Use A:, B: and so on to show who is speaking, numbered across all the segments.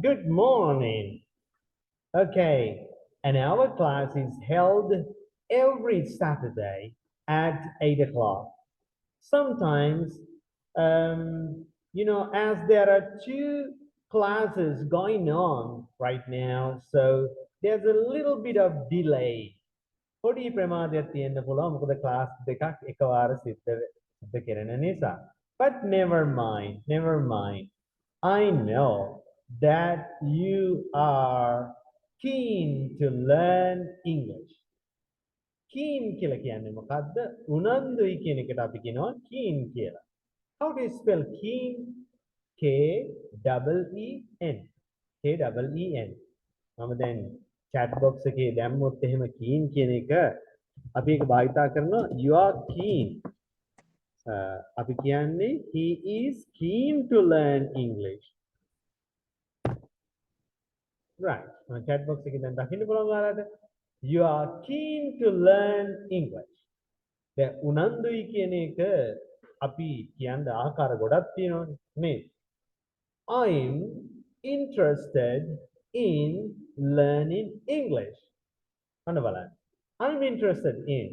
A: Good morning. Okay, and our class is held every Saturday at 8 o'clock. Sometimes, as there are two classes going on right now, so there's a little bit of delay. පොඩි ප්‍රමාදයක් තියෙන්න පුළුවන් මොකද class දෙකක් එකවර සිද්ධ කරන නිසා. But never mind. I know that you are keen to learn English. Keen කියලා කියන්නේ මොකද්ද? උනන්දුයි කියන එකට අපි කියනවා keen කියලා. How do you spell keen? K double E N. K double E N. මම දැන් chat box එකේ දැම්මොත් එහෙම keen කියන එක අපි ඒක භාවිතා කරනවා you are keen. අපි කියන්නේ he is keen to learn English. Right. Chat box එකේ දැන් දකින්න පුළුවන් ඔයාලට you are keen to learn English. දැන් උනන්දුයි කියන එක අපි කියන්න ආකාර ගොඩක් තියෙනවානේ නේද? I'm interested in learning English. අන්න බලන්න. I'm interested in.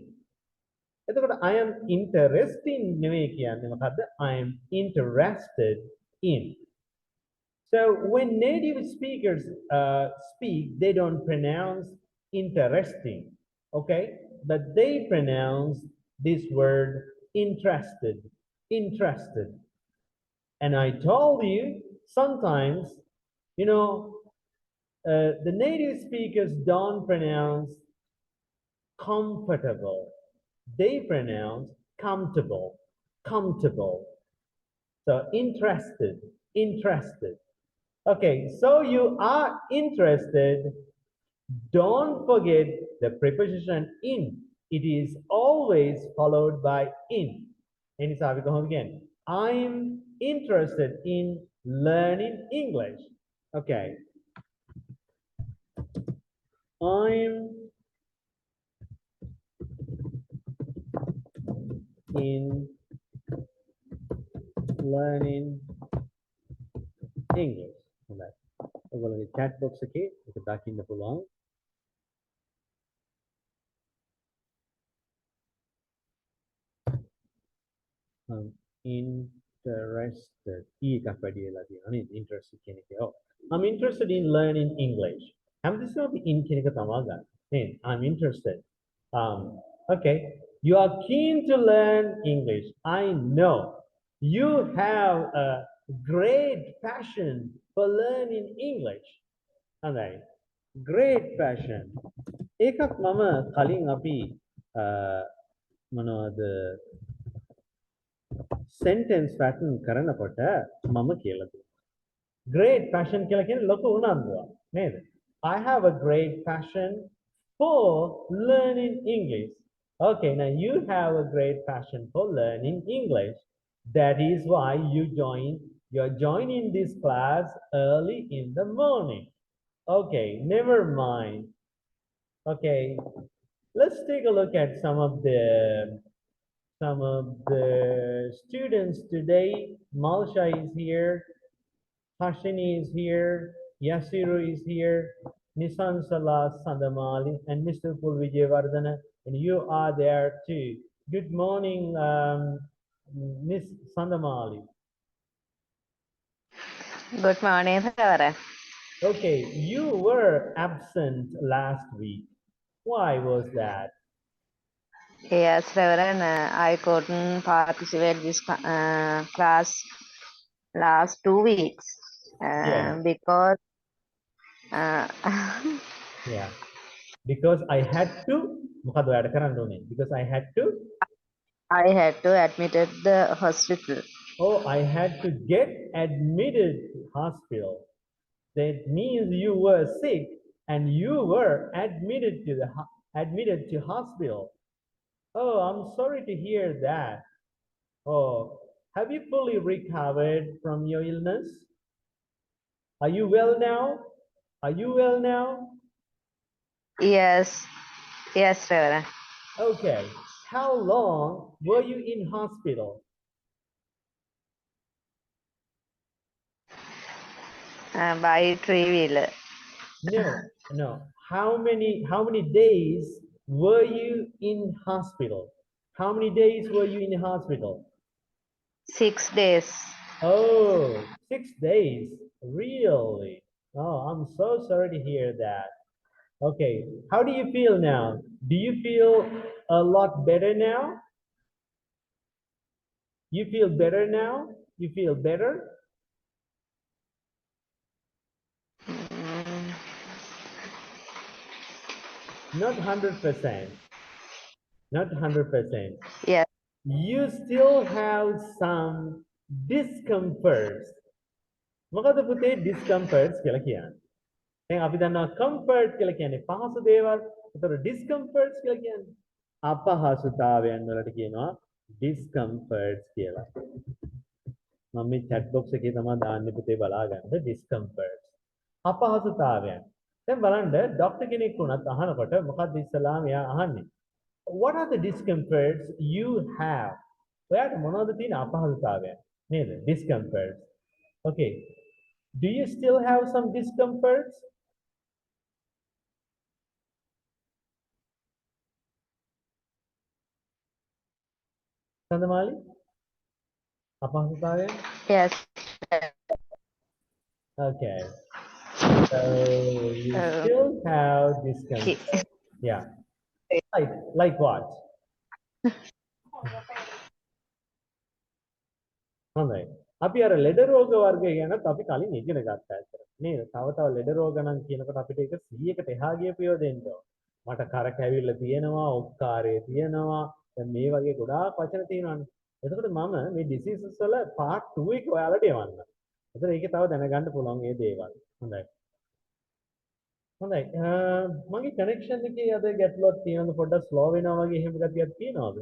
A: එතකොට I am interested in නෙවෙයි කියන්නේ මොකද්ද? I am interested in. So when native speakers speak, they don't pronounce interesting, okay? But they pronounce this word interested. And I told you, sometimes, the native speakers don't pronounce comfortable. They pronounce comfortable. So interested. Okay, so you are interested. Don't forget the preposition in. It is always followed by in. And it's how we go home again. I'm interested in learning English. Okay. I'm in learning English. ඔයගොල්ලෝගේ chat box එකේ ඒක දකින්න පුළුවන්. Interested. එකක් වැඩි වෙලා තියෙනවා නේද? Interested කියන එකේ. ඔව්. I'm interested in learning English. හැමතිස්සෙම අපි in කියන එක තමයි ගන්න. නේද? I'm interested. Okay. You are keen to learn English. I know. You have a great passion for learning English. Alright. Great passion. එකක් මම කලින් අපි මොනවද sentence pattern කරනකොට මම කියලා දුන්නා. Great passion කියලා කියන්නේ ලොකු උනන්දුවක් නේද? I have a great passion for learning English. Okay, now you have a great passion for learning English. That is why you're joining this class early in the morning. Okay, never mind. Okay, let's take a look at some of the students today. Malsha is here, Hashini is here, Yasiru is here, Nissan Salas Sandamali, and Mr. Pulvijayvardhana, and you are there too. Good morning, Miss Sandamali.
B: Good morning, sir.
A: Okay, you were absent last week. Why was that?
B: Yes, Reverend, I couldn't participate this class last 2 weeks
A: Yeah.
B: because
A: Yeah, because I had to මොකද වැඩ කරන්න ඕනේ? Because I had to
B: admit at the hospital.
A: Oh, I had to get admitted to hospital. That means you were sick and you were admitted to hospital. Oh, I'm sorry to hear that. Oh, have you fully recovered from your illness? Are you well now?
B: Yes, Reverend.
A: Okay. How long were you in hospital?
B: By three-wheeler.
A: No, no. How many days were you in hospital? How many days were you in hospital?
B: 6 days.
A: Oh, 6 days. Really? Oh, I'm so sorry to hear that. Okay. How do you feel now? Do you feel a lot better now? You feel better now? You feel better?
B: Mm,
A: Not 100%. Not 100%.
B: yes.
A: You still have some discomforts. මොකද පුතේ discomforts කියලා කියන්නේ. දැන් අපි දන්නවා comfort කියලා කියන්නේ පහසු දේවල්. ඒතර discomforts කියලා කියන්නේ අපහසුතාවයන් වලට කියනවා discomforts කියලා. මම මේ chat box එකේ තමයි දාන්නේ පුතේ බලා ගන්න discomforts. අපහසුතාවයන්. දැන් බලන්න ડોක්ටර් කෙනෙක් වුණත් අහනකොට මොකක්ද ඉස්සලාම එයා අහන්නේ? What are the discomforts you have? ඔයාට මොනවද තියෙන අපහසුතාවයන්? නේද? Discomforts. Okay. Do you still have some discomforts? Sandamali? අපහසුතාවයන්?
B: Yes.
A: Okay. So you
B: Um,
A: still have discomfort. Yeah. Like what? හොඳයි. අපි අර ලෙඩ රෝග වර්ගය ගැනත් අපි කලින් ඉගෙන ගත්තා ඇත්තට. නේද? තව ලෙඩ රෝග නම් කියනකොට අපිට ඒක 100කට එහා ගියපු ඒවා දෙන්න ඕන. මට කරක් ඇවිල්ලා තියෙනවා, ඔක්කාරය තියෙනවා. දැන් මේ වගේ ගොඩාක් වචන තියෙනවානේ. එතකොට මම මේ diseases වල part 2 එක ඔයාලට එවන්නම්. එතකොට ඒකේ තව දැනගන්න පුළුවන් මේ දේවල්. හොඳයි. හොඳයි. මගේ කනෙක්ෂන් එකේ අද ගැටලුවක් තියෙනවද පොඩ්ඩක් ස්ලෝ වෙනවා වගේ එහෙම ගතියක් තියෙනවද?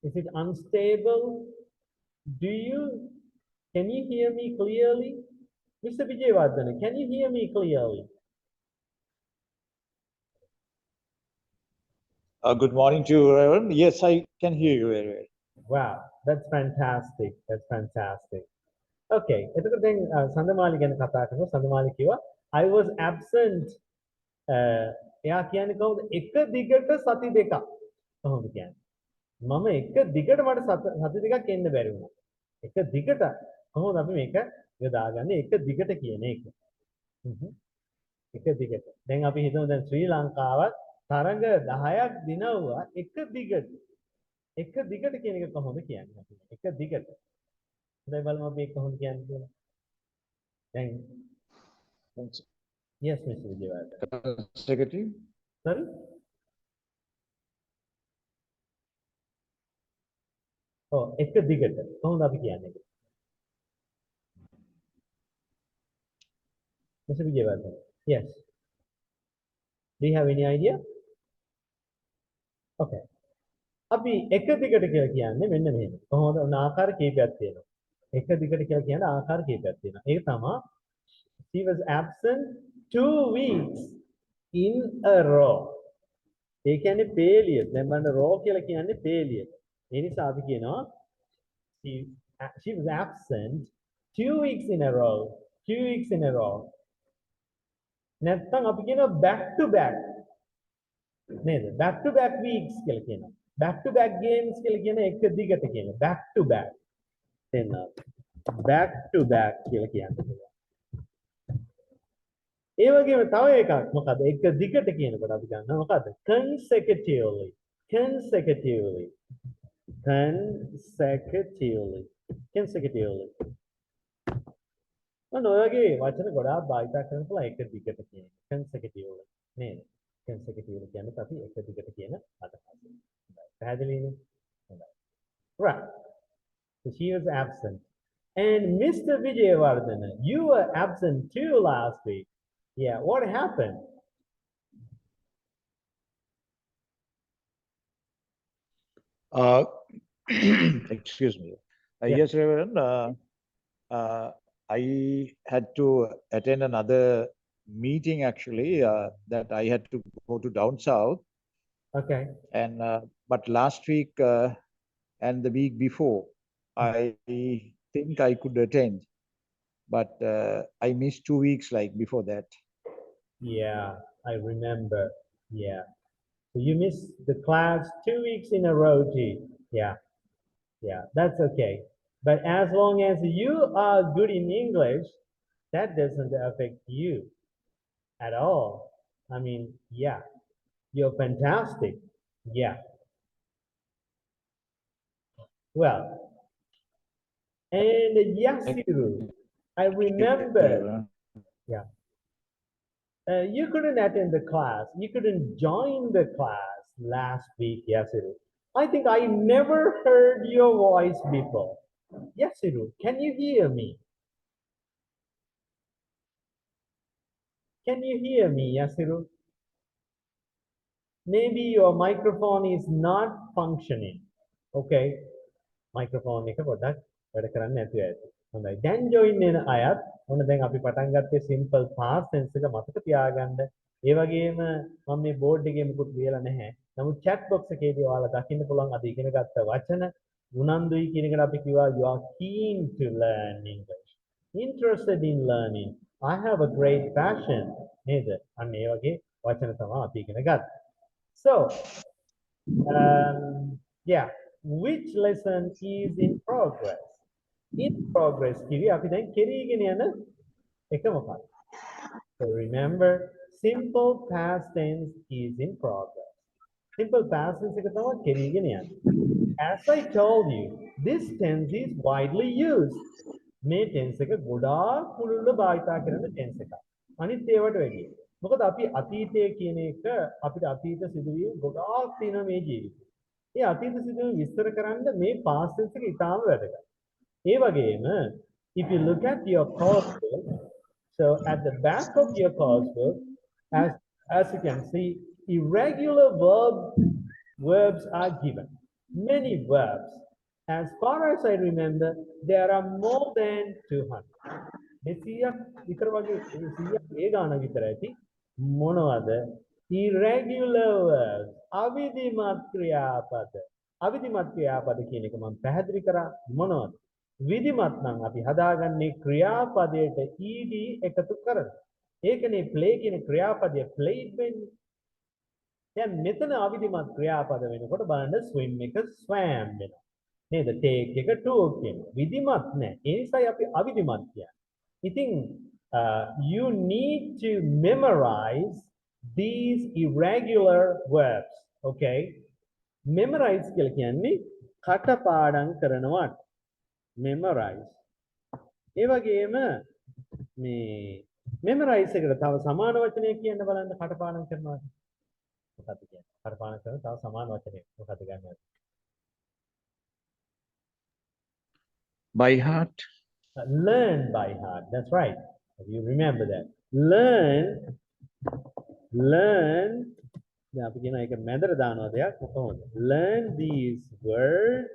A: Is it unstable? Can you hear me clearly? Mr. Vijayvardhana, can you hear me clearly?
C: Good morning to you, Reverend. Yes, I can hear you very well.
A: Wow, that's fantastic. That's fantastic. Okay, එතකොට දැන් සඳමාලි ගැන කතා කරනවා. සඳමාලි කිව්වා I was absent. එයා කියන්නේ කොහොමද? එක දිගට සති දෙකක්. කොහොමද කියන්නේ? මම එක දිගට මට සති දෙකක් එන්න බැරි වුණා. එක දිගට කොහොමද අපි මේක යොදාගන්නේ? එක දිගට කියන එක. එක දිගට. දැන් අපි හිතමු දැන් ශ්‍රී ලංකාවත් තරඟ 10ක් දිනවුවා එක දිගට. එක දිගට කියන එක කොහොමද කියන්නේ අපි? එක දිගට. හොඳයි බලමු අපි ඒක කොහොමද කියන්නේ කියලා. දැන් Yes, Mr. Vijayvardhana.
C: Secretary?
A: Sorry? Oh, එක දිගට. කොහොමද අපි කියන්නේ? Mr. Vijayvardhana. Yes. Do you have any idea? Okay. අපි එක දිගට කියලා කියන්නේ මෙන්න මෙහෙම. කොහොමද? උන ආකාර කීපයක් තියෙනවා. එක දිගට කියලා කියන්නේ ආකාර කීපයක් තියෙනවා. ඒක තමයි she was absent 2 weeks in a row. ඒ කියන්නේ failure. දැන් බලන්න raw කියලා කියන්නේ failure. ඒ නිසා අපි කියනවා she was absent 2 weeks in a row. 2 weeks in a row. නැත්නම් අපි කියනවා back to back. නේද? back to back weeks කියලා කියනවා. back to back games කියලා කියන එක දිගට කියන back to back. එන්න back to back කියලා කියන්නේ. ඒ වගේම තව එකක් මොකද? එක දිගට කියනකොට අපි ගන්නවා මොකද? consecutively. consecutively. consecutively. consecutively. ඔන්න ඔය වගේ වචන ගොඩාක් භාවිත කරනකොට එක දිගට කියන consecutively නේද? consecutively කියන්නේ අපි එක දිගට කියන අදහස. පැහැදිලිනේ? හොඳයි. Right. So she was absent. And Mr. Vijayvardhana, you were absent too last week. Yeah, what happened?
C: Excuse me.
A: Yeah.
C: Yes, Reverend. I had to attend another meeting actually that I had to go to down south.
A: Okay.
C: And but last week and the week before, I think I could attend. but I missed 2 weeks like before that.
A: Yeah, I remember. Yeah. So you missed the class 2 weeks in a row, G. Yeah, yeah, that's okay. But as long as you are good in English, that doesn't affect you at all. I mean, yeah, you're fantastic. Yeah. Well, and Yasiru, I remember, yeah, you couldn't attend the class. You couldn't join the class last week, Yasiru. I think I never heard your voice before. Yasiru, can you hear me? Can you hear me, Yasiru? Maybe your microphone is not functioning. Okay. Microphone එක පොඩ්ඩක් වැඩ කරන්න නැතුව ඇති. හොඳයි. දැන් join වෙන අයත් ඔන්න දැන් අපි පටන් ගත්තේ simple past tense එක මතක තියාගන්න. ඒ වගේම මම මේ board එකේ මුකුත් ලියලා නැහැ. නමුත් chat box එකේදී ඔයාලා දකින්න පුළුවන් අද ඉගෙන ගත්ත වචන උනන්දුයි කියන එකට අපි කිව්වා you are keen to learn English. Interested in learning. I have a great passion. නේද? අන්න ඒ වගේ වචන තමයි අපි ඉගෙන ගත්තේ. So, yeah, which lesson is in progress? In progress කිවි අපි දැන් කෙරීගෙන යන එක මොකක්ද? So remember, simple past tense is in progress. Simple past tense එක තමයි කෙරීගෙන යන්නේ. As I told you, this tense is widely used. මේ tense එක ගොඩාක් පුළුල්ව භාවිතා කරන tense එකක්. අනිත් ඒවට වැඩිය. මොකද අපි අතීතය කියන එක අපිට අතීත සිදුවීම් ගොඩාක් තියෙනවා මේ ජීවිතේ. ඒ අතීත සිදුවීම් විස්තර කරන්න මේ past tense එක ඉතාම වැදගත්. ඒ වගේම if you look at your coursebook, so at the back of your coursebook, as you can see, irregular verbs are given. Many verbs. As far as I remember, there are more than 200. විතර වගේ 100ක් ඒ ගාන විතර ඇති. මොනවද? irregular verbs. අවිධිමත් ක්‍රියාපද. අවිධිමත් ක්‍රියාපද කියන එක මම පැහැදිලි කරා මොනවද? විධිමත් නම් අපි හදාගන්නේ ක්‍රියාපදයට ed එකතු කරලා. ඒකනේ play කියන ක්‍රියාපදය played වෙන්නේ. දැන් මෙතන අවිධිමත් ක්‍රියාපද වෙනකොට බලන්න swim එක swam වෙනවා. නේද? take එක took වෙනවා. විධිමත් නැහැ. ඒ නිසායි අපි අවිධිමත් කියන්නේ. ඉතින් you need to memorize these irregular verbs. Okay? Memorize කියලා කියන්නේ කටපාඩම් කරනවට. Memorize. ඒ වගේම මේ memorize එකට තව සමාන වචනයක් කියන්න බලන්න කටපාඩම් කරනවා. මොකක්ද කියන්නේ? කටපාඩම් කරන තව සමාන වචනයක්. මොකක්ද ගන්නවද?
C: By heart.
A: Learn by heart. That's right. You remember that. Learn. දැන් අපි කියන එක මැදට දානවා දෙයක් කොහොමද? Learn these words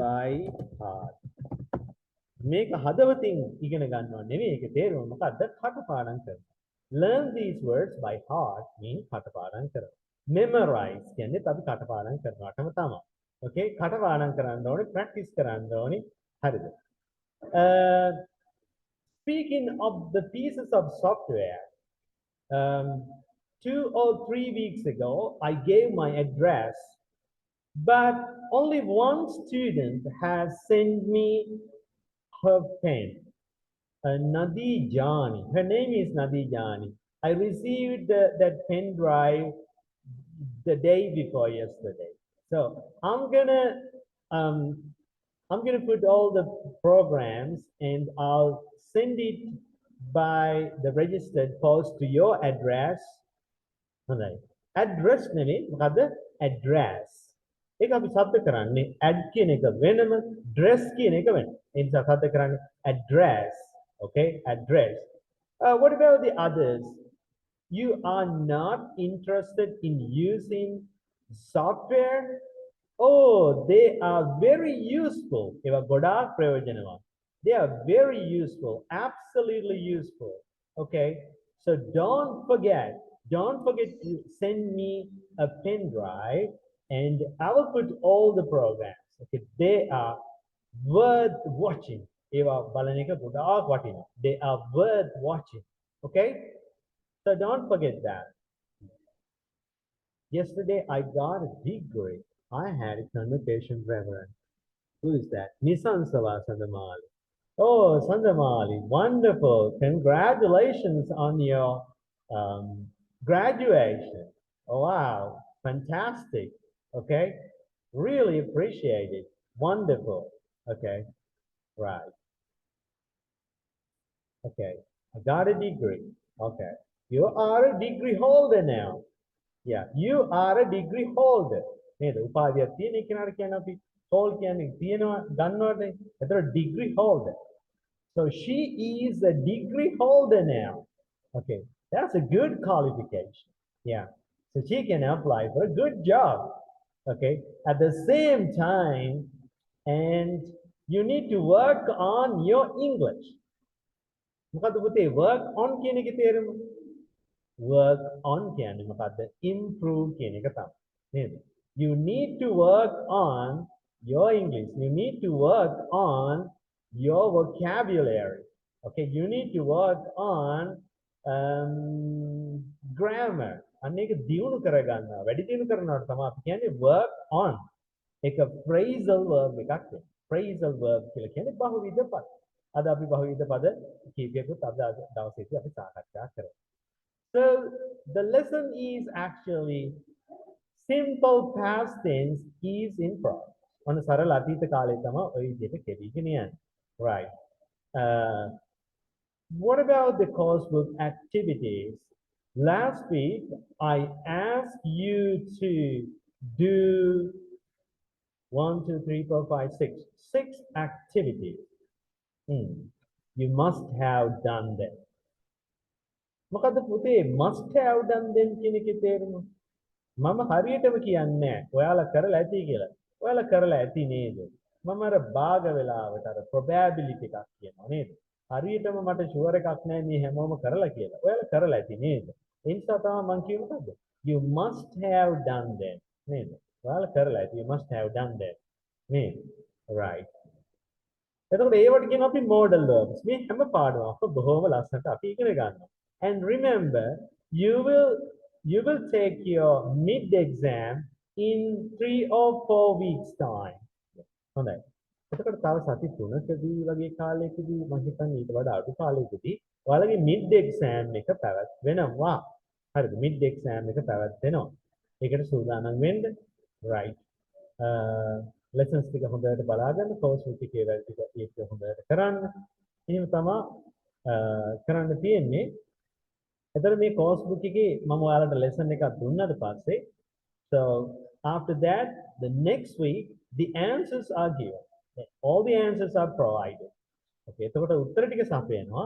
A: by heart. මේක හදවතින් ඉගෙන ගන්නව නෙවෙයි. ඒකේ තේරුම මොකද්ද? කටපාඩම් කරනවා. Learn these words by heart means කටපාඩම් කරනවා. Memorize කියන්නේ අපි කටපාඩම් කරනවාටම තමයි. Okay? කටපාඩම් කරන්න ඕනේ, practice කරන්න ඕනේ. හරිද? Speaking of the pieces of software, 2 or 3 weeks ago, I gave my address, but only one student has sent me her pen. Nadi Jani. Her name is Nadi Jani. I received that pen drive the day before yesterday. So I'm gonna put all the programs and I'll send it by the registered post to your address. Address නෙමෙයි මොකද address. ඒක අපි શબ્ද කරන්නේ add කියන එක වෙනම dress කියන එක වෙනම. ඒ නිසා શબ્ද කරන්නේ address. Okay? Address. What about the others? You are not interested in using software? Oh, they are very useful. ඒවා ගොඩාක් ප්‍රයෝජනවත්. They are very useful, absolutely useful. Okay, so don't forget to send me a pen drive and I will put all the programs. Okay, they are worth watching. ඒවා බලන එක ගොඩාක් වටිනවා. They are worth watching. Okay? So don't forget that. Yesterday I got a degree. I had a convocation reverend. Who is that? Nissan Sandamali. Oh, Sandamali, wonderful. Congratulations on your graduation. Oh, wow, fantastic. Okay, really appreciate it. Wonderful. Okay, right. Okay, I got a degree. Okay, you are a degree holder now. Yeah, you are a degree holder. නේද? උපාධියක් තියෙන කෙනාට කියන්නේ අපි hold කියන්නේ තියෙනවා ගන්නවනේ. ඒතර degree holder. So she is a degree holder now. Okay, that's a good qualification. Yeah, so she can apply for a good job. Okay, at the same time, and you need to work on your English. මොකද පුතේ work on කියන එකේ තේරුම? Work on කියන්නේ මොකද්ද? Improve කියන එක තමයි. නේද? You need to work on your English. You need to work on your vocabulary. Okay, you need to work on grammar. අන්න ඒක දියුණු කරගන්නවා. වැඩි දියුණු කරනවට තමයි අපි කියන්නේ work on. ඒක phrasal verb එකක් වෙනවා. Phrasal verb කියලා කියන්නේ බහුවිධ පද. අද අපි බහුවිධ පද කීපයකට අද දවසේදී අපි සාකච්ඡා කරමු. So the lesson is actually simple past tense is in progress. On සරල අතීත කාලේ තමයි ඔය විදිහට කෙරීගෙන යන්නේ. Right. What about the course book activities? Last week I asked you to do 1, 2, 3, 4, 5, 6. 6 activities. You must have done them. මොකද පුතේ must have done them කියන එකේ තේරුම? මම හරියටම කියන්නේ නැහැ. ඔයාලා කරලා ඇති කියලා. ඔයාලා කරලා ඇති නේද? මම අර භාග වෙලාවට අර probability එකක් කියනවා නේද? හරියටම මට ෂුවර් එකක් නැහැ මේ හැමෝම කරලා කියලා. ඔයාලා කරලා ඇති නේද? ඒ නිසා තමයි මම කිව්වේ මොකද්ද? You must have done them නේද? ඔයාලා කරලා ඇති. You must have done them නේද? Right. එතකොට ඒවට කියන අපි modal verbs. මේ හැම පාඩමක්ම බොහොම ලස්සනට අපි ඉගෙන ගන්නවා. And remember, you will take your mid exam in 3 or 4 weeks time. හොඳයි. එතකොට තව සති 3කදී වගේ කාලයකදී මම හිතන්නේ ඊට වඩා අඩු කාලයකදී ඔයාලගේ mid exam එක පැවැත්වෙනවා. හරිද? mid exam එක පැවැත්වෙනවා. ඒකට සූදානම් වෙන්න. Right. lessons ටික හොඳට බලා ගන්න, course එකේ වැඩ ටික ඒක හොඳට කරන්න. එහෙම තමයි කරන්න තියෙන්නේ. එතකොට මේ course book එකේ මම ඔයාලට lesson එකක් දුන්නාට පස්සේ so after that the next week the answers are given. All the answers are provided. Okay, එතකොට උත්තර ටික සපයනවා.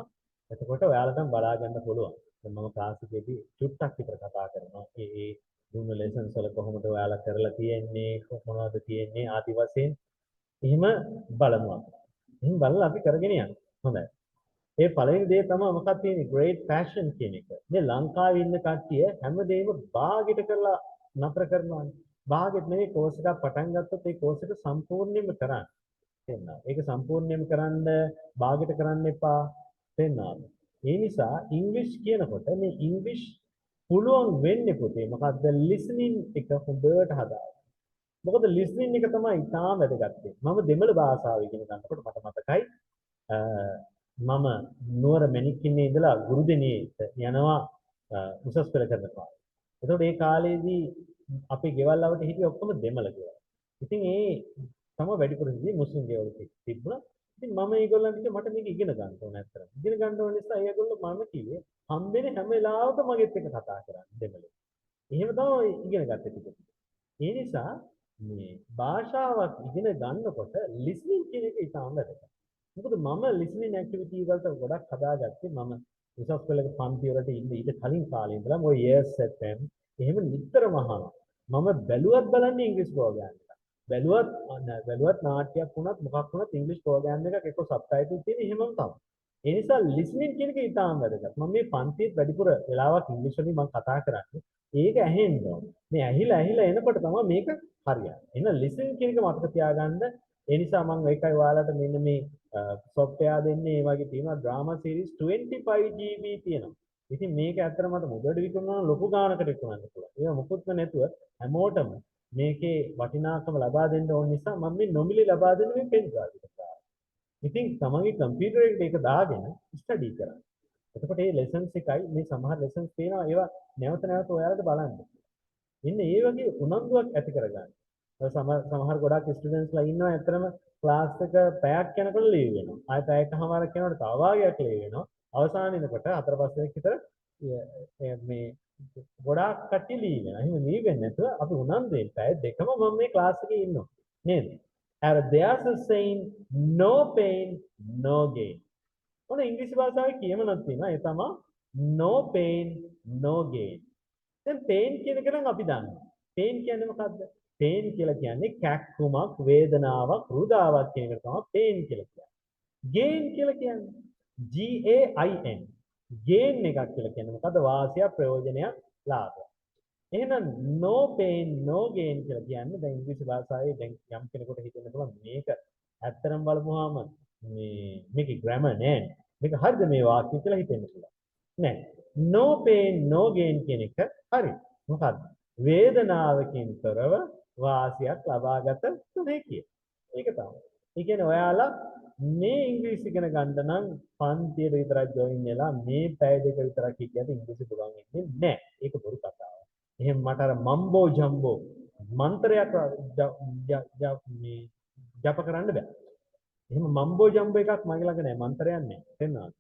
A: එතකොට ඔයාලටම බලා ගන්න පුළුවන්. දැන් මම class එකේදී චුට්ටක් විතර කතා කරනවා. ඒ දුන්න lessons වල කොහොමද ඔයාලා කරලා තියෙන්නේ, මොනවද තියෙන්නේ ආදි වශයෙන්. එහෙම බලමු අපි. එහෙනම් බලලා අපි කරගෙන යනවා. හොඳයි. ඒ පළවෙනි දේ තමයි මොකක්ද තියෙන්නේ great passion කියන එක. මේ ලංකාවේ ඉන්න කට්ටිය හැමදේම භාගයට කරලා නතර කරනවානේ. භාගෙත් නෙවෙයි course එකක් පටන් ගත්තොත් ඒ course එක සම්පූර්ණයෙන්ම කරන්න. තේරෙනවද? ඒක සම්පූර්ණයෙන්ම කරන්න භාගෙට කරන්න එපා. තේරෙනවද? ඒ නිසා English කියනකොට මේ English පුළුවන් වෙන්නේ පුතේ මොකද්ද listening එක හොඳට හදාගන්න. මොකද listening එක තමයි ඉතාම වැදගත් වෙන්නේ. මම දෙමළ භාෂාව ඉගෙන ගන්නකොට මට මතකයි මම නුවර මැණික්කින්නේ ඉඳලා ගුරුදෙනියට යනවා උසස් පෙළ කරනවා. එතකොට ඒ කාලේදී අපේ ගෙවල් අවුට හිටියේ ඔක්කොම දෙමළ ගෙවල්. ඉතින් ඒ තමයි වැඩිපුර ඉන්නේ මුස්ලිම් ගෙවල් තිබුණා. ඉතින් මම ඒගොල්ලන්ට කිව්වා මට මේක ඉගෙන ගන්න ඕන ඇත්තටම. ඉගෙන ගන්න ඕන නිසා ඒගොල්ලෝ මම කිව්වේ හම්බෙන්නේ හැම වෙලාවකම මගෙත් එක්ක කතා කරන්න දෙමළෙන්. එහෙම තමයි ඉගෙන ගත්තේ ටික. ඒ නිසා මේ භාෂාවක් ඉගෙන ගන්නකොට listening කියන එක ඉතාම වැදගත්. මොකද මම listening activity වලට ගොඩක් හදාගත්තේ මම උසස් පෙළක පන්ති වලට ඉන්න ඊට කලින් කාලේ ඉඳලා ඔය years FM එහෙම නිතරම අහනවා. මම බැලුවත් බලන්නේ ඉංග්‍රීසි ප්‍රෝග්‍රෑම් එකක්. බැලුවත් නාට්‍යයක් වුණත් මොකක් වුණත් ඉංග්‍රීසි ප්‍රෝග්‍රෑම් එකක් එක්ක සබ්ටයිටල් තියෙන එහෙමම තමයි. ඒ නිසා listening කියන එක ඉතාම වැදගත්. මම මේ පන්තියේ වැඩිපුර වෙලාවක් ඉංග්‍රීසි වලින් මම කතා කරන්නේ. ඒක ඇහෙන්න ඕනේ. මේ ඇහිලා එනකොට තමයි මේක හරියන්නේ. එහෙනම් listening කියන එක මතක තියාගන්න ඒ නිසා මම ඒකයි ඔයාලට මෙන්න මේ software දෙන්නේ ඒ වගේ තියෙනවා drama series 25 GB තියෙනවා. ඉතින් මේක ඇත්තට මට මුදලට විකුණනවා නම් ලොකු ගාණකට විකුණන්න පුළුවන්. ඒක මොකුත්ම නැතුව හැමෝටම මේකේ වටිනාකම ලබා දෙන්න ඕන නිසා මම මේ නොමිලේ ලබා දෙන මේ පෙන් drive එක. ඉතින් තමන්ගේ කම්පියුටර් එකට ඒක දාගෙන ස්ටඩි කරන්න. එතකොට මේ ලෙසන්ස් එකයි මේ සමහර ලෙසන්ස් තියෙනවා ඒවා නැවත නැවත ඔයාලට බලන්න. ඉන්න ඒ වගේ උනන්දුවක් ඇති කරගන්න. සමහර ගොඩක් ස්ටුඩන්ට්ස්ලා ඉන්නවා ඇත්තටම ක්ලාස් එක පැයක් යනකොට ලීව් වෙනවා. ආයෙ පැයකමාරක් යනකොට තව වාගයක් ලීව් වෙනවා. අවසාන වෙනකොට 4-5 වෙනක් විතර මේ ගොඩාක් කට්ටිය ලීව් වෙනවා. එහෙම ලීව් වෙන්නේ නැතුව අපි උනන්දුවෙන් පැය දෙකම මම මේ ක්ලාස් එකේ ඉන්නවා. නේද? අර there's a saying no pain no gain. ඔන්න ඉංග්‍රීසි භාෂාවේ කියමනක් තියෙනවා. ඒ තමයි no pain no gain. දැන් pain කියන එක නම් අපි දන්නවා. pain කියන්නේ මොකද්ද? pain කියලා කියන්නේ කැක්කුමක්, වේදනාවක්, රුදාවක් කියන එක තමයි pain කියලා කියන්නේ. gain කියලා කියන්නේ GAIN. gain එකක් කියලා කියන්නේ මොකද්ද? වාසියක්, ප්‍රයෝජනයක්, ලාභයක්. එහෙනම් no pain no gain කියලා කියන්නේ දැන් ඉංග්‍රීසි භාෂාවේ දැන් යම් කෙනෙකුට හිතෙන්න පුළුවන් මේක ඇත්තටම බලමුවාම මේකේ grammar නෑ. මේක හරිද මේ වාක්‍යය කියලා හිතෙන්න පුළුවන්. නෑ. no pain no gain කියන එක හරි. මොකද්ද? වේදනාවකින් තොරව වාසියක් ලබාගත නොහැකිය. ඒක තමයි. ඒ කියන්නේ ඔයාලා මේ ඉංග්‍රීසි ඉගෙන ගන්න නම් පන්තියට විතරක් ජොයින් වෙලා මේ පැය දෙක විතරක් හිටියද ඉංග්‍රීසි පුළුවන් වෙන්නේ නෑ. ඒක බොරු කතාවක්. එහෙනම් මට අර මම්බෝ ජම්බෝ මන්ත්‍රයක් මේ ජප කරන්න බෑ. එහෙම මම්බෝ ජම්බෝ එකක් මගේ ළඟ නෑ. මන්ත්‍රයක් නෑ. තේරෙනවද?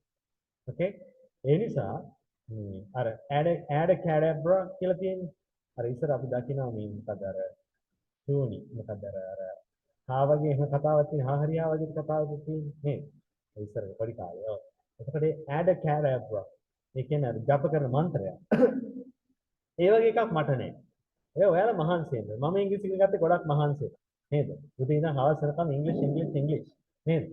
A: ඕකේ? ඒ නිසා අර add cadabra කියලා තියෙන්නේ. අර ඉස්සර අපි දකිනවා මේ මොකද අර ටෝනි මොකද අර ආවගේ එහෙම කතාවක් තියෙන හාහරියා වගේ කතාවක් තියෙන්නේ නේද? ඉස්සර පොඩි කාලේ. ඔව්. එතකොට add cadabra ඒ කියන්නේ අර ජප කරන මන්ත්‍රය. ඒ වගේ එකක් මට නෑ. ඒ ඔයාලා මහන්සි වෙන්න. මම ඉංග්‍රීසි ඉගෙන ගත්තේ ගොඩක් මහන්සි වෙලා. නේද? උදේ ඉඳන් හවස වෙනකම් ඉංග්‍රීසි නේද?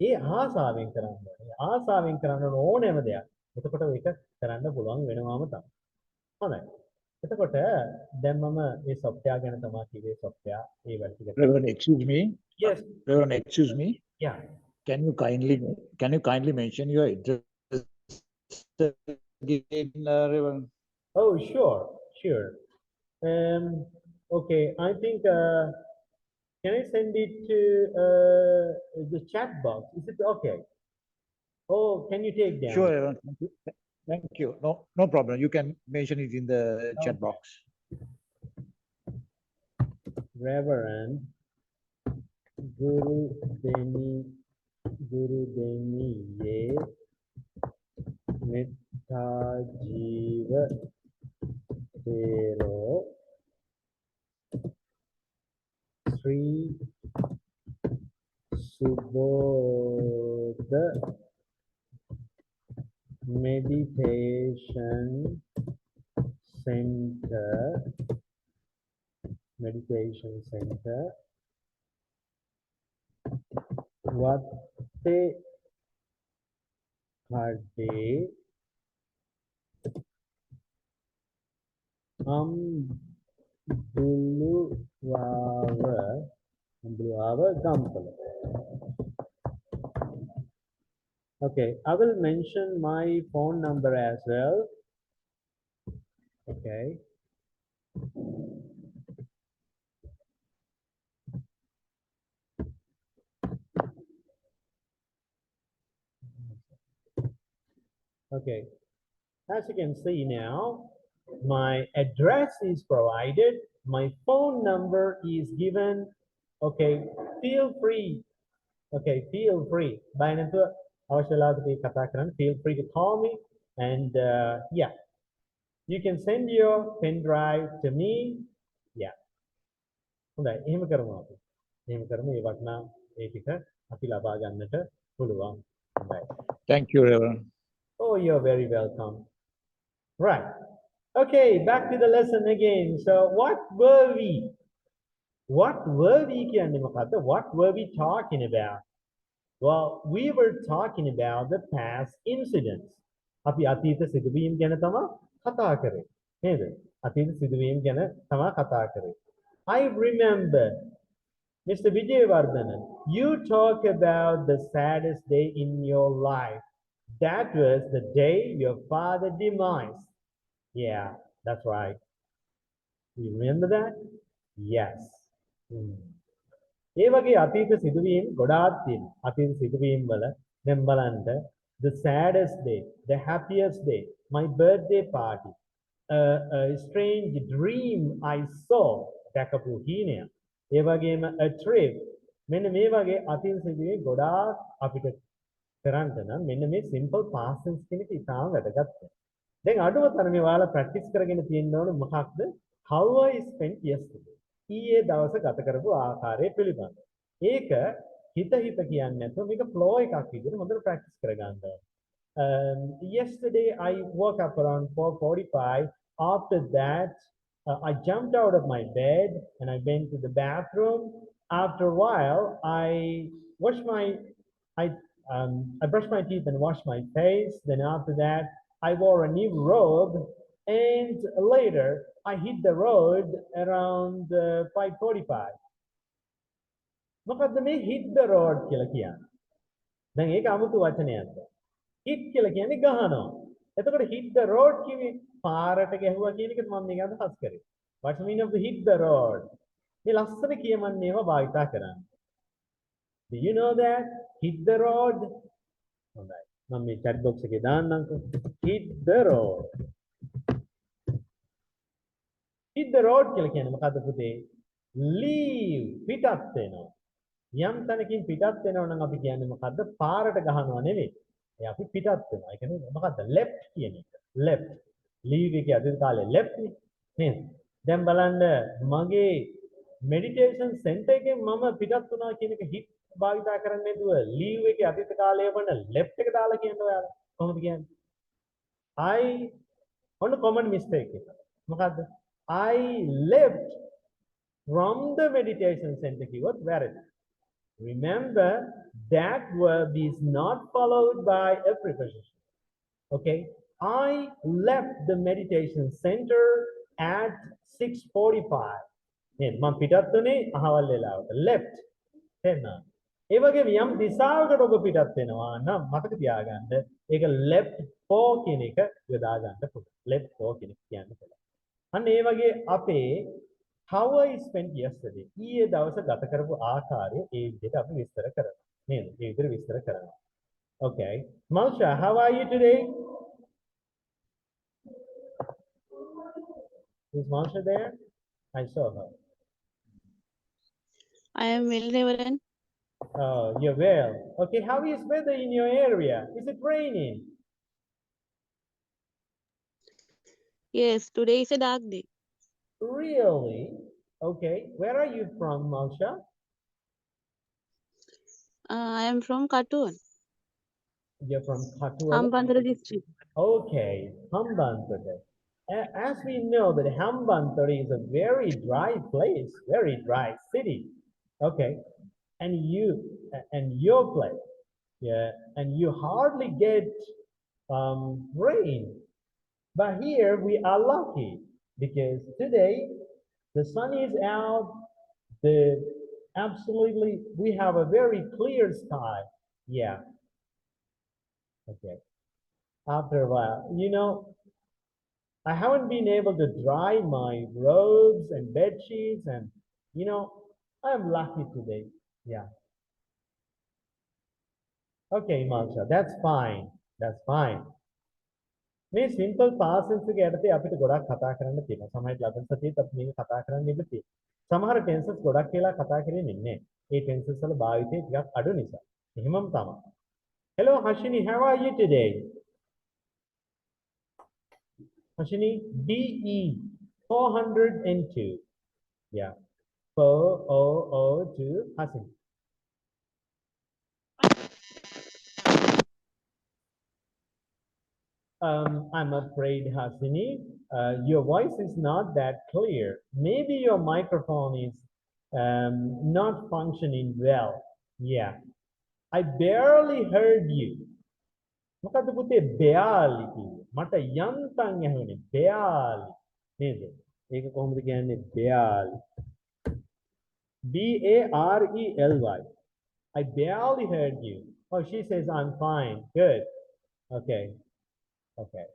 A: ඒ ආසාවෙන් කරන්න ඕනේ. ආසාවෙන් කරන්න ඕනෑම දෙයක්. එතකොට ඒක කරන්න පුළුවන් වෙනවම තමයි. හොඳයි. එතකොට දැන් මම මේ software ගැන තමයි කිව්වේ software ඒ වැඩ ටික.
C: Reverend, excuse me.
A: Yes.
C: Reverend, excuse me.
A: Yeah.
C: Can you kindly mention your address again, Reverend?
A: Oh, sure. Okay, I think can I send it to the chat box? Is it okay? Oh, can you take down?
C: Sure, Reverend. Thank you. No problem. You can mention it in the chat box.
A: Reverend Guru Deni Ye Metta Jiva Tero Sri Subodha Meditation Center Watte Hade Ambuluava Gampala. Okay, I will mention my phone number as well. Okay. Okay, as you can see now, my address is provided, my phone number is given. Okay, feel free. By feel free to call me, and yeah, you can send your pen drive to me. Yeah. හොඳයි, එහෙම කරමු අපි. එහෙම කරමු ඒ වටනා ඒ ටික අපි ලබා ගන්නට පුළුවන්. හොඳයි.
C: Thank you, Reverend.
A: Oh, you're very welcome. Right. Okay, back to the lesson again. So what were we කියන්නේ මොකද්ද? What were we talking about? Well, we were talking about the past incidents. අපි අතීත සිදුවීම් ගැන තමයි කතා කරේ. නේද? අතීත සිදුවීම් ගැන තමයි කතා කරේ. I remember Mr. Vijayavardhanan, you talk about the saddest day in your life. That was the day your father demise. Yeah, that's right. You remember that? Yes. Hmm. ඒ වගේ අතීත සිදුවීම් ගොඩාක් තියෙනවා. අතීත සිදුවීම් වල දැන් බලන්න the saddest day, the happiest day, my birthday party, a strange dream I saw දැකපු හීනය. ඒ වගේම a trip. මෙන්න මේ වගේ අතීත සිදුවීම් ගොඩාක් අපිට කරන්න නම් මෙන්න මේ simple past tense කියන එක ඉතාම වැදගත්. දැන් අඩුම තරමේ ඔයාලා ප්‍රැක්ටිස් කරගෙන තියෙන්න ඕනේ මොකක්ද? How I spent yesterday. ඊයේ දවස ගත කරපු ආකාරය පිළිබඳ. ඒක හිත කියන්නේ නැතුව මේක flow එකක් විදිහට හොඳට ප්‍රැක්ටිස් කරගන්න ඕනේ. Yesterday I woke up around 4:45. After that, I jumped out of my bed and I went to the bathroom. After a while, I brushed my teeth and washed my face. Then after that, I wore a new robe, and later I hit the road around 5:45. මොකද්ද මේ hit the road කියලා කියන්නේ? දැන් ඒක 아무තු වචනයක්ද? hit කියලා කියන්නේ ගහනවා. එතකොට hit the road කිව්වේ පාරට ගැහුවා කියන එකත් මම මේක අදහස් කරේ. What's the meaning of the hit the road? මේ ලස්සන කියමන්නේව භාවිතා කරන්නේ. Do you know that? Hit the road. හොඳයි. මම මේ chat box එකේ දාන්නම්කෝ. Hit the road. Hit the road කියලා කියන්නේ මොකද්ද පුතේ? Leave පිටත් වෙනවා. යම් තැනකින් පිටත් වෙනවා නම් අපි කියන්නේ මොකද්ද? පාරට ගහනවා නෙවෙයි. ඒ අපි පිටත් වෙනවා. ඒ කියන්නේ මොකද්ද? left කියන එක. left. leave එකේ අදින් කාලේ left නේ. නේද? දැන් බලන්න මගේ meditation center එකෙන් මම පිටත් වුණා කියන එක hit භාවිතා කරන්නේ නැතුව leave එකේ අතීත කාලය වන left එක දාලා කියන්න ඔයාලා. කොහොමද කියන්නේ? I on a common mistake එක. මොකද්ද? I left from the meditation center keyword where it is. Remember that verb is not followed by a preposition. Okay, I left the meditation center at 6:45. නේද? මම පිටත් වුණේ අහවල් වෙලාවට. left. එන්න. ඒ වගේම යම් දිශාවකට ඔබ පිටත් වෙනවා නම් මතක තියාගන්න ඒක left for කියන එක යොදා ගන්න පුළුවන්. left for කියන එක කියන්න පුළුවන්. අන්න ඒ වගේ අපේ how I spent yesterday ඊයේ දවස ගත කරපු ආකාරය ඒ විදිහට අපි විස්තර කරනවා. නේද? ඒ විදිහට විස්තර කරනවා. Okay. Malsha, how are you today? Is Malsha there? I saw her.
D: I am well, Reverend.
A: Oh, you're well. Okay, how is weather in your area? Is it raining?
D: Yes, today is a dark day.
A: Really? Okay. Where are you from, Malsha?
D: I am from Katuan,
A: You're from Katuwa.
D: Hambantota district.
A: Okay, Hambantota. As we know that Hambantota is a very dry place, very dry city. Okay, and your place, yeah, and you hardly get rain. But here we are lucky because today the sun is out. We have a very clear sky. Yeah. Okay. After a while, I haven't been able to dry my robes and bed sheets, and I'm lucky today. Yeah. Okay, Malsha, that's fine. That's fine. මේ simple past tense එක යටතේ අපිට ගොඩක් කතා කරන්න තියෙනවා. සමහරවිට ලබන සතියේත් අපි මේක කතා කරන්න ඉන්න තියෙනවා. සමහර tenses ගොඩක් කියලා කතා කරන්නේ නැහැ. ඒ tenses වල භාවිතය ටිකක් අඩු නිසා. එහෙමම තමයි. Hello Hashini, how are you today? Hashini, DE 402. Yeah. 402 Hashini. I'm afraid, Hasini, your voice is not that clear. Maybe your microphone is not functioning well. Yeah. I barely heard you. මොකද්ද පුතේ barely කිව්වේ? මට යන්තම් ඇහුනේ barely. නේද? ඒක කොහොමද කියන්නේ barely? Barely. I barely heard you. Oh, she says I'm fine. Good. Okay. Okay.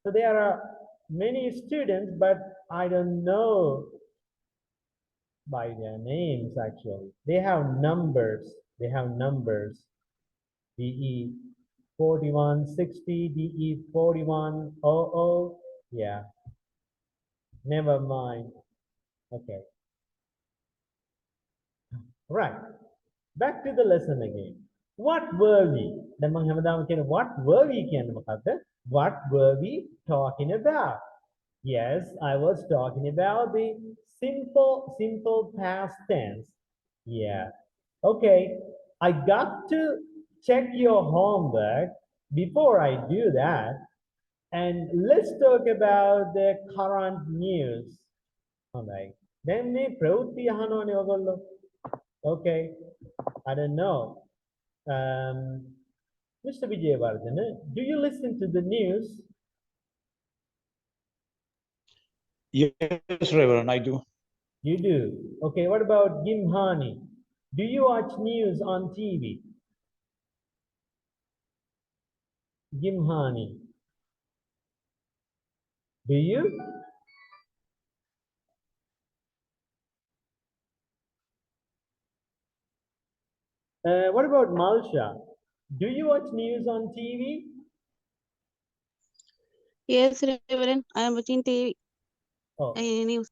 A: So there are many students, but I don't know by their names actually. They have numbers. They have numbers. DE 4160, DE 4100. Yeah. Never mind. Okay. Right. Back to the lesson again. What were we? දැන් මම හැමදාම කියන what were we කියන්නේ මොකද්ද? What were we talking about? Yes, I was talking about the simple past tense. Yeah. Okay. I got to check your homework before I do that. And let's talk about the current news. All right. Then මේ ප්‍රවෘත්ති අහනවනේ ඔයගොල්ලෝ. Okay. I don't know. Mr. Vijayavardhana, do you listen to the news?
C: Yes, Reverend, I do.
A: You do. Okay, what about Gimhani? Do you watch news on TV? Gimhani. Do you? What about Malsha? Do you watch news on TV?
D: Yes, Reverend. I am watching TV
A: Oh,
D: news.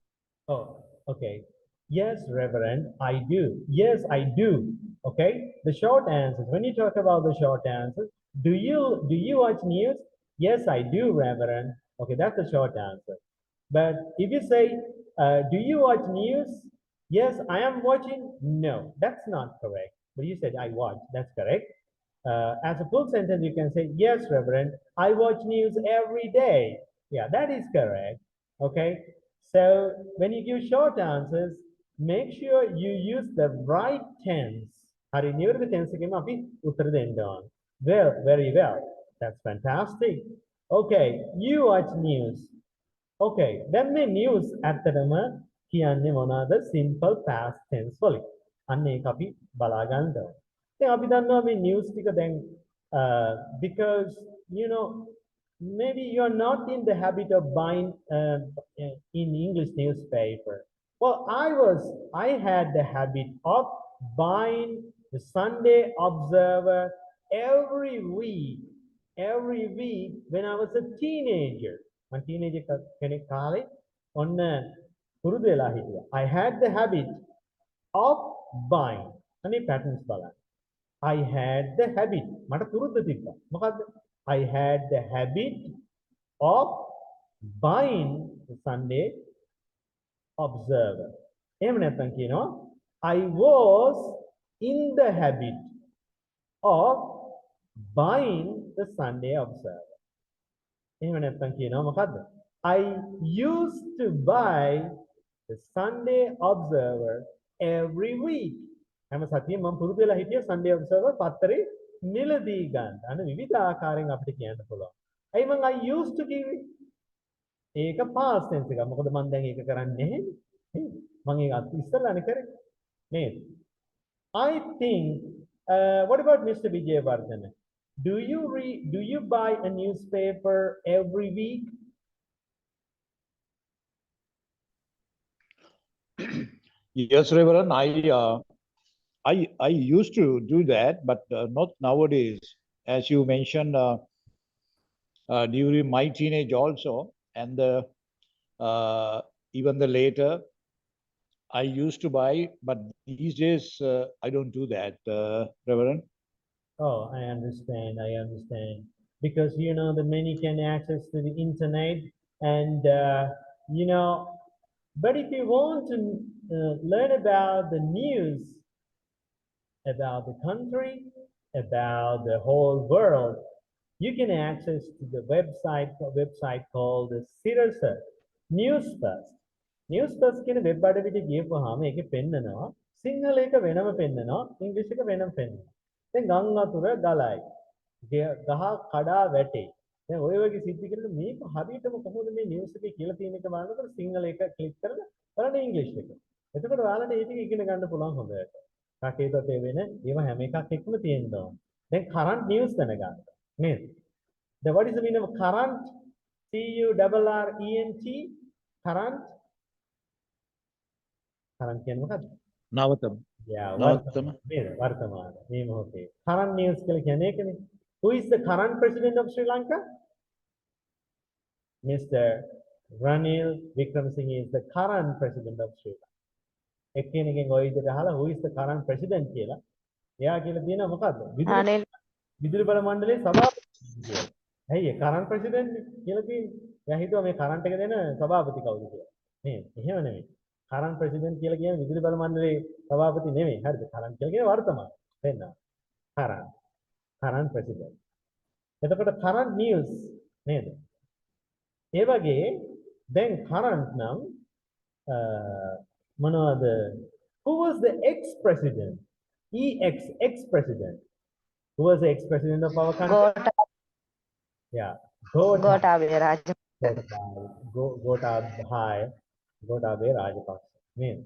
A: oh, okay. Yes, Reverend, I do. Yes, I do. Okay. The short answers. When you talk about the short answers, do you watch news? Yes, I do, Reverend. Okay, that's the short answer. But if you say, do you watch news? Yes, I am watching. No, that's not correct. But you said I watch. That's correct. As a full sentence, you can say, yes, Reverend, I watch news every day. Yeah, that is correct. Okay. So when you give short answers, make sure you use the right tense. හරි නිවැරදි tense එකෙන්ම අපි උත්තර දෙන්න ඕන. Well, very well. That's fantastic. Okay, you watch news. Okay, then මේ news ඇත්තටම කියන්නේ මොනවාද? Simple past tense වලින්. අන්න ඒක අපි බලා ගන්න ඕනේ. දැන් අපි දන්නවා මේ news ටික දැන් because you know maybe you're not in the habit of buying in English newspaper. Well, I had the habit of buying the Sunday Observer every week when I was a teenager. මම teenager කෙනෙක් කාලේ ඔන්න පුරුදු වෙලා හිටියා. I had the habit of buying. අනේ patterns බලන්න. I had the habit. මට පුරුද්ද තිබ්බා. මොකද්ද? I had the habit of buying the Sunday Observer. එහෙම නැත්නම් කියනවා I was in the habit of buying the Sunday Observer. එහෙම නැත්නම් කියනවා මොකද්ද? I used to buy the Sunday Observer every week. හැම සතියෙම මම පුරුදු වෙලා හිටියේ Sunday Observer පත්තරේ මිලදී ගන්න. අන්න විවිධ ආකාරයෙන් අපිට කියන්න පුළුවන්. ඇයි මම I used to කිව්වේ? ඒක past tense එකක්. මොකද මම දැන් ඒක කරන්නේ නැහැ. මම ඒක ඉස්සෙල්ලානේ කරේ. නේද? I think what about Mr. Vijayavardhana? Do you buy a newspaper every week?
C: Yes, Reverend, I used to do that, but not nowadays. As you mentioned, during my teenage also, and even the later, I used to buy, but these days I don't do that, Reverend.
A: Oh, I understand. I understand. Because, you know, the many can access to the internet and, you know, but if you want to learn about the news, about the country, about the whole world, you can access to the website called the Sirasa News First. News First කියන web අඩවියට ගියපුවාම ඒකේ පෙන්නනවා සිංහල එක වෙනම පෙන්නනවා ඉංග්‍රීසි එක වෙනම පෙන්නනවා. දැන් ගම් වතුර ගලයි. ගහ කඩා වැටේ. දැන් ඔය වගේ සිද්ධි කරලා මේක හරියටම කොහොමද මේ නිවුස් එකේ කියලා තියෙන එක බලනකොට සිංහල එක ක්ලික් කරලා බලන්න ඉංග්‍රීසි එක. එතකොට ඔයාලට ඒ ටික ඉගෙන ගන්න පුළුවන් හොඳට. රටේ තොටේ වෙන ඒවා හැම එකක් එක්කම තියෙන්න ඕන. දැන් current news දැනගන්න. නේද? Then what is the meaning of current? CURRENT current current කියන්නේ මොකක්ද?
C: Navatam.
A: Yeah,
C: Navatam.
A: නේද? වර්තමාන මේ මොහොතේ. current news කියලා කියන්නේ ඒකනේ. Who is the current president of Sri Lanka? Mr. Ranil Wickremesinghe is the current president of Sri Lanka. එක්කෙනෙක්ගෙන් ඔය විදිහට අහලා who is the current president කියලා. එයා කියලා තියෙනවා මොකද්ද?
B: අනිල්
A: විදුලි බල මණ්ඩලයේ සභාපති කියලා. ඇයි ඒ current president කියලා තියෙන්නේ? එයා හිතුවා මේ current එක දෙන සභාපති කවුද කියලා. නේද? එහෙම නෙමෙයි. current president කියලා කියන්නේ විදුලි බල මණ්ඩලයේ සභාපති නෙමෙයි. හරිද? current කියලා කියන්නේ වර්තමාන. වෙන්න. current president. එතකොට current news නේද? ඒ වගේ දැන් current නම් මොනවද? Who was the ex-president? Ex-president. Who was the ex-president of our country? Yeah.
B: Gotabaya Rajapaksa.
A: Gotabaya Rajapaksa. නේද?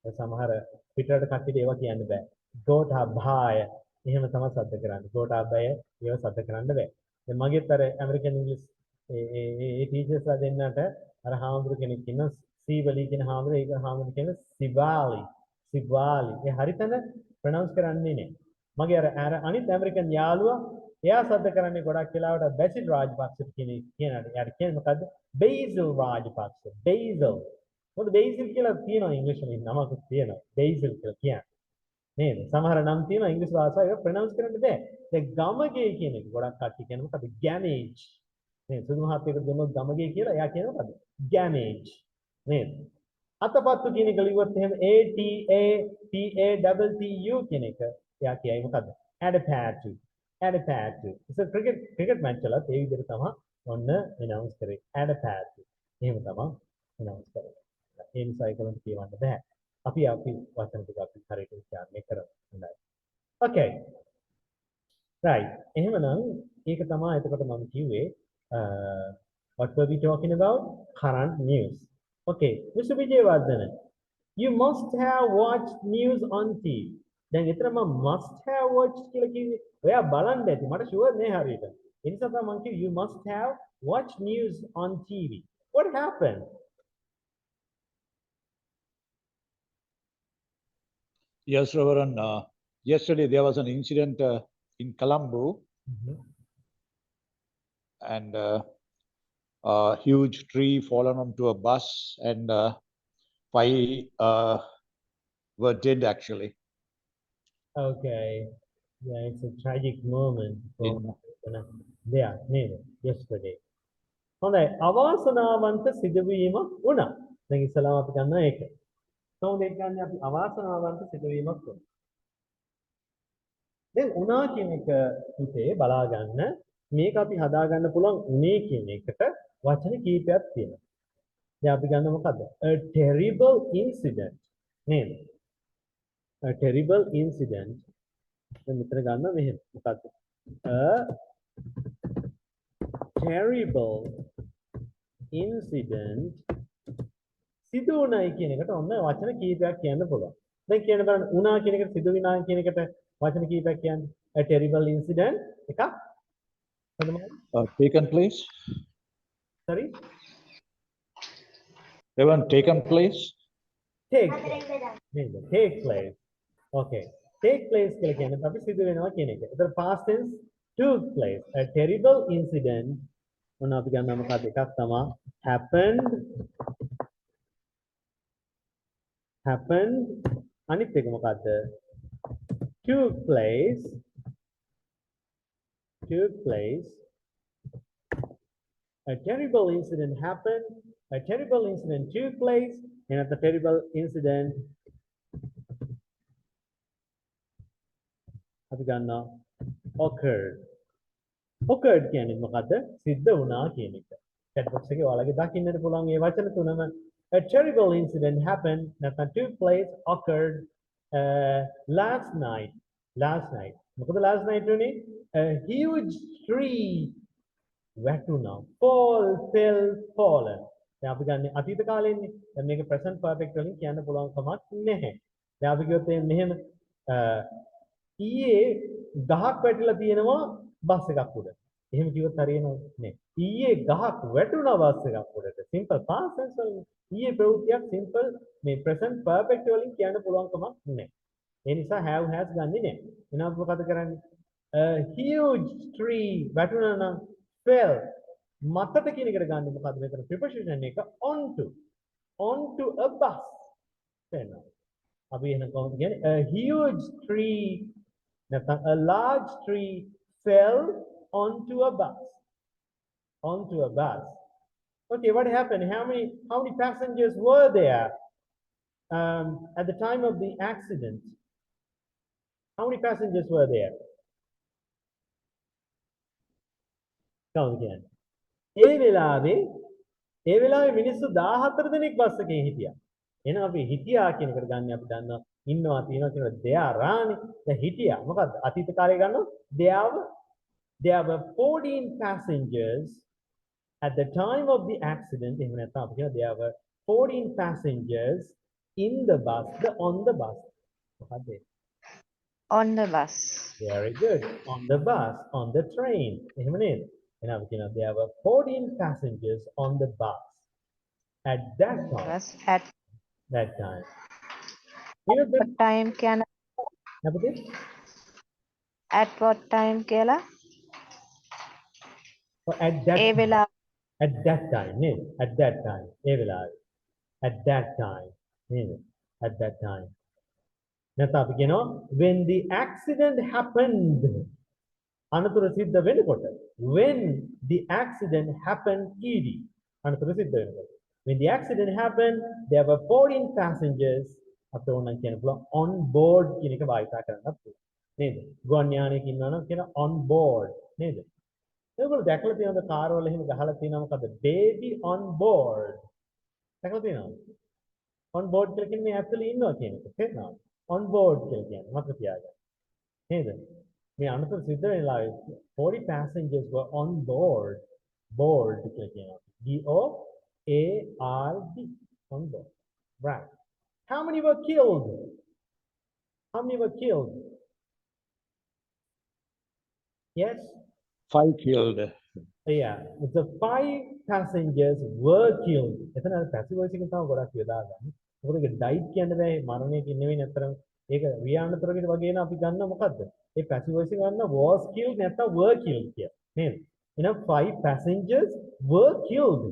A: ඒ සමහර පිටරට කට්ටියට ඒවා කියන්න බෑ. ගෝඨාභය එහෙම තමයි සද්ද කරන්නේ. ගෝඨාභය ඒව සද්ද කරන්න බෑ. දැන් මගෙත් අර ඇමරිකන් ඉංග්‍රීසි ඒ ටීචර්ස්ලා දෙන්නට අර හාමුදුරු කෙනෙක් ඉන්නවා සීවලි කියන හාමුදුරු ඒක හාමුදුරු කියන සිවාලි. ඒ හරිතන ප්‍රොනවුන්ස් කරන්නේ නෑ. මගේ අර අනිත් ඇමරිකන් යාළුවා එයා සද්ද කරන්නේ ගොඩක් වෙලාවට බැසිල් රාජපක්ෂ කියන එයාට කියන්නේ මොකද්ද? බේසිල් රාජපක්ෂ. බේසිල්. මොකද බේසිල් කියලා තියෙනවා ඉංග්‍රීසි වලින් නමක් තියෙනවා. බේසිල් කියලා කියන්නේ. නේද? සමහර නම් තියෙනවා ඉංග්‍රීසි භාෂාව ඒක ප්‍රොනවුන්ස් කරන්න බෑ. දැන් ගමගේ කියන එක ගොඩක් කට්ටිය කියන්නේ මොකද්ද? ගැමේජ්. නේද? සුදු මහත්තයෙකුට දුන්නොත් ගමගේ කියලා එයා කියන්නේ මොකද්ද? ගැමේජ්. නේද? අතපත්තු කියන එක ලිව්වොත් එහෙම ATAPATTU කියන එක එයා කියයි මොකද්ද? adapatu. It's a cricket match වලත් ඒ විදිහට තමයි ඔන්න announce කරේ. adapatu. එහෙම තමයි announce කරේ. ඒ නිසා ඒකලන්ට කියවන්න බෑ. අපි වචන ටික අපි හරියට උච්චාරණය කරමු. හොඳයි. Okay. Right. එහෙමනම් ඒක තමයි එතකොට මම කිව්වේ what were we talking about? Current news. Okay. Mr. Vijayawardena, you must have watched news on TV. දැන් එතන මම must have watched කියලා කිව්වේ. ඔයා බලන්න ඇති. මට ෂුවර් නෑ හරියට. ඒ නිසා තමයි මම කිව්වේ you must have watched news on TV. What happened?
C: Yes, Reverend. Yesterday there was an incident in Colombo, and a huge tree fallen onto a bus, and 5 were dead actually.
A: Okay. Yeah, it's a tragic moment for there, yesterday. හොඳයි අවාසනාවන්ත සිදුවීමක් වුණා. දැන් ඉස්සලාම අපි ගන්න ඒක. කොහොමද ඒක ගන්න අපි අවාසනාවන්ත සිදුවීමක් වුණා. දැන් වුණා කියන එක පුතේ බලා ගන්න මේක අපි හදා ගන්න පුළුවන් උනේ කියන එකට වචන කීපයක් තියෙනවා. දැන් අපි ගන්න මොකද්ද? A terrible incident. නේද? A terrible incident. දැන් මෙතන ගන්න මෙහෙම මොකද්ද? A terrible incident සිදු වුණයි කියන එකට ඔන්න වචන කීපයක් කියන්න පුළුවන්. දැන් කියන්න බලන්න වුණා කියන එකට සිදු වෙනා කියන එකට වචන කීපයක් කියන්නේ. A terrible incident එකක්.
C: Taken place.
A: Sorry?
C: Reverend, taken place.
A: Take place. Okay. Take place කියලා කියන්නේ අපි සිදු වෙනවා කියන එක. ඒතර past tense took place. A terrible incident මොන අපි ගන්නවා මොකක්ද එකක් තමයි happened අනිත් එක මොකද්ද took place a terrible incident happened, a terrible incident took place, and a terrible incident අපි ගන්නවා occurred කියන්නේ මොකද්ද සිද්ධ වුණා කියන එක. chat box එකේ ඔයාලගේ දකින්නට පුළුවන් මේ වචන තුනම a terrible incident happened, නැත්නම් took place, occurred last night. මොකද last night උනේ a huge tree වැටුණා fallen දැන් අපි ගන්න අතීත කාලෙන්නේ. දැන් මේක present perfect වලින් කියන්න පුළුවන් කමක් නැහැ. දැන් අපි කිව්වොත් මෙහෙම ඊයේ ගහක් වැටිලා තියෙනවා බස් එකක් උඩ. එහෙම කිව්වොත් හරියනවද? නෑ. ඊයේ ගහක් වැටුණා බස් එකක් උඩට. simple past tense වලින් ඊයේ ප්‍රවෘත්තියක් simple මේ present perfect වලින් කියන්න පුළුවන් කමක් නැහැ. ඒ නිසා have has ගන්නෙ නෑ. එහෙනම් මොකද කරන්නේ? A huge tree වැටුණා නම් fell මතට කියන එකට ගන්න මොකද්ද මෙතන preposition එක onto a bus වෙනවා. අපි එහෙනම් කොහොමද කියන්නේ? A huge tree නැත්නම් a large tree fell onto a bus. Onto a bus. Okay, what happened? How many passengers were there at the time of the accident? How many passengers were there? Count again. ඒ වෙලාවේ මිනිස්සු 14 දෙනෙක් bus එකේ හිටියා. එහෙනම් අපි හිටියා කියන එකට ගන්න අපි දන්නවා ඉන්නවා තියෙනවා කියන දෙයාරානේ. දැන් හිටියා. මොකද්ද? අතීත කාලේ ගන්නවා there were 14 passengers at the time of the accident. එහෙම නැත්නම් අපි කියනවා there were 14 passengers in the bus, on the bus. මොකද්ද?
B: On the bus.
A: Very good. On the bus, on the train. එහෙම නේද? එහෙනම් අපි කියනවා there were 14 passengers on the bus at that time.
B: Bus at
A: That time. You know
B: what time කියලා? At what time කියලා?
A: At that
B: ඒ වෙලාව
A: at that time, name. At that time. ඒ වෙලාවේ. At that time. Name. At that time. නැත්නම් අපි කියනවා when the accident happened. අනතුර සිද්ධ වෙනකොට. When the accident happened ed. අනතුර සිද්ධ වෙනකොට. When the accident happened, there were 14 passengers. අපිට ඕනනම් කියන්න පුළුවන් on board කියන එක භාවිත කරන්නත් පුළුවන්. නේද? ගුවන් යානයක ඉන්නවා නම් කියන on board නේද? ඒගොල්ලෝ දැකලා තියෙනවද කාර් වල එහෙම ගහලා තියෙනවා මොකද? baby on board. දැකලා තියෙනවද? on board කියලා කියන්නේ මේ ඇතුලේ ඉන්නවා කියන එක. තේරෙනවද? on board කියලා කියන්නේ මතක තියාගන්න. නේද? මේ අනතුර සිද්ධ වෙලාවේ 40 passengers were on board. board කියලා කියනවා. B-O-A-R-D. on board. Right. How many were killed? How many were killed? Yes?
C: 5 killed.
A: Yeah, the 5 passengers were killed. එතන passive voice එකෙන් තමයි ගොඩක් වෙලා ගන්න. මොකද ඒක died කියන්නේ බෑ මරණයකින් නෙවෙයි නැතරම් ඒක ව්‍යානතරකෙට වගේ න අපි ගන්න මොකද්ද? ඒ passive voice එක ගන්න was killed නැත්නම් were killed කියලා. නේද? එහෙනම් 5 passengers were killed.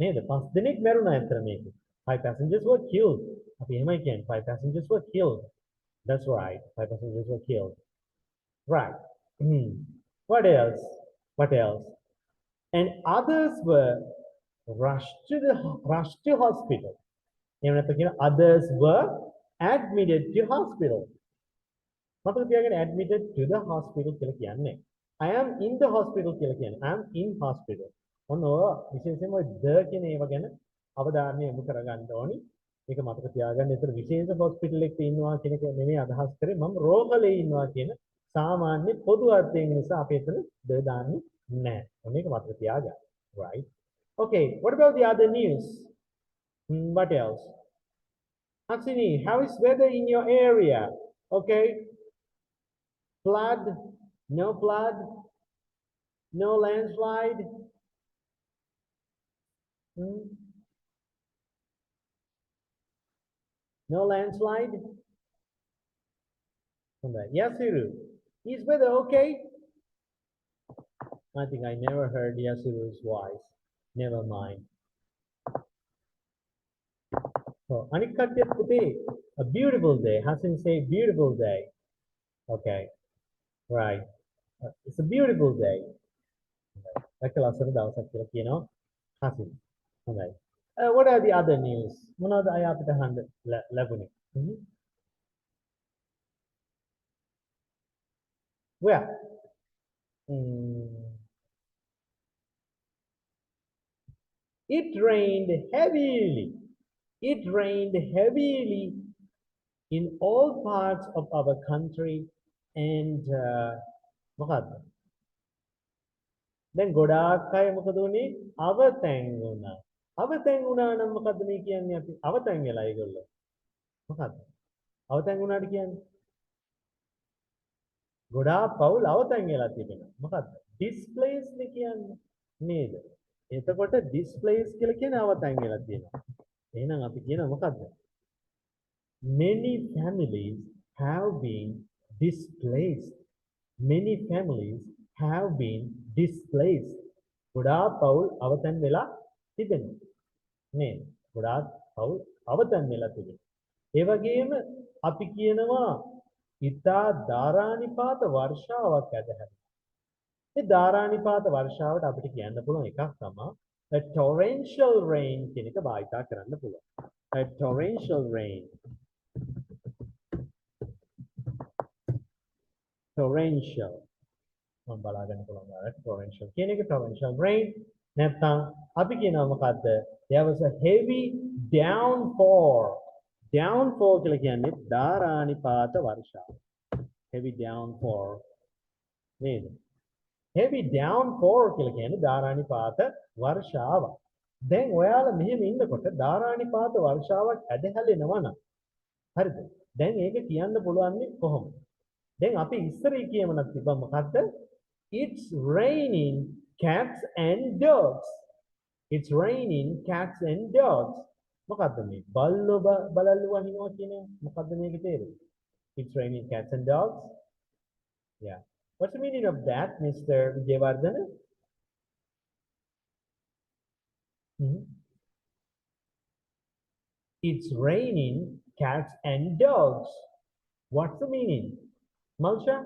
A: නේද? 5 දෙනෙක් මැරුණා අතර මේක. 5 passengers were killed. අපි එහෙමයි කියන්නේ 5 passengers were killed. That's right. 5 passengers were killed. Right. What else? What else? And others were rushed to hospital. Others were admitted to hospital. Admitted to the hospital. I am in the hospital. I am in hospital. විශේෂයෙන්ම the කියන ඒවා ගැන අවධානය යොමු කරගන්න ඕනි. මේක මතක තියාගන්න. ඒතර විශේෂ හොස්පිටල් එකක ඉන්නවා කියන එක නෙමෙයි අදහස් කරේ. මම රෝහලේ ඉන්නවා කියන සාමාන්‍ය පොදු අර්ථයෙන් නිසා අපි එතන the දාන්නේ නැහැ. මේක මතක තියාගන්න. Right? Okay, what about the other news? What else? Hatsini, how is weather in your area? Okay. Flood? No flood? No landslide? No landslide? Yes, Siru. Is weather okay? I think I never heard Yasuru's voice. Never mind. So, a beautiful day. Hassan say beautiful day. Okay. Right. It's a beautiful day. Hassan. Okay. What are the other news? One of the ayapita hand level. Where? It rained heavily. It rained heavily in all parts of our country and then ගොඩාක් අය මොකද උනේ අවතැන් වුණා. අවතැන් වුණා නම් මොකද්ද මේ කියන්නේ අපි? අවතැන් වෙලා ඒගොල්ලෝ. මොකද්ද? අවතැන් වුණාට කියන්නේ ගොඩාක් පවුල් අවතැන් වෙලා තිබෙනවා. මොකද්ද? displaced නේ කියන්නේ නේද? එතකොට displaced කියලා කියන්නේ අවතැන් වෙලා තියෙනවා. එහෙනම් අපි කියනවා මොකද්ද? Many families have been displaced. Many families have been displaced. ගොඩාක් පවුල් අවතැන් වෙලා තිබෙනවා. නේද? ගොඩාක් පවුල් අවතැන් වෙලා තිබෙනවා. ඒ වගේම අපි කියනවා ඉතා ධාරානිපාත වර්ෂාවක් ඇදහැරෙනවා. ඒ ධාරානිපාත වර්ෂාවට අපිට කියන්න පුළුවන් එකක් තමයි a torrential rain කියන එක භාවිතා කරන්න පුළුවන්. A torrential rain. Torrential. මම බලාගන්න පුළුවන් වලට torrential කියන එක torrential rain නැත්නම් අපි කියනවා මොකද්ද? There was a heavy downpour. Downpour කියලා කියන්නේ ධාරානිපාත වර්ෂාව. Heavy downpour නේද? Heavy downpour කියලා කියන්නේ ධාරානිපාත වර්ෂාව. දැන් ඔයාලා මෙහෙම ඉන්නකොට ධාරානිපාත වර්ෂාවක් ඇදහැලෙනවා නම් හරිද? දැන් ඒක කියන්න පුළුවන් කොහොමද? දැන් අපි ඉස්සරේ කියමනක් තිබ්බා මොකද්ද? It's raining cats and dogs. It's raining cats and dogs. මොකද්ද මේ? බල්ලෝ බලල්ලු වහිනවා කියන්නේ මොකද්ද මේකේ තේරුම? It's raining cats and dogs. Yeah. What's the meaning of that, Mr. Vijayawardena? It's raining cats and dogs. What's the meaning? Malsha,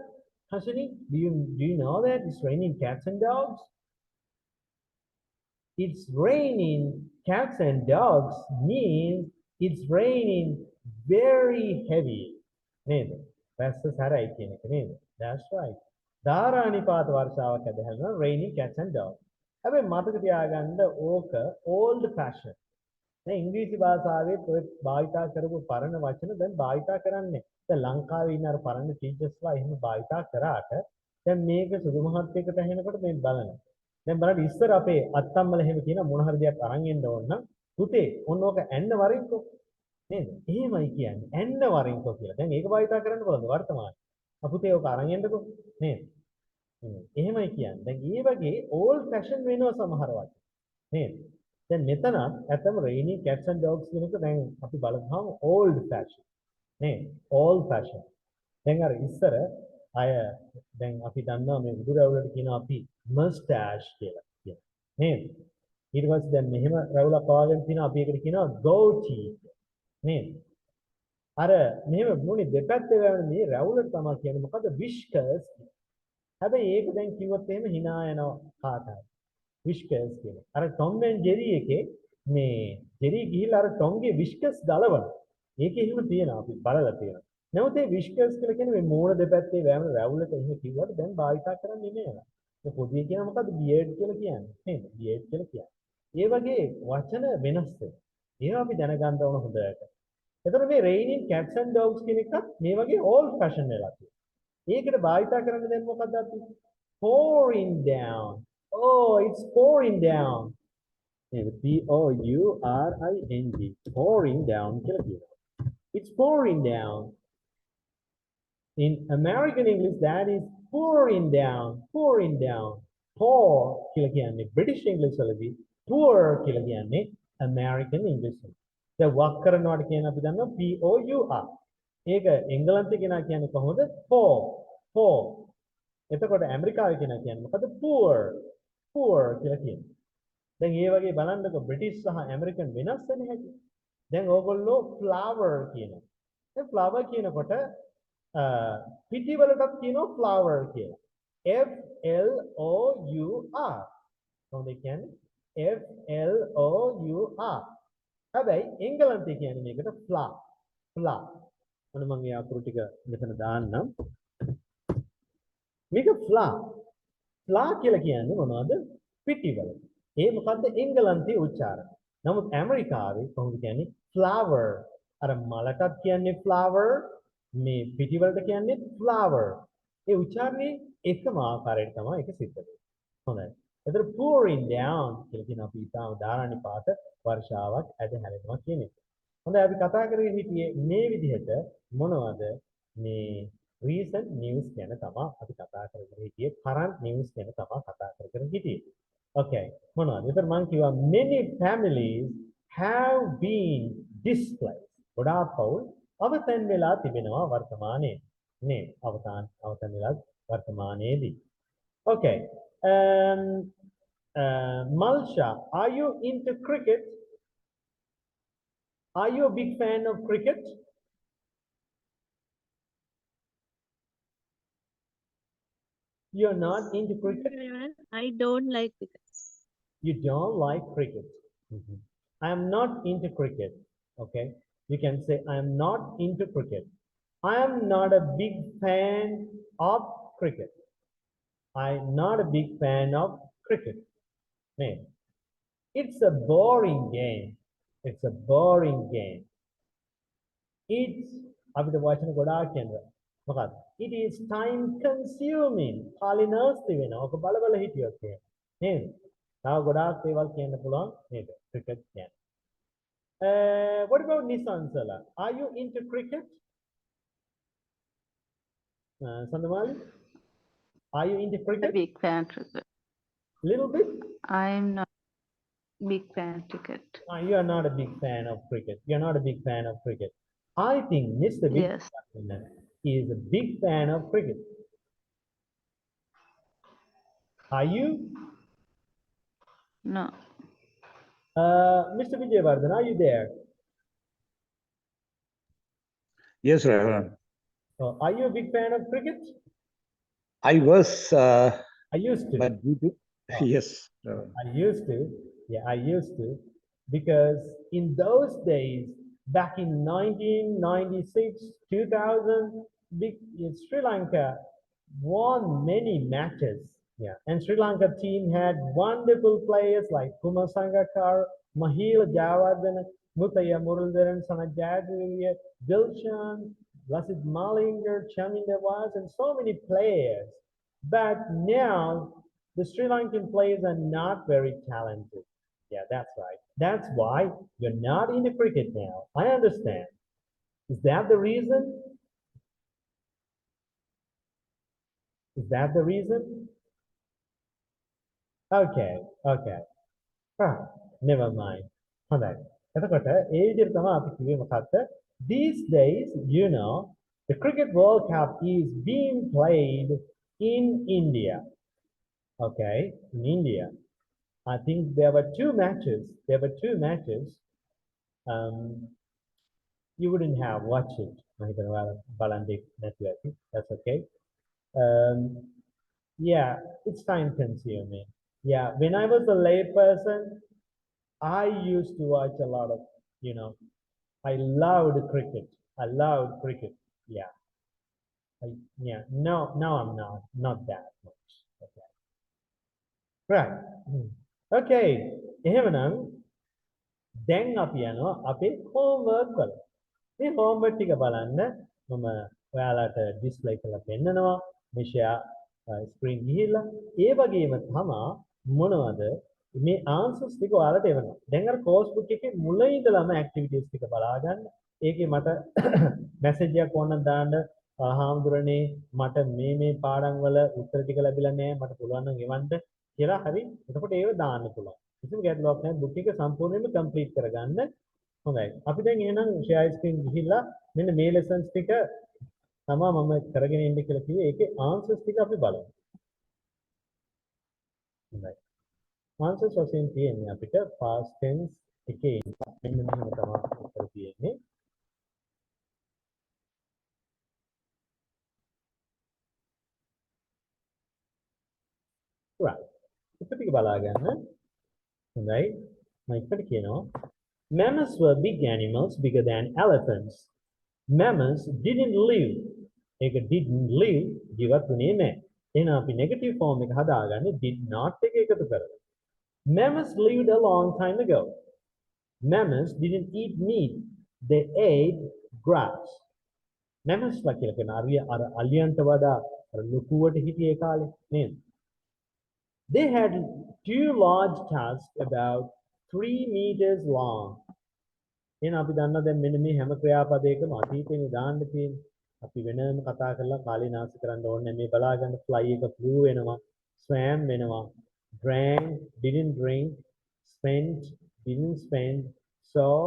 A: Hasani, do you know that it's raining cats and dogs? It's raining cats and dogs means it's raining very heavy. Neda. That's the sarai කියන එක නේද? That's right. ධාරානිපාත වර්ෂාවක් ඇදහැරෙනවා raining cats and dogs. හැබැයි මතක තියාගන්න ඕක old fashion. දැන් ඉංග්‍රීසි භාෂාවේ ඔය භාවිතා කරපු පරණ වචන දැන් භාවිතා කරන්නේ. දැන් ලංකාවේ ඉන්න අර පරණ ටීචර්ස්ලා එහෙම භාවිතා කරාට දැන් මේක සුදු මහත් එක්ක පැහැෙනකොට මේ බලනවා. දැන් බලන්න ඉස්සර අපේ අත්තම්මල එහෙම කියන මොන හරි දෙයක් අරන් එන්න ඕන නම් පුතේ ඔන්න ඕක ඇන්න වරින්කෝ නේද? එහෙමයි කියන්නේ ඇන්න වරින්කෝ කියලා. දැන් ඒක භාවිතා කරන්න බලන්න වර්තමානයේ. පුතේ ඕක අරන් එන්නකෝ නේද? එහෙමයි කියන්නේ. දැන් මේ වගේ old fashion වෙනවා සමහර වචන. නේද? දැන් මෙතන ඇත්තම raining cats and dogs කියන එක දැන් අපි බලමු old fashion. නේද? old fashion. දැන් අර ඉස්සර අය දැන් අපි දන්නවා මේ උඩු රැවුලට කියනවා අපි mustache කියලා කියනවා. නේද? ඊට පස්සේ දැන් මෙහෙම රැවුලක් පවාගෙන තිනවා අපි ඒකට කියනවා goatee. නේද? අර මෙහෙම මුනි දෙපැත්තේ වැවෙන මේ රැවුලට තමයි කියන්නේ මොකද whiskers. හැබැයි ඒක දැන් කිව්වොත් එහෙම hina යනවා කාටද? whiskers කියලා. අර Tom and Jerry එකේ මේ Jerry ගිහිල්ලා අර Tom ගේ whiskers ගලවන. ඒකේ එහෙම තියෙනවා අපි බලලා තියෙනවා. නැවත මේ whiskers කියලා කියන්නේ මේ මෝණ දෙපැත්තේ වැවෙන රැවුලට එහෙම කිව්වට දැන් භාවිතා කරන්නේ නෑ. ඒ පොඩි කියන මොකද්ද beard කියලා කියන්නේ. නේද? beard කියලා කියන්නේ. ඒ වගේ වචන වෙනස් වෙනවා. ඒවා අපි දැනගන්න ඕන හොඳට. එතකොට මේ raining cats and dogs කියන එකත් මේ වගේ old fashion වෙලා තියෙනවා. ඒකට භාවිතා කරන්නේ දැන් මොකද්ද අපි? pouring down. Oh, it's pouring down. P O U R I N G. Pouring down කියලා කියනවා. It's pouring down. In American English that is pouring down, pouring down. Pour කියලා කියන්නේ British English වලදී pour කියලා කියන්නේ American English වල. දැන් වක් කරනවාට කියන අපි දන්නවා P O U R. ඒක එංගලන්තේ කෙනා කියන්නේ කොහොමද? pour, pour. එතකොට ඇමරිකාවේ කෙනා කියන්නේ මොකද? poor, poor කියලා කියන්නේ. දැන් මේ වගේ බලන්නකො බ්‍රිටිෂ් සහ ඇමරිකන් වෙනස් වෙන හැටි. දැන් ඕගොල්ලෝ flower කියනවා. දැන් flower කියනකොට පිටි වලටත් කියනවා flower කියලා. F L O U R. කොහොමද කියන්නේ? F L O U R. හැබැයි එංගලන්තේ කියන්නේ මේකට flower. flower. මොන මම මේ අකුරු ටික මෙතන දාන්නම්. මේක flower. flower කියලා කියන්නේ මොනවද? පිටි වල. ඒ මොකද්ද එංගලන්තේ උච්චාරණය. නමුත් ඇමරිකාවේ කොහොමද කියන්නේ? flower. අර මලකත් කියන්නේ flower. මේ පිටි වලට කියන්නේ flower. ඒ උච්චාරණේ එකම ආකාරයට තමයි ඒක සිද්ධ වෙන්නේ. හොඳයි. ඒතර pouring down කියලා කියන අපි ඉතාම උදාහරණ පාත වර්ෂාවක් ඇද හැරෙනවා කියන එක. හොඳයි අපි කතා කරගෙන හිටියේ මේ විදිහට මොනවද මේ recent news ගැන තමයි අපි කතා කරගෙන හිටියේ current news ගැන තමයි කතා කරගෙන හිටියේ. Okay මොනවද? ඒතර මම කිව්වා many families have been displaced. ගොඩාක් පවුල් අවතන් වෙලා තිබෙනවා වර්තමානයේ. නේ අවතන් වෙලා වර්තමානයේදී. Okay. Malsha, are you into cricket? Are you a big fan of cricket? You're not into cricket?
D: I don't like cricket.
A: You don't like cricket. I am not into cricket. Okay. You can say I am not into cricket. I am not a big fan of cricket. I'm not a big fan of cricket. Man, it's a boring game. It's a boring game. It's අපිට වචන ගොඩාක් කියනවා. මොකක්ද? It is time consuming. කාලිනාස්ති වෙනවා. ඔක බල බල හිටියොත් එහෙම. නේද? තව ගොඩාක් දේවල් කියන්න පුළුවන් නේද? cricket කියන්නේ. What about Nisansala? Are you into cricket? Sandamali? Are you into
B: A
A: cricket?
B: big fan cricket.
A: Little bit?
B: I'm not big fan cricket.
A: You are not a big fan of cricket. You're not a big fan of cricket. I think Mr.
B: Yes.
A: is a big fan of cricket. Are you?
B: No.
A: Mr. Vijayvardhan, are you there?
C: Yes, Reverend.
A: Are you a big fan of cricket?
C: I was,
A: I used to.
C: but due to, yes, Reverend.
A: I used to. Yeah, I used to. Because in those days, back in 1996, 2000, Sri Lanka won many matches. Yeah, and Sri Lanka team had wonderful players like Kumar Sangakkar, Mahil Jayawardena, Mutaya Muralidharan, Sanajadriya, Dilshan, Lasit Malinger, Chaminda Was, and so many players. But now the Sri Lankan players are not very talented. Yeah, that's right. That's why you're not into cricket now. I understand. Is that the reason? Is that the reason? Okay, okay. Never mind. Alright. These days, you know, the Cricket World Cup is being played in India. Okay, in India. I think there were two matches. You wouldn't have watched it. That's okay. Yeah, it's time consuming. Yeah, when I was a lay person, I used to watch a lot of, you know, I loved cricket. I loved cricket. Yeah. No, I'm not that much. Okay. Right. Okay. එහෙමනම් දැන් අපි යනවා අපේ homework වල. මේ homework ටික බලන්න මම ඔයාලට display කරලා පෙන්නනවා. මේ share screen ගිහිල්ලා ඒ වගේම තමයි මොනවද මේ answers ටික ඔයාලට එවනවා. දැන් අර course book එකේ මුල ඉඳලම activities ටික බලා ගන්න. ඒකේ මට message එකක් ඕනනම් දාන්න හාමුදුරනේ මට මේ පාඩම් වල උත්තර ටික ලැබිලා නැහැ මට පුළුවන් නම් එවන්න කියලා හරි. එතකොට ඒව දාන්න පුළුවන්. කිසිම ගැටලුවක් නැහැ. book එක සම්පූර්ණයෙන්ම complete කරගන්න. හොඳයි. අපි දැන් එහෙනම් share screen ගිහිල්ලා මෙන්න මේ lessons ටික තමයි මම කරගෙන ඉන්න කියලා කිව්වේ. ඒකේ answers ටික අපි බලමු. හොඳයි. answers වශයෙන් තියෙන්නේ අපිට past tense එකේ මෙන්න මෙහෙම තමයි උත්තර තියෙන්නේ. right. ඉතින් ටික බලා ගන්න. හොඳයි. මම ඉස්සර කියනවා Mammals were big animals bigger than elephants. Mammals didn't live. ඒක didn't live ජීවත් වුණේ නැහැ. එහෙනම් අපි negative form එක හදාගන්නේ did not එක එකතු කරලා. Mammals lived a long time ago. Mammals didn't eat meat. They ate grass. Mammals ලා කියලා කියන අර අලියන්ට වඩා අර ලොකුවට හිටියේ කාලේ නේද? They had two large tusks about 3 meters long. එහෙනම් අපි දන්නවා දැන් මෙන්න මේ හැම ක්‍රියාපදයකම අතීතේනේ දාන්න තියෙන්නේ. අපි වෙනම කතා කරලා කාලේ නාස්ති කරන්න ඕනේ නැහැ. මේ බලාගන්න fly එක flew වෙනවා, swam වෙනවා, drank, didn't drink, spent, didn't spend, saw,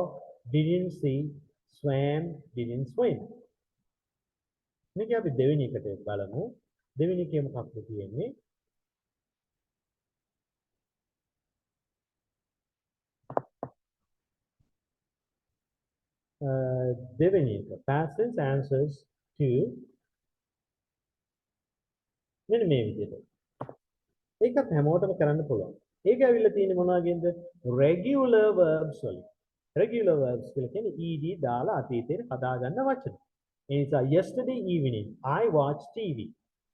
A: didn't see, swam, didn't swim. මේක අපි දෙවෙනි එකට බලමු. දෙවෙනි එකේ මොකක්ද තියෙන්නේ? දෙවෙනි එක past tense answers to මෙන්න මේ විදිහට. ඒකත් හැමෝටම කරන්න පුළුවන්. ඒක ඇවිල්ලා තියෙන්නේ මොනවාගෙන්ද? regular verbs වලින්. regular verbs කියලා කියන්නේ ed දාලා අතීතයට හදාගන්න වචන. ඒ නිසා yesterday evening I watched TV.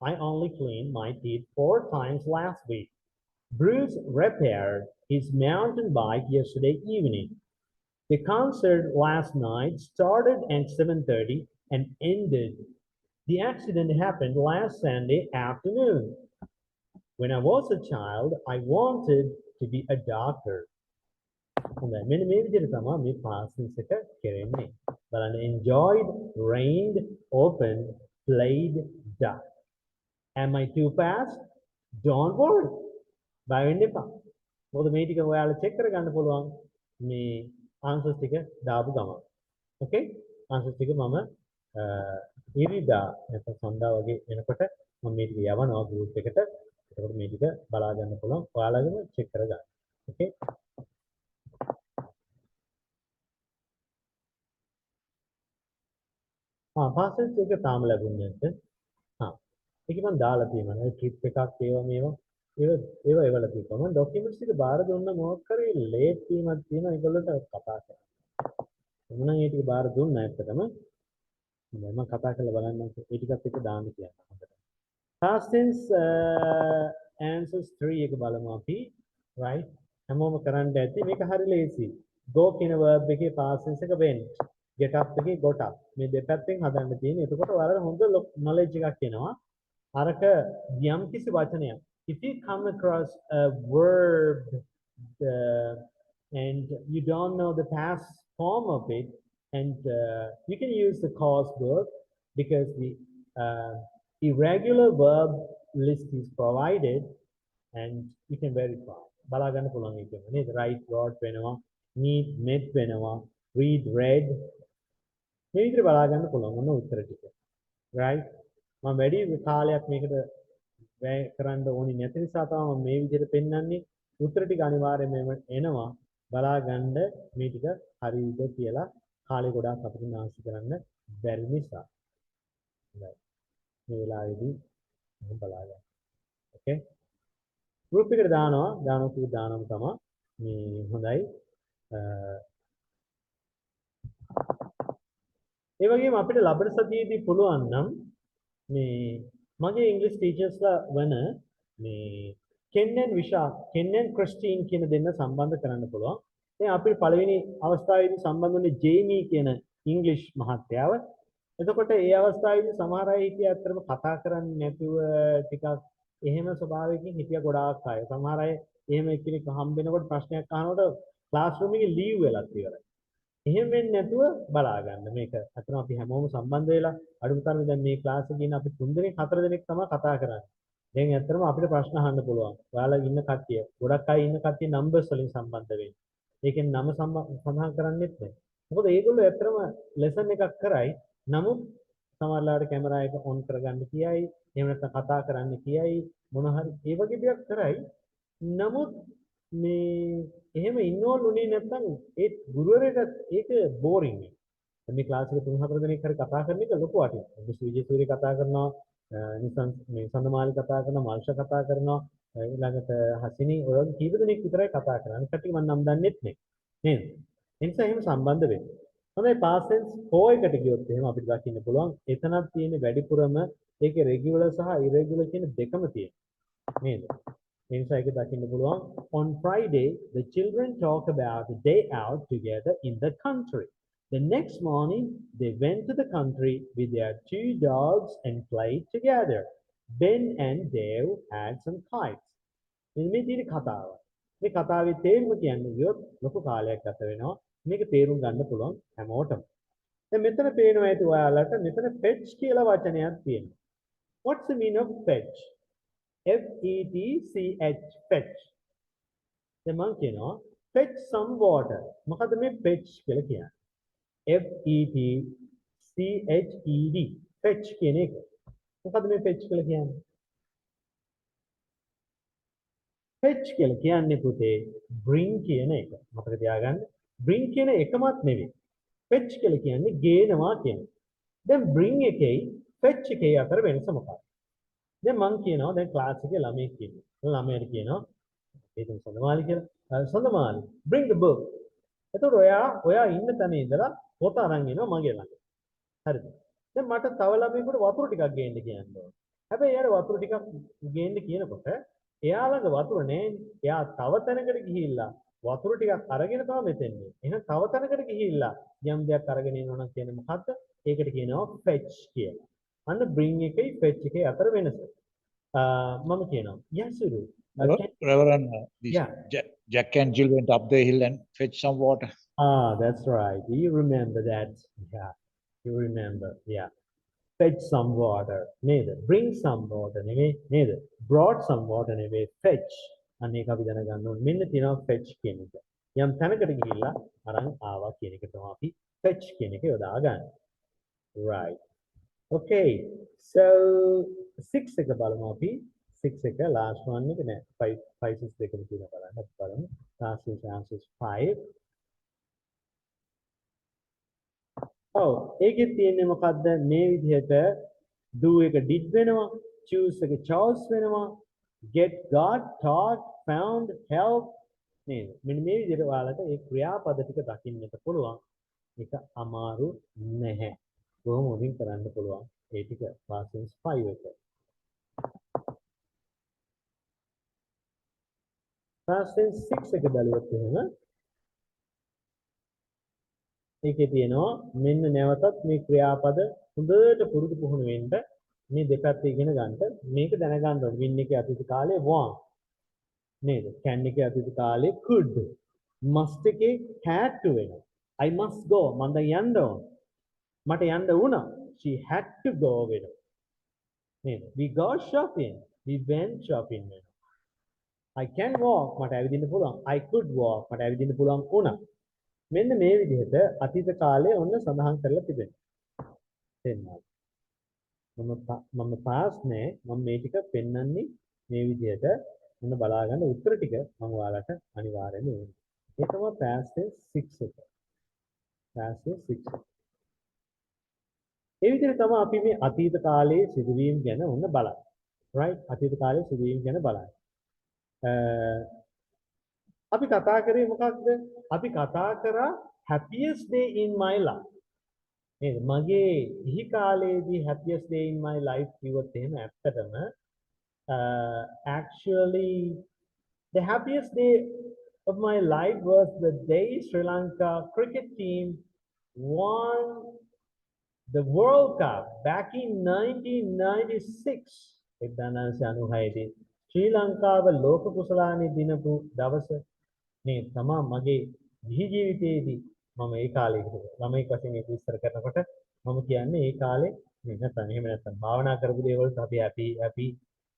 A: I only cleaned my teeth 4 times last week. Bruce repaired his mountain bike yesterday evening. The concert last night started at 7:30 and ended. The accident happened last Sunday afternoon. When I was a child, I wanted to be a doctor. හොඳයි මෙන්න මේ විදිහට තමයි මේ past tense එක කරන්නේ. බලන්න enjoyed, rained, opened, played, ducked. Am I too fast? Don't worry. බය වෙන්න එපා. මොකද මේ ටික ඔයාලා check කරගන්න පුළුවන් මේ answers ටික දාපු ගමන්. Okay? answers ටික මම ඉරිදා නැත්නම් සඳා වගේ එනකොට මම මේ ටික යවනවා group එකට. එතකොට මේ ටික බලා ගන්න පුළුවන්. ඔයාලගෙම check කරගන්න. Okay? past tense එක තාම ලැබුණේ නැද්ද? ඒක මම දාලා තියෙනවා. ට්‍රිප් එකක් ඒවා මේවා ඒවල තියෙනවා. මම ડોකියුමන්ට්ස් ටික බාර දුන්න මොකක් කරේ ලේට් වීමක් තියෙනවා ඒගොල්ලන්ට කතා කරන්න. මම නම් ඒ ටික බාර දුන්නා ඇත්තටම. මම කතා කරලා බලන්න ඒ ටිකත් එක දාන්න කියන්න හොඳට. past tense answers 3 එක බලමු අපි. right? හැමෝම කරන්න ඇති මේක හරි ලේසි. go කියන verb එකේ past tense එක went. get up එකේ got up. මේ දෙපැත්තෙන් හදන්න තියෙන්නේ. එතකොට ඔයාලට හොඳ knowledge එකක් එනවා. අරක යම් කිසි වචනයක් if you come across a verb and you don't know the past form of it and you can use the cause verb because the irregular verb list is provided and you can verify බලා ගන්න පුළුවන් ඒක නේද right wrote වෙනවා meet met වෙනවා read read මේ විදිහට බලා ගන්න පුළුවන් මොන උත්තර ටික right මම වැඩි කාලයක් මේකට වැය කරන්න ඕනි නැති නිසා තමයි මම මේ විදිහට පෙන්වන්නේ උත්තර ටික අනිවාර්යයෙන්ම එනවා බලා ගන්න මේ ටික හරියද කියලා කාලේ ගොඩාක් අපිට නාස්ති කරන්න බැරි නිසා right මේ වෙලාවේදී මම බලා ගන්න okay group එකට දානවා තමයි මේ හොඳයි ඒ වගේම අපිට ලබන සතියේදී පුළුවන් නම් මේ මගේ ඉංග්‍රීසි ටීචර්ස්ලා වන මේ කෙන්නන් ක්‍රිස්ටින් කියන දෙන්න සම්බන්ධ කරන්න පුළුවන්. දැන් අපිට පළවෙනි අවස්ථාවේදී සම්බන්ධ වුණේ ජේමී කියන ඉංග්‍රීසි මහත්තයාව. එතකොට ඒ අවස්ථාවේදී සමහර අය හිටිය ඇත්තටම කතා කරන්නේ නැතුව ටිකක් එහෙම ස්වභාවයකින් හිටිය ගොඩාක් අය. සමහර අය එහෙම එක්කෙනෙක් හම්බෙනකොට ප්‍රශ්නයක් අහනකොට ක්ලාස් රූම් එකේ ලීව් වෙලත් ඉවරයි. එහෙම වෙන්නේ නැතුව බලා ගන්න මේක. අතන අපි හැමෝම සම්බන්ධ වෙලා අඩුම තරමේ දැන් මේ ක්ලාස් එකේ ඉන්න අපි 3 දෙනෙක් 4 දෙනෙක් තමයි කතා කරන්නේ. දැන් ඇත්තටම අපිට ප්‍රශ්න අහන්න පුළුවන්. ඔයාලා ඉන්න කට්ටිය, ගොඩක් අය ඉන්න කට්ටිය නම්බර්ස් වලින් සම්බන්ධ වෙන්නේ. ඒකෙන් නම සඳහන් කරන්නෙත් නැහැ. මොකද ඒගොල්ලෝ ඇත්තටම ලෙසන් එකක් කරයි. නමුත් සමහරලාට කැමරා එක ඔන් කරගන්න කියයි, එහෙම නැත්නම් කතා කරන්න කියයි, මොන හරි ඒ වගේ දෙයක් කරයි. නමුත් මේ එහෙම ඉන්නෝල් උනේ නැත්නම් ඒ ගුරුවරයාට ඒක බෝරින් වෙනවා. මේ ක්ලාස් එකේ 3-4 දෙනෙක් හරි කතා කරන එක ලොකු වටිනවා. විජේසූරිය කතා කරනවා, මේ සඳමාලි කතා කරනවා, මල්ෂ කතා කරනවා, ඊළඟට හසිනි ඔය වගේ කීප දෙනෙක් විතරයි කතා කරන්නේ. අනිත් කට්ටිය මම නම් දන්නෙත් නෑ. නේද? ඒ නිසා එහෙම සම්බන්ධ වෙන්න. හොඳයි past tense 4 එකට ගියොත් එහෙම අපිට දකින්න පුළුවන්. එතනක් තියෙන වැඩිපුරම ඒකේ regular සහ irregular කියන දෙකම තියෙනවා. නේද? ඒ නිසා ඒක දකින්න පුළුවන්. On Friday, the children talk about a day out together in the country. The next morning, they went to the country with their 2 dogs and played together. Ben and Dave had some kites. මේ තියෙන කතාව. මේ කතාවේ තේරුම කියන්නේ ගියොත් ලොකු කාලයක් ගත වෙනවා. මේක තේරුම් ගන්න පුළුවන් හැමෝටම. දැන් මෙතන පේනවා ඇති ඔයාලට මෙතන fetch කියලා වචනයක් තියෙනවා. What's the meaning of fetch? F-E-T-C-H, fetch. දැන් මම කියනවා fetch some water. මොකද මේ fetch කියලා කියන්නේ? F-E-T-C-H-E-D, fetch කියන එක. මොකද මේ fetch කියලා කියන්නේ? fetch කියලා කියන්නේ පුතේ bring කියන එක. මතක තියාගන්න. bring කියන එකමත් නෙවෙයි. fetch කියලා කියන්නේ ගේනවා කියන එක. දැන් bring එකයි fetch එකයි අතර වෙනස මොකක්ද? දැන් මම කියනවා දැන් ක්ලාස් එකේ ළමයෙක් ඉන්නවා. ළමයාට කියනවා ඒකම සඳමාලි කියලා. Sandamali bring the book. එතකොට ඔයා ඉන්න තැන ඉඳලා පොත අරන් එනවා මගේ ළඟ. හරිද? දැන් මට තව ළමයෙකුට වතුර ටිකක් ගේන්න කියනවා. හැබැයි එයාට වතුර ටිකක් ගේන්න කියනකොට එයා ළඟ වතුර නැහැනේ. එයා තව තැනකට ගිහිල්ලා වතුර ටිකක් අරගෙන තමයි මෙතෙන් එන්නේ. එහෙනම් තව තැනකට ගිහිල්ලා යම් දෙයක් අරගෙන එනවා නම් කියන්නේ මොකද්ද? ඒකට කියනවා fetch කියලා. අන්න bring එකයි fetch එකයි අතර වෙනස. මම කියනවා yes you do.
C: Reverend, this
A: Yeah.
C: Jack and Jill went up the hill and fetched some water.
A: That's right. You remember that. Yeah, you remember. Yeah. Fetch some water. Neither. Bring some water. Neither. Brought some water. Fetch. අනේක අපි දැනගන්න ඕනේ. මෙන්න තියෙනවා fetch කියන එක. යම් තැනකට ගිහිල්ලා අරන් ආවා කියන එක තමයි අපි fetch කියන එක යොදා ගන්න. Right. Okay. So 6 එක බලමු අපි. 6 එක last one එක නෑ. 5 6 දෙකම තියෙනවා බලන්න. අපි බලමු. Last answers 5. ඔව් ඒකෙත් තියෙන්නේ මොකද්ද මේ විදිහට do එක did වෙනවා choose එක chose වෙනවා get got taught found help නේද මෙන්න මේ විදිහට ඔයාලට ඒ ක්‍රියාපද ටික දකින්නට පුළුවන් ඒක අමාරු නැහැ කොහොම උදින් කරන්න පුළුවන් ඒ ටික classrooms 5 එක classrooms 6 එක බලුවොත් එහෙම ඒකේ තියෙනවා මෙන්න නැවතත් මේ ක්‍රියාපද හොඳට පුරුදු පුහුණු වෙන්න මේ දෙපැත්ත ඉගෙන ගන්නට මේක දැනගන්න ඕනේ win එකේ අතීත කාලේ won නේද can එකේ අතීත කාලේ could must එකේ had to වෙනවා I must go මම දැන් යන්න ඕන මට යන්න වුණා she had to go වෙනවා නේද we go shopping we went shopping වෙනවා I can walk මට ඇවිදින්න පුළුවන් I could walk මට ඇවිදින්න පුළුවන් වුණා මෙන්න මේ විදිහට අතීත කාලයේ ඔන්න සඳහන් කරලා තිබෙනවා. තේරුණාද? මම පාස් නෑ මම මේ ටික පෙන්වන්නේ මේ විදිහට ඔන්න බලා ගන්න උත්තර ටික මම ඔයාලට අනිවාර්යයෙන්ම දෙන්නම්. ඒ තමයි past tense 6 එක. past tense 6 එක. ඒ විදිහට තමයි අපි මේ අතීත කාලයේ සිදුවීම් ගැන ඔන්න බලන්නේ. right? අතීත කාලයේ සිදුවීම් ගැන බලන්නේ. අපි කතා කරේ මොකක්ද? අපි කතා කරා happiest day in my life. නේද? මගේ ඉහි කාලයේදී happiest day in my life කිව්වොත් එහෙම ඇත්තටම actually the happiest day of my life was the day Sri Lanka cricket team won the World Cup back in 1996. 1996 දී ශ්‍රී ලංකාව ලෝක කුසලානේ දිනපු දවස මේ තමයි මගේ ගිහි ජීවිතයේදී මම ඒ කාලේ ළමයි වශයෙන් ඒක විස්තර කරනකොට මම කියන්නේ ඒ කාලේ නේ නැත්නම් එහෙම නැත්නම් භාවනා කරපු දේවල් අපි අපි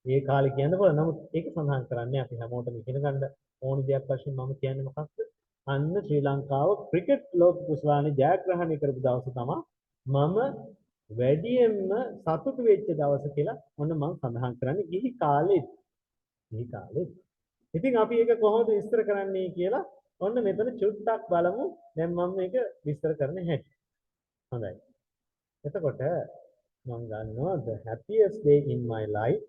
A: ඒ කාලේ කියනකොට නමුත් ඒක සඳහන් කරන්නේ අපි හැමෝටම ඉගෙන ගන්න ඕනි දෙයක් වශයෙන් මම කියන්නේ මොකක්ද අන්න ශ්‍රී ලංකාව ක්‍රිකට් ලෝක කුසලානේ ජයග්‍රහණය කරපු දවස තමයි මම වැඩියෙන්ම සතුටු වෙච්ච දවස කියලා මොන මම සඳහන් කරන්නේ ගිහි කාලේ ඉතින් අපි ඒක කොහොමද විස්තර කරන්නේ කියලා ඔන්න මෙතන චුට්ටක් බලමු. දැන් මම මේක විස්තර කරන්න හැටි. හොඳයි. එතකොට මම ගන්නවා the happiest day in my life.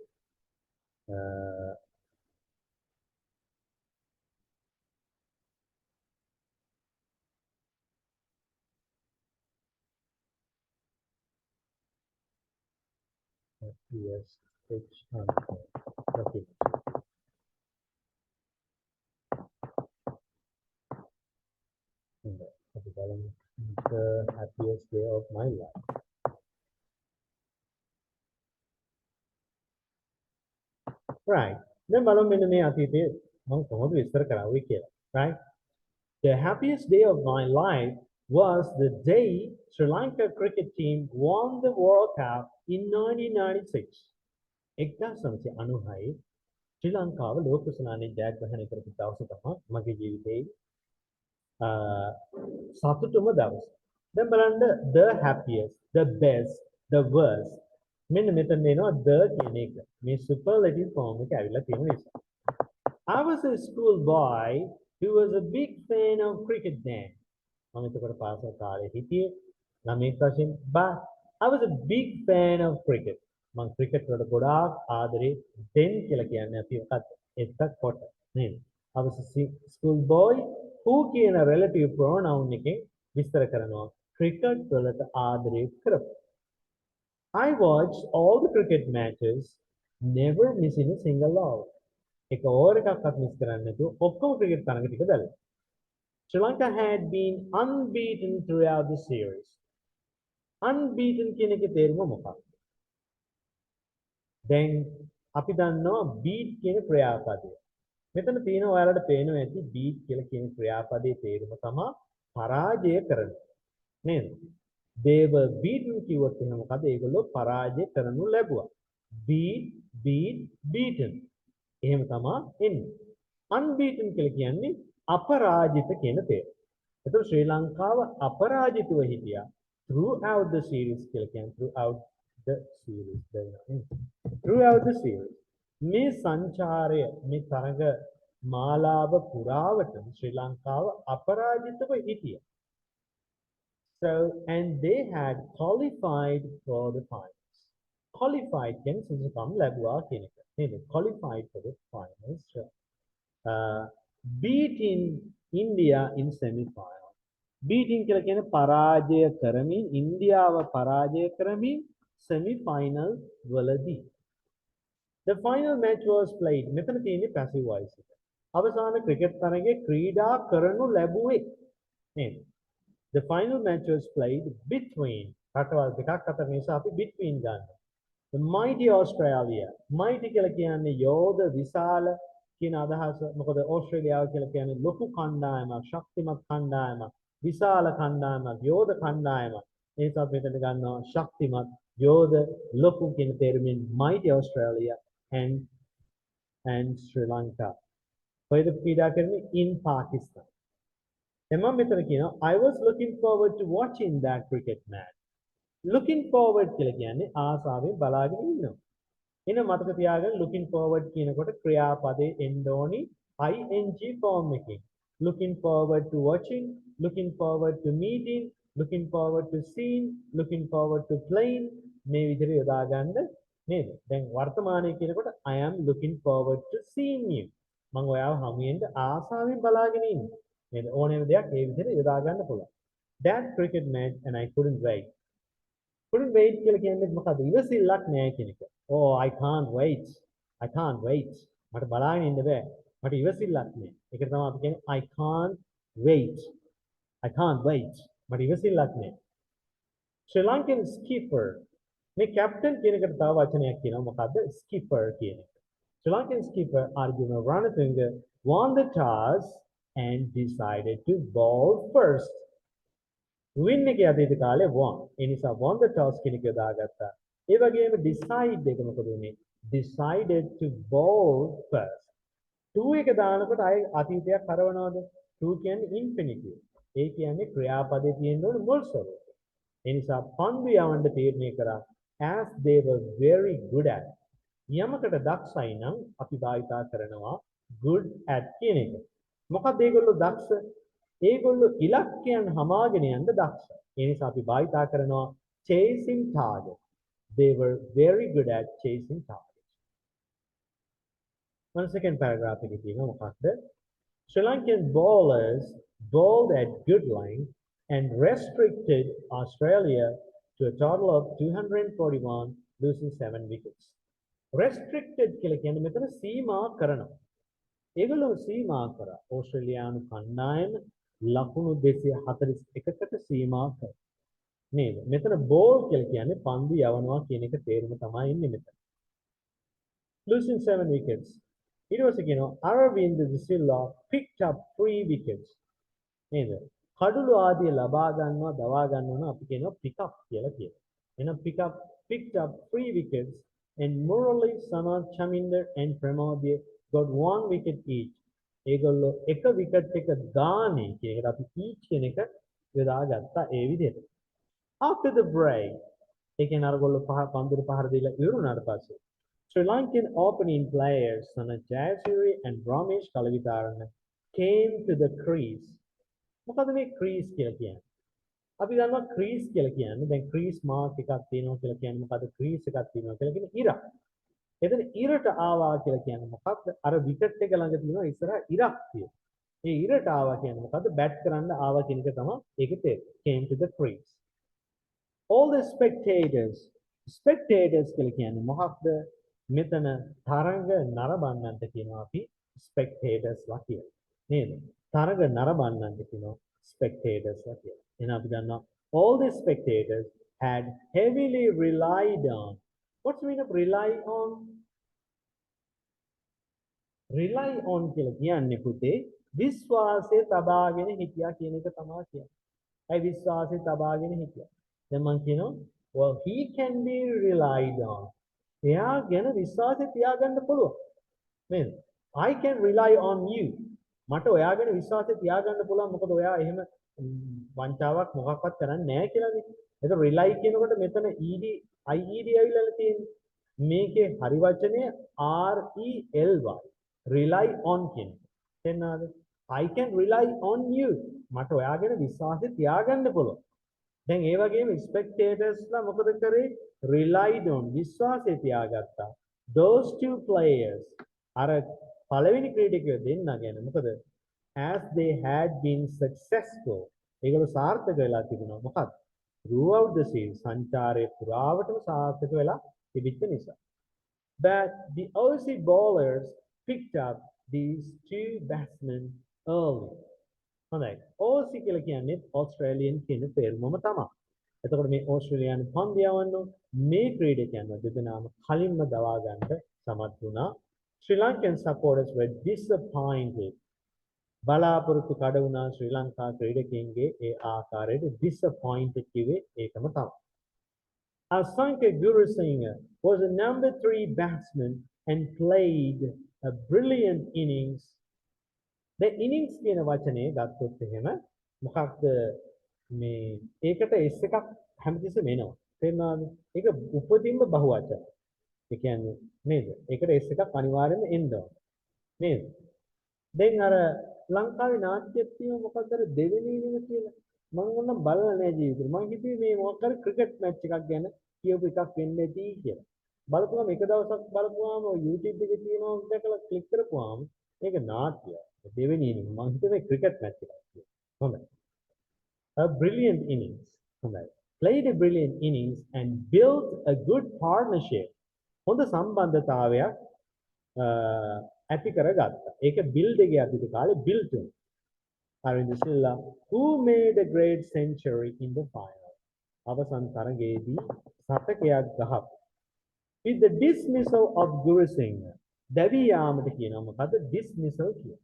A: Happiest okay. The happiest day of my life. Right. දැන් බලමු මෙන්න මේ අතීතයේ මම කොහොමද විස්තර කරාවේ කියලා. Right? The happiest day of my life was the day Sri Lanka cricket team won the World Cup in 1996. 1996 ශ්‍රී ලංකාව ලෝක කුසලානේ ජයග්‍රහණය කරපු දවස තමයි මගේ ජීවිතේ සතුටුම දවස. දැන් බලන්න the happiest, the best, the worst. මෙන්න මෙතන එනවා the කියන එක. මේ superlative form එක ඇවිල්ලා තියෙන නිසා. I was a school boy who was a big fan of cricket then. මම එතකොට පාසල් කාලේ හිටියේ ළමෙක් වශයෙන් but I was a big fan of cricket. මම ක්‍රිකට් වලට ගොඩාක් ආදරේ then කියලා කියන්නේ අපි මොකක්ද? එතකොට නේද? I was a school boy who කියන relative pronoun එකෙන් විස්තර කරනවා ක්‍රිකට් වලට ආදරේ කරපු. I watched all the cricket matches, never missing a single over. එක ඕවර් එකක්වත් මිස් කරන්නේ නැතුව ඔක්කොම ක්‍රිකට් තරඟ ටික බැලුවා. Sri Lanka had been unbeaten throughout the series. Unbeaten කියන එකේ තේරුම මොකක්ද? දැන් අපි දන්නවා beat කියන ක්‍රියාපදය. මෙතන තියෙනවා ඔයාලට පේනවා ඇති beat කියලා කියන ක්‍රියාපදයේ තේරුම තමයි පරාජය කරන. නේද? They were beaten කිව්වොත් එහෙනම් මොකද? ඒගොල්ලෝ පරාජය කරනු ලැබුවා. beat, beaten. එහෙම තමයි එන්නේ. unbeaten කියලා කියන්නේ අපරාජිත කියන තේරුම. එතකොට ශ්‍රී ලංකාව අපරාජිතව හිටියා throughout the series කියලා කියන්නේ throughout the series. Throughout the series. මේ සංචාරය මේ තරඟ මාලාව පුරාවටම ශ්‍රී ලංකාව අපරාජිතව හිටියා. So and they had qualified for the finals. Qualified කියන්නේ සුදුසුකම් ලැබුවා කියන එක. නේද? Qualified for the finals. Beating India in semi-final. Beating කියලා කියන්නේ පරාජය කරමින් ඉන්දියාව පරාජය කරමින් semi-final වලදී. The final match was played. මෙතන තියෙන්නේ passive voice එක. අවසාන ක්‍රිකට් තරගයේ ක්‍රීඩා කරනු ලැබුවේ නේද? The final match was played between රටවල් දෙකක් අතර නිසා අපි between ගන්නවා. The mighty Australia. Mighty කියලා කියන්නේ යෝධ විශාල කියන අදහස. මොකද ඕස්ට්‍රේලියාව කියලා කියන්නේ ලොකු කණ්ඩායමක්, ශක්තිමත් කණ්ඩායමක්, විශාල කණ්ඩායමක්, යෝධ කණ්ඩායමක්. ඒ නිසා අපි මෙතන ගන්නවා ශක්තිමත්, යෝධ, ලොකු කියන තේරුමින් mighty Australia and Sri Lanka. කොහෙද ක්‍රීඩා කරන්නේ? In Pakistan. එමම මෙතන කියනවා I was looking forward to watching that cricket match. Looking forward කියලා කියන්නේ ආසාවෙන් බලාගෙන ඉන්නවා. එන මතක තියාගන්න looking forward කියනකොට ක්‍රියාපදේ එන්න ඕනි ing form එකකින්. Looking forward to watching, looking forward to meeting, looking forward to seeing, looking forward to playing මේ විදිහට යොදා ගන්න නේද? දැන් වර්තමානයේ කියනකොට I am looking forward to seeing you. මම ඔයාව හමු වෙන්න ආසාවෙන් බලාගෙන ඉන්නේ. නේද? ඕනෑම දෙයක් ඒ විදිහට යොදා ගන්න පුළුවන්. That cricket match and I couldn't wait. Couldn't wait කියලා කියන්නේ මොකද්ද? ඉවසිල්ලක් නැහැ කියන එක. Oh I can't wait. I can't wait. මට බලාගෙන ඉන්න බෑ. මට ඉවසිල්ලක් නැහැ. ඒකට තමයි අපි කියන්නේ I can't wait. I can't wait. මට ඉවසිල්ලක් නැහැ. Sri Lankan skipper මේ captain කියන එකට තව වචනයක් කියනවා මොකද්ද? skipper කියන එක. Sri Lankan skipper Arjuna Ranatunga won the toss and decided to bowl first. win එක අතීත කාලේ won. ඒ නිසා won the toss කියන එක දාගත්තා. ඒ වගේම decide එක මොකද උනේ? decided to bowl first. to එක දානකොට අය අතීතයක් හරවනවද? to කියන්නේ infinitive. ඒ කියන්නේ ක්‍රියාපදේ තියෙන උඩ මුල් ස්වරූපය. ඒ නිසා පන්දු යවන්න තීරණය කරා as they were very good at. යමකට දක්ෂයි නම් අපි භාවිතා කරනවා good at කියන එක. මොකක්ද ඒගොල්ලෝ දක්ෂ? ඒගොල්ලෝ ඉලක්කයන් හමාගෙන යන්න දක්ෂ. ඒ නිසා අපි භාවිතා කරනවා chasing target. They were very good at chasing targets. One second paragraph එකේ තියෙනවා මොකක්ද? Sri Lankan bowlers bowled at good length and restricted Australia to a total of 241, losing 7 wickets. Restricted කියලා කියන්නේ මෙතන සීමා කරනවා. ඒගොල්ලෝ සීමා කරා ඕස්ට්‍රේලියානු කණ්ඩායම ලකුණු 241කට සීමා කරා. නේද? මෙතන බෝල් කියලා කියන්නේ පන්දු යවනවා කියන එක තේරුම තමයි ඉන්නේ මෙතන. Losing 7 wickets. ඊට පස්සේ කියනවා Aravind De Silva picked up 3 wickets. නේද? කඩළු ආදිය ලබා ගන්නවා දවා ගන්නවා නම් අපි කියනවා pick up කියලා කියනවා. එහෙනම් picked up 3 wickets and Murali, Sanath, Chaminder and Pramodya got 1 wicket each. ඒගොල්ලෝ එක විකට් එක ගානේ කියන එකට අපි each කියන එක යොදාගත්තා ඒ විදිහට. After the break, ඒ කියන්නේ අරගොල්ලෝ පන්දුර පහර දීලා ඉවරුනාට පස්සේ Sri Lankan opening players Sanath Jayasuri and Ramesh Kalavitarana came to the crease. මොකද මේ crease කියලා කියන්නේ? අපි දන්නවා crease කියලා කියන්නේ දැන් crease mark එකක් තියෙනවා කියලා කියන්නේ මොකද crease එකක් තියෙනවා කියලා කියන්නේ ඉරක්. එතන ඉරට ආවා කියලා කියන්නේ මොකක්ද? අර විකට් එක ළඟ තියෙනවා ඉස්සරහ ඉරක් තියෙනවා. ඒ ඉරට ආවා කියන්නේ මොකද්ද? බැට් කරන්න ආවා කියන එක තමයි ඒකේ තේරුම. Came to the crease. All the spectators කියලා කියන්නේ මොකක්ද? මෙතන තරඟ නරඹන්නන්ට කියනවා අපි spectators ලා කියලා. නේද? තරඟ නරඹන්නන්ට කියනවා spectators ලා කියලා. එහෙනම් අපි දන්නවා all the spectators had heavily relied on. What's the meaning of rely on? Rely on කියලා කියන්නේ පුතේ විශ්වාසය තබාගෙන හිටියා කියන එක තමයි කියන්නේ. ඒ විශ්වාසය තබාගෙන හිටියා. දැන් මම කියනවා well he can be relied on. එයා ගැන විශ්වාසය තියාගන්න පුළුවන්. නේද? I can rely on you. මට ඔයා ගැන විශ්වාසය තියාගන්න පුළුවන් මොකද ඔයා එහෙම වංචාවක් මොකක්වත් කරන්නේ නැහැ කියලානේ. ඒක rely කියනකොට මෙතන ed ied ඇවිල්ලා තියෙන්නේ. මේකේ හරි වචනය RELY. rely on කියන්නේ. තේරෙනවද? I can rely on you. මට ඔයා ගැන විශ්වාසය තියාගන්න පුළුවන්. දැන් ඒ වගේම spectatorsලා මොකද කරේ? relied on විශ්වාසය තියාගත්තා. Those two players අර පළවෙනි ක්‍රීඩකයෝ දෙන්නා ගැන මොකද? As they had been successful. ඒගොල්ලෝ සාර්ථක වෙලා තිබුණා. මොකක්ද? Throughout the series සංචාරයේ පුරාවටම සාර්ථක වෙලා තිබිච්ච නිසා. But the Aussie bowlers picked up these two batsmen early. හොඳයි. Aussie කියලා කියන්නේ Australian කියන තේරුමම තමයි. එතකොට මේ ඕස්ට්‍රේලියානු පන්දියවන්නෝ මේ ක්‍රීඩකයන්ව දෙදෙනාම කලින්ම දවා ගන්නට සමත් වුණා. Sri Lankan supporters were disappointed. බලාපොරොත්තු කඩ වුණා ශ්‍රී ලංකා ක්‍රීඩකයන්ගේ ඒ ආකාරයට disappointed කිව්වේ ඒකම තමයි. Asanka Gurusinghe was a number 3 batsman and played a brilliant innings. The innings කියන වචනේ ගත්තොත් එහෙම මොකක්ද මේ ඒකට s එකක් හැමතිස්සෙම එනවා. තේරෙනවද? ඒක උපදින්ම බහුවචන. ඒ කියන්නේ නේද? ඒකට s එකක් අනිවාර්යෙන්ම එන්න ඕන. නේද? දැන් අර ලංකාවේ නාට්‍යයක් තියෙනවා මොකක්ද අර දෙවෙනි ඉනිම කියලා. මම ඕනම් බලලා නැහැ ජීවිතේ. මම හිතුවේ මේ මොකක් හරි ක්‍රිකට් මැච් එකක් ගැන කියපු එකක් වෙන්න ඇති කියලා. බලපුවම එක දවසක් බලපුවාම YouTube එකේ තියෙනවා දැකලා ක්ලික් කරපුවාම ඒක නාට්‍යයක්. දෙවෙනි ඉනිම මම හිතුවේ ක්‍රිකට් මැච් එකක් කියලා. හොඳයි. A brilliant innings. හොඳයි. Played a brilliant innings and built a good partnership. හොඳ සම්බන්ධතාවයක් ඇති කරගත්තා. ඒක build එකේ අතීත කාලේ built වෙනවා. Aravind Silva who made a great century in the final. අවසන් තරගයේදී සතකයක් ගහපු. With the dismissal of Gurusinghe. දැවි යාමට කියනවා මොකද dismissal කියන්නේ.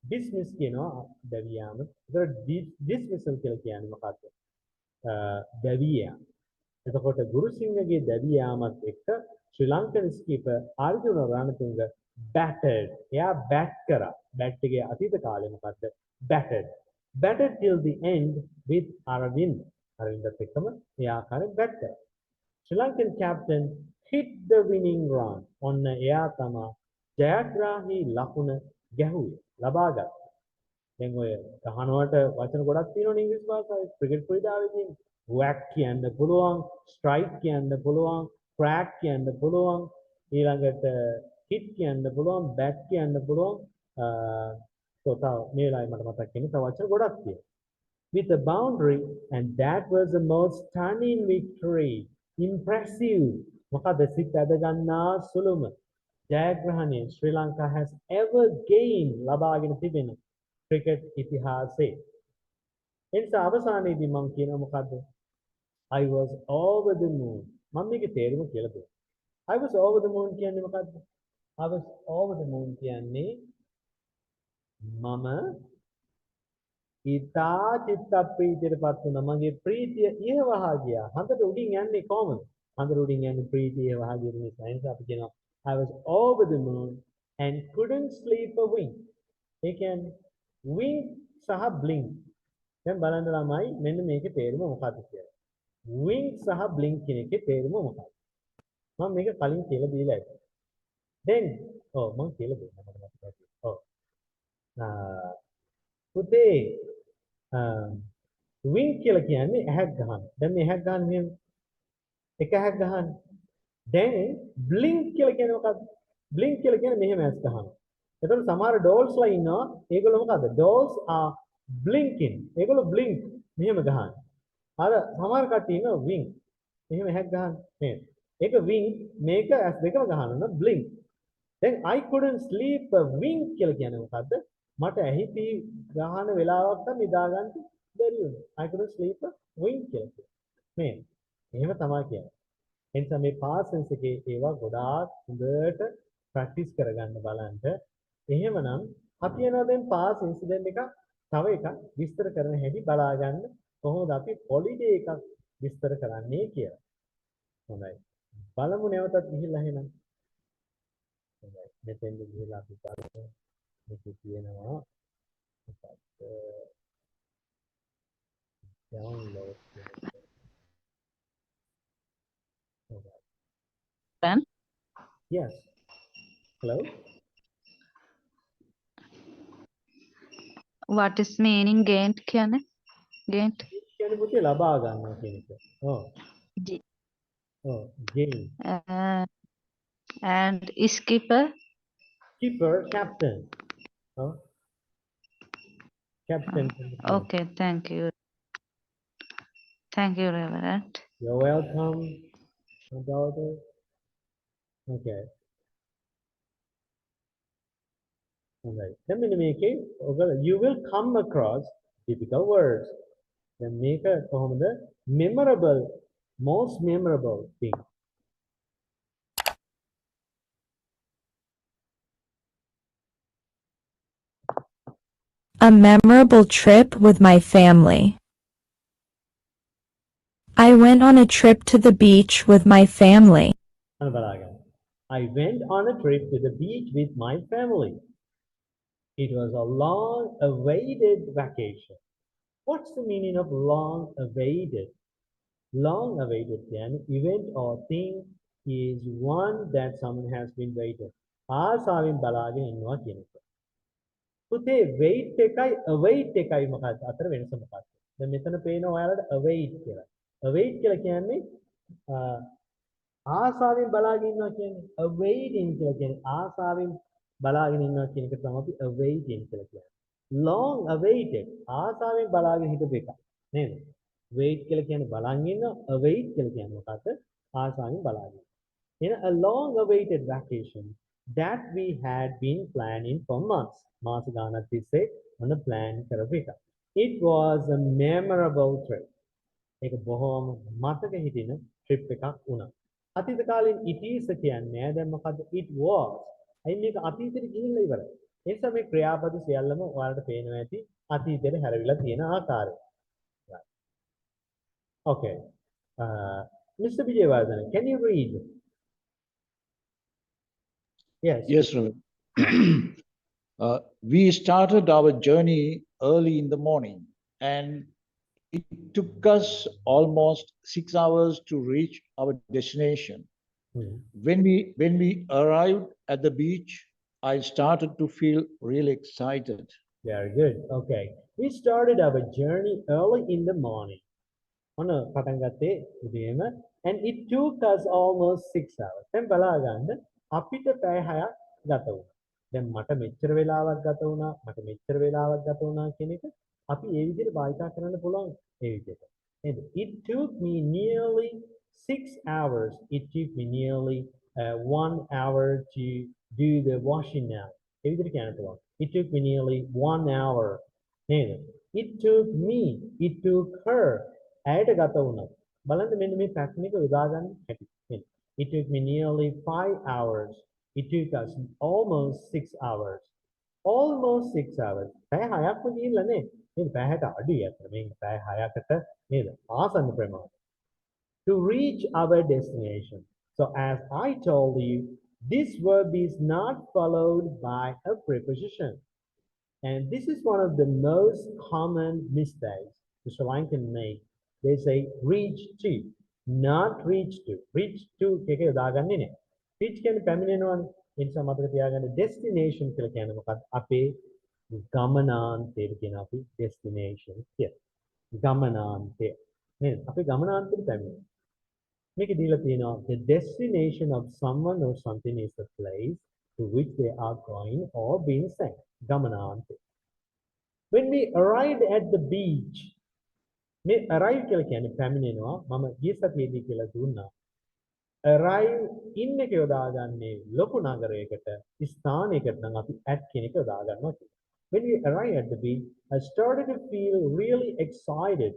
A: dismiss කියනවා දැවි යාම. ඒතර dismissal කියලා කියන්නේ මොකක්ද? දැවි යාම. එතකොට ගුරුසිංහගේ දැවි යාමත් එක්ක ශ්‍රී ලංකන් ස්කීපර් අර්ජුන රණතුංග battered. එයා බැට් කරා. බැට් එකේ අතීත කාලේ මොකද්ද? battered. Battered till the end with Aravind. අරවින්දත් එක්කම ඒ ආකාරයෙන් බැට් කරා. Sri Lankan captain hit the winning run. ඔන්න එයා තමයි ජයග්‍රාහී ලකුණ ගැහුවේ. ලබා ගත්තා. දැන් ඔය ගහනවට වචන ගොඩක් තියෙනවනේ ඉංග්‍රීසි භාෂාවේ ක්‍රිකට් ක්‍රීඩාවේදී whack කියන්න පුළුවන්, strike කියන්න පුළුවන්, crack කියන්න පුළුවන්, ඊළඟට hit කියන්න පුළුවන්, bat කියන්න පුළුවන්. තව මේ වෙලාවේ මට මතක් වෙන්නේ තව වචන ගොඩක් තියෙනවා. With a boundary and that was the most stunning victory. Impressive. මොකද සිත් ඇද ගන්නා සුළුම ජයග්‍රහණය ශ්‍රී ලංකා has ever gained ලබාගෙන තිබෙන ක්‍රිකට් ඉතිහාසයේ. එනිසා අවසානයේදී මම කියනවා මොකද්ද? I was over the moon. මම මේකේ තේරුම කියලා දෙන්න. I was over the moon කියන්නේ මොකද්ද? I was over the moon කියන්නේ මම ඉතා චිත්ත ප්‍රීතියටපත් වුණා. මගේ ප්‍රීතිය ඉහවහා ගියා. හඳට උඩින් යන්නේ කොහමද? හඳට උඩින් යන්නේ ප්‍රීතිය ඉහවහා ගිය නිසා. ඒ නිසා අපි කියනවා I was over the moon and couldn't sleep a wink. ඒ කියන්නේ wink සහ blink. දැන් බලන්න ළමයි මෙන්න මේකේ තේරුම මොකක්ද කියලා. wink සහ blink කියන එකේ තේරුම මොකක්ද? මම මේක කලින් කියලා දීලා ඇති. දැන් මම කියලා දෙන්නම් මට මතකයි. පුතේ wink කියලා කියන්නේ ඇහක් ගන්න. දැන් මේ ඇහක් ගන්න මෙහෙම එක ඇහක් ගන්න. දැන් blink කියලා කියන්නේ මොකක්ද? blink කියලා කියන්නේ මෙහෙම ඇස් ගන්නවා. එතකොට සමහර dolls-ලා ඉන්නවා. ඒගොල්ලෝ මොකද්ද? Dolls are blinking. ඒගොල්ලෝ blink මෙහෙම ගහන. අර සමහර කට්ටිය ඉන්නවා wink. මෙහෙම ඇහක් ගහන. නේද? ඒක wink මේක ඇස් දෙකම ගහනවා blink. දැන් I couldn't sleep a wink කියලා කියන්නේ මොකද්ද? මට ඇහි පී ගහන වෙලාවක් නිදා ගන්න බැරි වුණා. I couldn't sleep a wink කියලා. මේ එහෙම තමයි කියන්නේ. එනිසා මේ past tense එකේ ඒවා ගොඩාක් හොඳට ප්‍රැක්ටිස් කරගන්න බලන්න. එහෙමනම් අපි යනවා දැන් past incident එකක් තව එකක් විස්තර කරන හැටි බලා ගන්න. කොහොමද අපි holiday එකක් විස්තර කරන්නේ කියලා. හොඳයි. බලමු නැවතත් ගිහිල්ලා එහෙනම්. හොඳයි. මෙතෙන්ද ගිහිල්ලා අපි බලමු. මේක කියනවා මොකක්ද? download.
B: Ben,
A: Yes. Hello.
B: what is meaning gained කියන්නේ? Gained.
A: කියන්නේ පුතේ ලබා ගන්නවා කියන එක.
B: G-
A: gain.
B: and skipper.
A: Keeper, captain. Captain.
B: Okay, thank you. Thank you, Reverend.
A: You're welcome, my daughter. Okay. All right. Then මෙන්න මේකේ you will come across difficult words. Then මේක කොහොමද memorable, most memorable thing.
E: A memorable trip with my family. I went on a trip to the beach with my family.
A: I went on a trip to the beach with my family. It was a long-awaited vacation. What's the meaning of long-awaited? Long-awaited an event or thing is one that someone has been waiting. ආසාවෙන් බලාගෙන ඉන්නවා කියන එක. පුතේ wait එකයි await එකයි මොකක්ද? අතර වෙනස මොකක්ද? දැන් මෙතන පේනවා ඔයාලට await කියලා. await කියලා කියන්නේ ආසාවෙන් බලාගෙන ඉන්නවා කියන්නේ. awaiting කියලා කියන්නේ ආසාවෙන් බලාගෙන ඉන්නවා කියන එක තමයි අපි awaiting කියලා කියන්නේ. long awaited ආසාවෙන් බලාගෙන හිටපු එක නේද? wait කියලා කියන්නේ බලන් ඉන්නවා. await කියලා කියන්නේ මොකක්ද? ආසාවෙන් බලාගෙන. A long awaited vacation that we had been planning for months. මාස ගානක් තිස්සේ මොන plan කරපු එක. It was a memorable trip. ඒක බොහොම මතක හිටින trip එකක් වුණා. අතීත කාලෙන් it is කියන්නේ දැන් මොකද්ද? it was. අයි මේක අතීතෙට ගිහිල්ලා ඉවරයි. ඒ නිසා මේ ක්‍රියාපද සියල්ලම ඔයාලට පේනවා ඇති අතීතෙට හැරවිලා තියෙන ආකාරය. Right. Okay. Mr. Vijayavardhan, can you read? Yes.
C: Yes, Ravi. We started our journey early in the morning, and it took us almost 6 hours to reach our destination.
A: Hmm.
C: When we arrived at the beach, I started to feel really excited.
A: Very good. Okay. We started our journey early in the morning. On a patangate udema, and it took us almost 6 hours. Then balaganda අපිට පැය 6ක් ගත වුණා. දැන් මට මෙච්චර වෙලාවක් ගත වුණා, මට මෙච්චර වෙලාවක් ගත වුණා කියන එක අපි ඒ විදිහට භාවිතා කරන්න පුළුවන් ඒ විදිහට. නේද? It took me nearly 6 hours. It took me nearly 1 hour to do the washing now. ඒ විදිහට කියන්න පුළුවන්. It took me nearly 1 hour. නේද? It took me, it took her. ඇයට ගත වුණා. බලන්න මෙන්න මේ පැටර්න් එක යොදා ගන්න හැටි. It took me nearly 5 hours It took us almost 6 hours. Almost 6 hours. පැය 6ක්ම ගිහිල්ලා නේ. නේද? පැයකට අඩුයි අතන. මේ පැය 6කට නේද? ආසන්න ප්‍රමාණය. To reach our destination. So as I told you, this verb is not followed by a preposition. And this is one of the most common mistakes the Sri Lankan make. They say reach to, not reach to. Reach to එක යොදාගන්නේ නැහැ. Reach කියන්නේ පැමිණෙනවනේ. ඒ නිසා මතක තියාගන්න destination කියලා කියන්නේ මොකක්ද? අපේ ගමනාන්තයට කියන අපි destination කියලා. ගමනාන්තය. නේද? අපේ ගමනාන්තයට පැමිණෙනවා. මේක දීලා තියෙනවා the destination of someone or something is the place to which they are going or being sent. ගමනාන්තය. When we arrived at the beach, මේ arrive කියලා කියන්නේ පැමිණෙනවා. මම ගිය සතියේදී කියලා දුන්නා. Arrive in එක යොදාගන්නේ ලොකු නගරයකට ස්ථානයකට නම් අපි at කියන එක යොදා ගන්නවා කියලා. When we arrived at the beach, I started to feel really excited.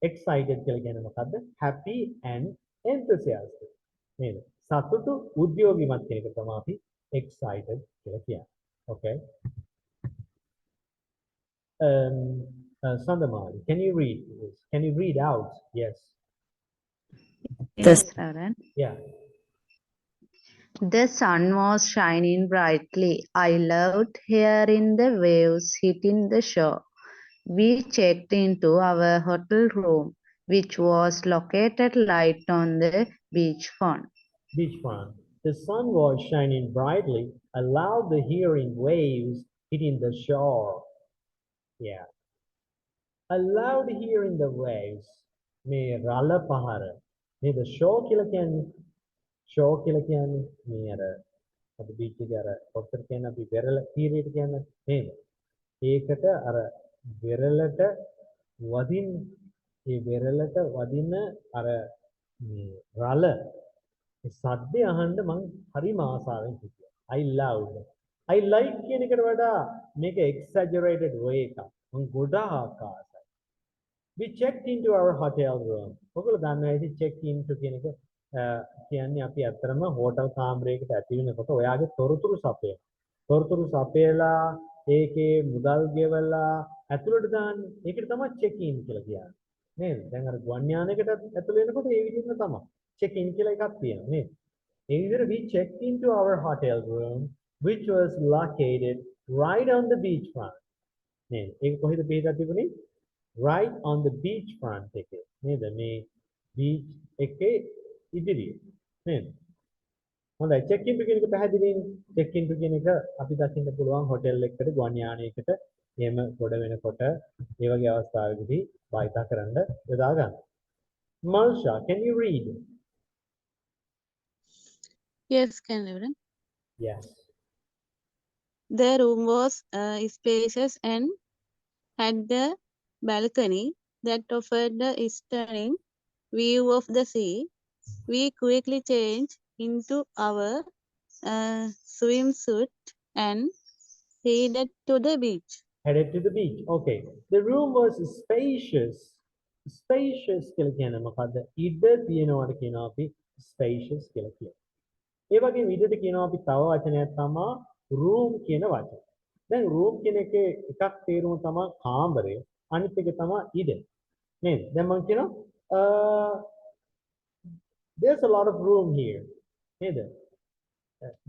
A: Excited කියලා කියන්නේ මොකද්ද? Happy and enthusiastic. නේද? සතුටු උද්‍යෝගිමත් කියන එක තමයි අපි excited කියලා කියන්නේ. Okay. Sandamali, can you read this? Can you read out? Yes.
B: Yes, Reverend.
A: Yeah.
B: The sun was shining brightly. I loved hearing the waves hitting the shore. We checked into our hotel room, which was located right on the beachfront.
A: Beachfront. The sun was shining brightly. I loved the hearing waves hitting the shore. Yeah. I loved hearing the waves. මේ රළ පහර. මේ the shore කියලා කියන්නේ shore කියලා කියන්නේ මේ අර අපි beach එකේ අර ඔතර කියන අපි වෙරළ තීරයට කියන්නේ නේද? ඒකට අර වෙරළට වදින් ඒ වෙරළට වදින අර මේ රළ ඒ සද්දේ අහන්න මං හරිම ආසාවෙන් හිටියා. I loved. I like කියන එකට වඩා මේක exaggerated way එකක්. මං ගොඩාක් ආසයි. We checked into our hotel room. ඔයගොල්ලෝ දන්නවා ඉතින් check into කියන එක කියන්නේ අපි අත්‍තරම හෝටල් කාමරයකට ඇති වෙනකොට ඔයාගේ තොරතුරු සපයන. තොරතුරු සපයලා ඒකේ මුදල් ගෙවලා ඇතුළට දාන්නේ. ඒකට තමයි check in කියලා කියන්නේ. නේද? දැන් අර ගුවන් යානයකට ඇතුළ වෙනකොට ඒ විදිහම තමයි. check in කියලා එකක් තියෙනවා නේද? ඒ විදිහට we checked into our hotel room which was located right on the beachfront. නේද? ඒක කොහෙද පිටලා තිබුණේ? Right on the beachfront එකේ. නේද? මේ beach එකේ ඉදිරියේ. නේද? හොඳයි check in කියන එක පැහැදිලිනේ. check in කියන එක අපි දකින්න පුළුවන් හොටෙල් එකකට ගුවන් යානයකට එහෙම ගොඩ වෙනකොට ඒ වගේ අවස්ථාවකදී භාවිතා කරන්න යොදා ගන්න. Malsha, can you read?
D: Yes, can Reverend.
A: Yes.
D: The room was spacious and had the balcony that offered a stunning view of the sea. We quickly changed into our swimsuit and headed to the beach.
A: Headed to the beach. Okay. The room was spacious. Spacious කියලා කියන්නේ මොකද්ද? ඉඩ තියනවාට කියනවා අපි spacious කියලා කියනවා. ඒ වගේම ඉඩට කියනවා අපි තව වචනයක් තමයි room කියන වචනේ. දැන් room කියන එකේ එකක් තේරුම තමයි කාමරය. අනිත් එක තමයි ඉඩ. නේද? දැන් මම කියනවා there's a lot of room here. නේද?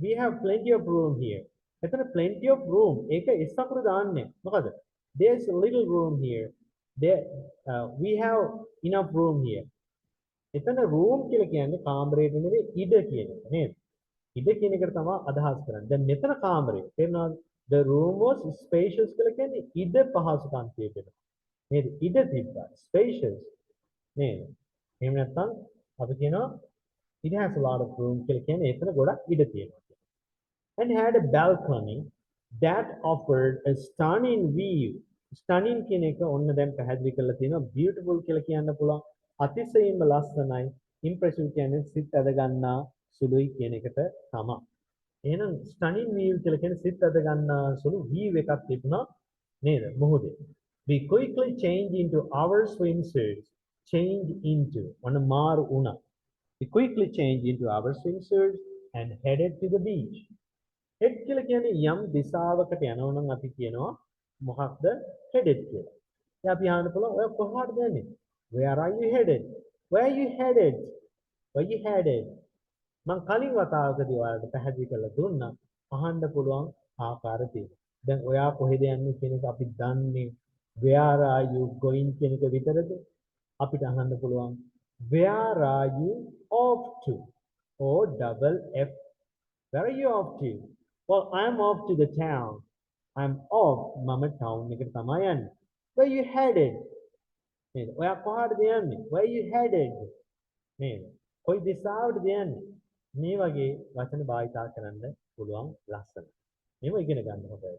A: We have plenty of room here. එතන plenty of room ඒක S අකුර දාන්නේ. මොකද? There's a little room here. We have enough room here. එතන room කියලා කියන්නේ කාමරයට නෙවෙයි ඉඩ කියන එක නේද? ඉඩ කියන එකට තමයි අදහස් කරන්නේ. දැන් මෙතන කාමරය. තේරෙනවද? The room was spacious කියලා කියන්නේ ඉඩ පහසුකම් තියෙනවා. නේද? ඉඩ තිබ්බා. Spacious. නේද? එහෙම නැත්නම් අපි කියනවා it has a lot of room කියලා කියන්නේ එතන ගොඩක් ඉඩ තියෙනවා. And had a balcony that offered a stunning view. Stunning කියන එක ඔන්න දැන් පැහැදිලි කරලා තියෙනවා. Beautiful කියලා කියන්න පුළුවන්. අතිශයින්ම ලස්සනයි. Impressive කියන්නේ සිත් ඇද ගන්නා සුළුයි කියන එකට තමයි. එහෙනම් stunning view කියලා කියන්නේ සිත් ඇද ගන්නා සුළු view එකක් තිබුණා නේද? මොහොතේ. We quickly changed into our swimsuits. Change into. ඔන්න මාරු වුණා. We quickly changed into our swimsuits and headed to the beach. head කියලා කියන්නේ යම් දිශාවකට යනවා නම් අපි කියනවා මොකක්ද headed කියලා. දැන් අපි අහන්න පුළුවන් ඔය කොහාටද යන්නේ? Where are you headed? Where are you headed? Where you headed? මම කලින් වතාවකදී ඔයාලට පැහැදිලි කරලා දුන්නා අහන්න පුළුවන් ආකාර තියෙනවා. දැන් ඔයා කොහෙද යන්නේ කියන එක අපි දන්නේ where are you going කියන එක විතරද? අපිට අහන්න පුළුවන් where are you off to? or double F. Where are you off to? Well, I'm off to the town. I'm off මම town එකට තමයි යන්නේ. Where you headed? නේද? ඔයා කොහාටද යන්නේ? Where you headed? නේද? කොයි දිශාවටද යන්නේ? මේ වගේ වචන භාවිතා කරන්න පුළුවන් ලස්සන. මේව ඉගෙන ගන්න හොඳයි.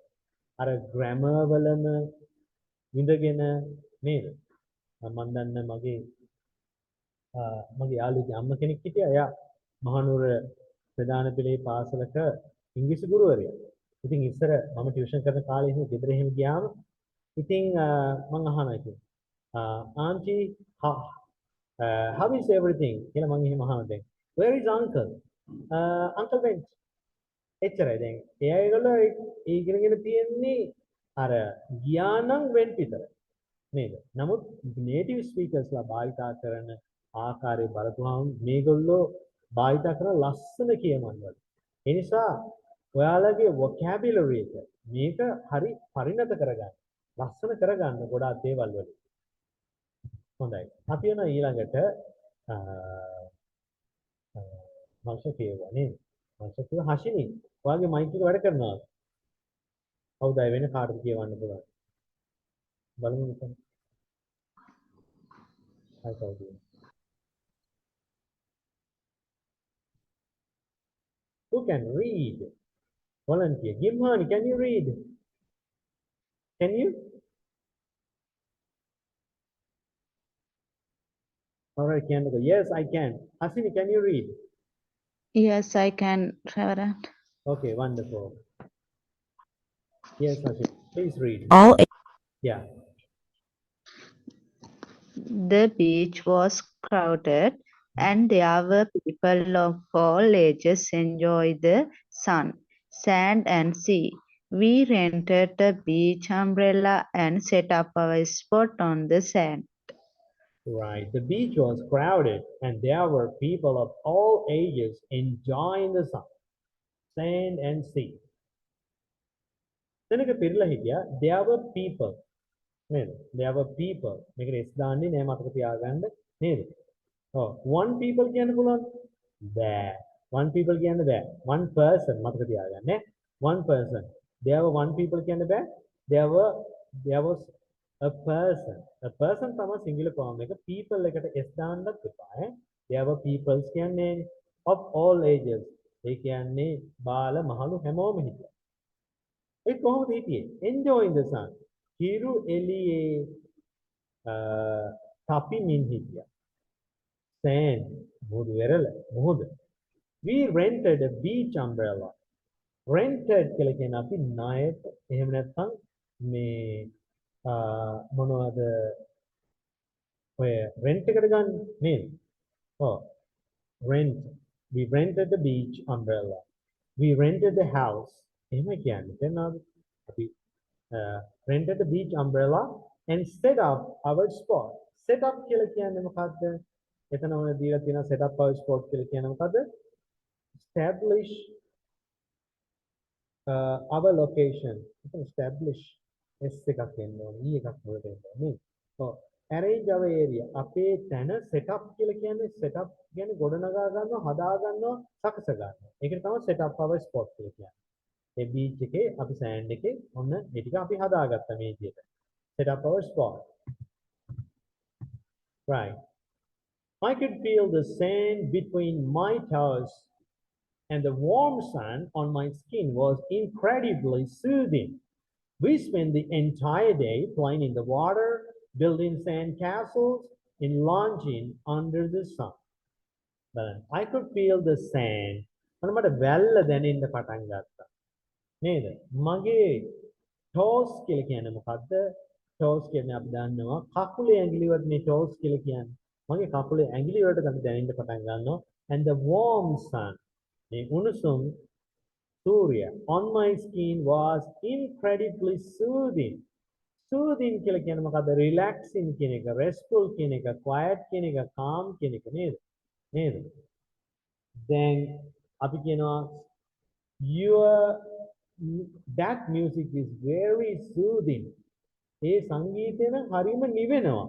A: අර grammar වලම විඳගෙන නේද? මම දන්න මගේ යාළුවගේ අම්ම කෙනෙක් හිටියා. එයා මහනුවර ප්‍රධාන පෙළේ පාසලක ඉංග්‍රීසි ගුරුවරයා. ඉතින් ඉස්සර මම ටියුෂන් කරන කාලේ ඉතින් ගෙදර එහෙම ගියාම ඉතින් මම අහනවා ඉතින් auntie how is everything කියලා මම එහෙම අහනවා දැන්. Where is uncle? Uncle went. එච්චරයි දැන්. ඒ අයගොල්ලෝ ඉගෙනගෙන තියෙන්නේ අර ගියා නම් went විතරයි. නේද? නමුත් native speakers ලා භාවිතා කරන ආකාරය බලපුවහම මේගොල්ලෝ භාවිතා කරන ලස්සන කියමන් වල. ඒ නිසා ඔයාලගේ vocabulary එක මේක හරි පරිණත කරගන්න. ලස්සන කරගන්න ගොඩාක් දේවල් වල. හොඳයි. අපි යන ඊළඟට මංශ කියවා නේද? මංශ කිය හෂිනි. ඔයාගේ මයික් එක වැඩ කරනවා. කවුද වෙන කාටද කියවන්න පුළුවන්? බලමු ඉතින්. හයි කවුද? Who can read? Volunteer. Gimhani, can you read? Can you? All right, can go. Yes, I can. Hasini, can you read?
B: Yes, I can, Reverend.
A: Okay, wonderful. Yes, Hasini, please read.
E: All
A: Yeah.
B: The beach was crowded, and there were people of all ages enjoy the sun, sand, and sea. We rented a beach umbrella and set up our spot on the sand.
A: Right. The beach was crowded, and there were people of all ages enjoying the sun, sand, and sea. Then there were people. There were people. One people කියන්න පුළුවන් there. One people කියන්න බෑ. One person මතක තියාගන්න. One person. There were one people කියන්න බෑ. There was a person. A person තමයි singular form එක. People එකට s දාන්නත් එපා. There were peoples කියන්නේ of all ages. ඒ කියන්නේ බාල මහලු හැමෝම හිටියා. ඒ කොහොමද හිටියේ? Enjoying the sun. හිරු එළියේ තපිමින් හිටියා. Sand, මුහුද. We rented a beach umbrella. Rented කියලා කියන අපි ණයට එහෙම නැත්නම් මේ මොනවද ඔය rent එකට ගන්න නේද? ඔව්. Rent. We rented the beach umbrella. We rented the house. එහෙම කියන්නේ තේරෙනවද? අපි rented the beach umbrella and set up our spot. Set up කියලා කියන්නේ මොකක්ද? එතන ඔය දීලා තියෙන set up our spot කියලා කියන්නේ මොකද්ද? Establish our location. Establish S එකක් එන්න ඕනේ. E එකක් වලට එන්න ඕනේ. ඔව්. Arrange our area. අපේ තැන set up කියලා කියන්නේ set up කියන්නේ ගොඩනගා ගන්නවා, හදා ගන්නවා, සකස ගන්නවා. ඒකට තමයි set up our spot කියලා කියන්නේ. ඒ beach එකේ අපි sand එකේ ඔන්න මේ ටික අපි හදාගත්තා මේ විදිහට. Set up our spot. Right. I could feel the sand between my toes, and the warm sun on my skin was incredibly soothing. We spent the entire day playing in the water, building sand castles, and lounging under the sun. But I could feel the sand. මට වැල්ල දැනෙන්න පටන් ගත්තා. නේද? මගේ toes කියලා කියන්නේ මොකද්ද? toes කියන්නේ අපි දන්නවා කකුලේ ඇඟිලි වලනේ toes කියලා කියන්නේ. මගේ කකුලේ ඇඟිලි වලට අපි දැනෙන්න පටන් ගන්නවා. And the warm sun. Unusum Surya on my skin was incredibly soothing. Soothing කියලා කියන්නේ මොකද්ද? Relaxing කියන එක, restful කියන එක, quiet කියන එක, calm කියන එක නේද? නේද? Then අපි කියනවා your that music is very soothing. ඒ සංගීතය නම් හරිම නිවෙනවා.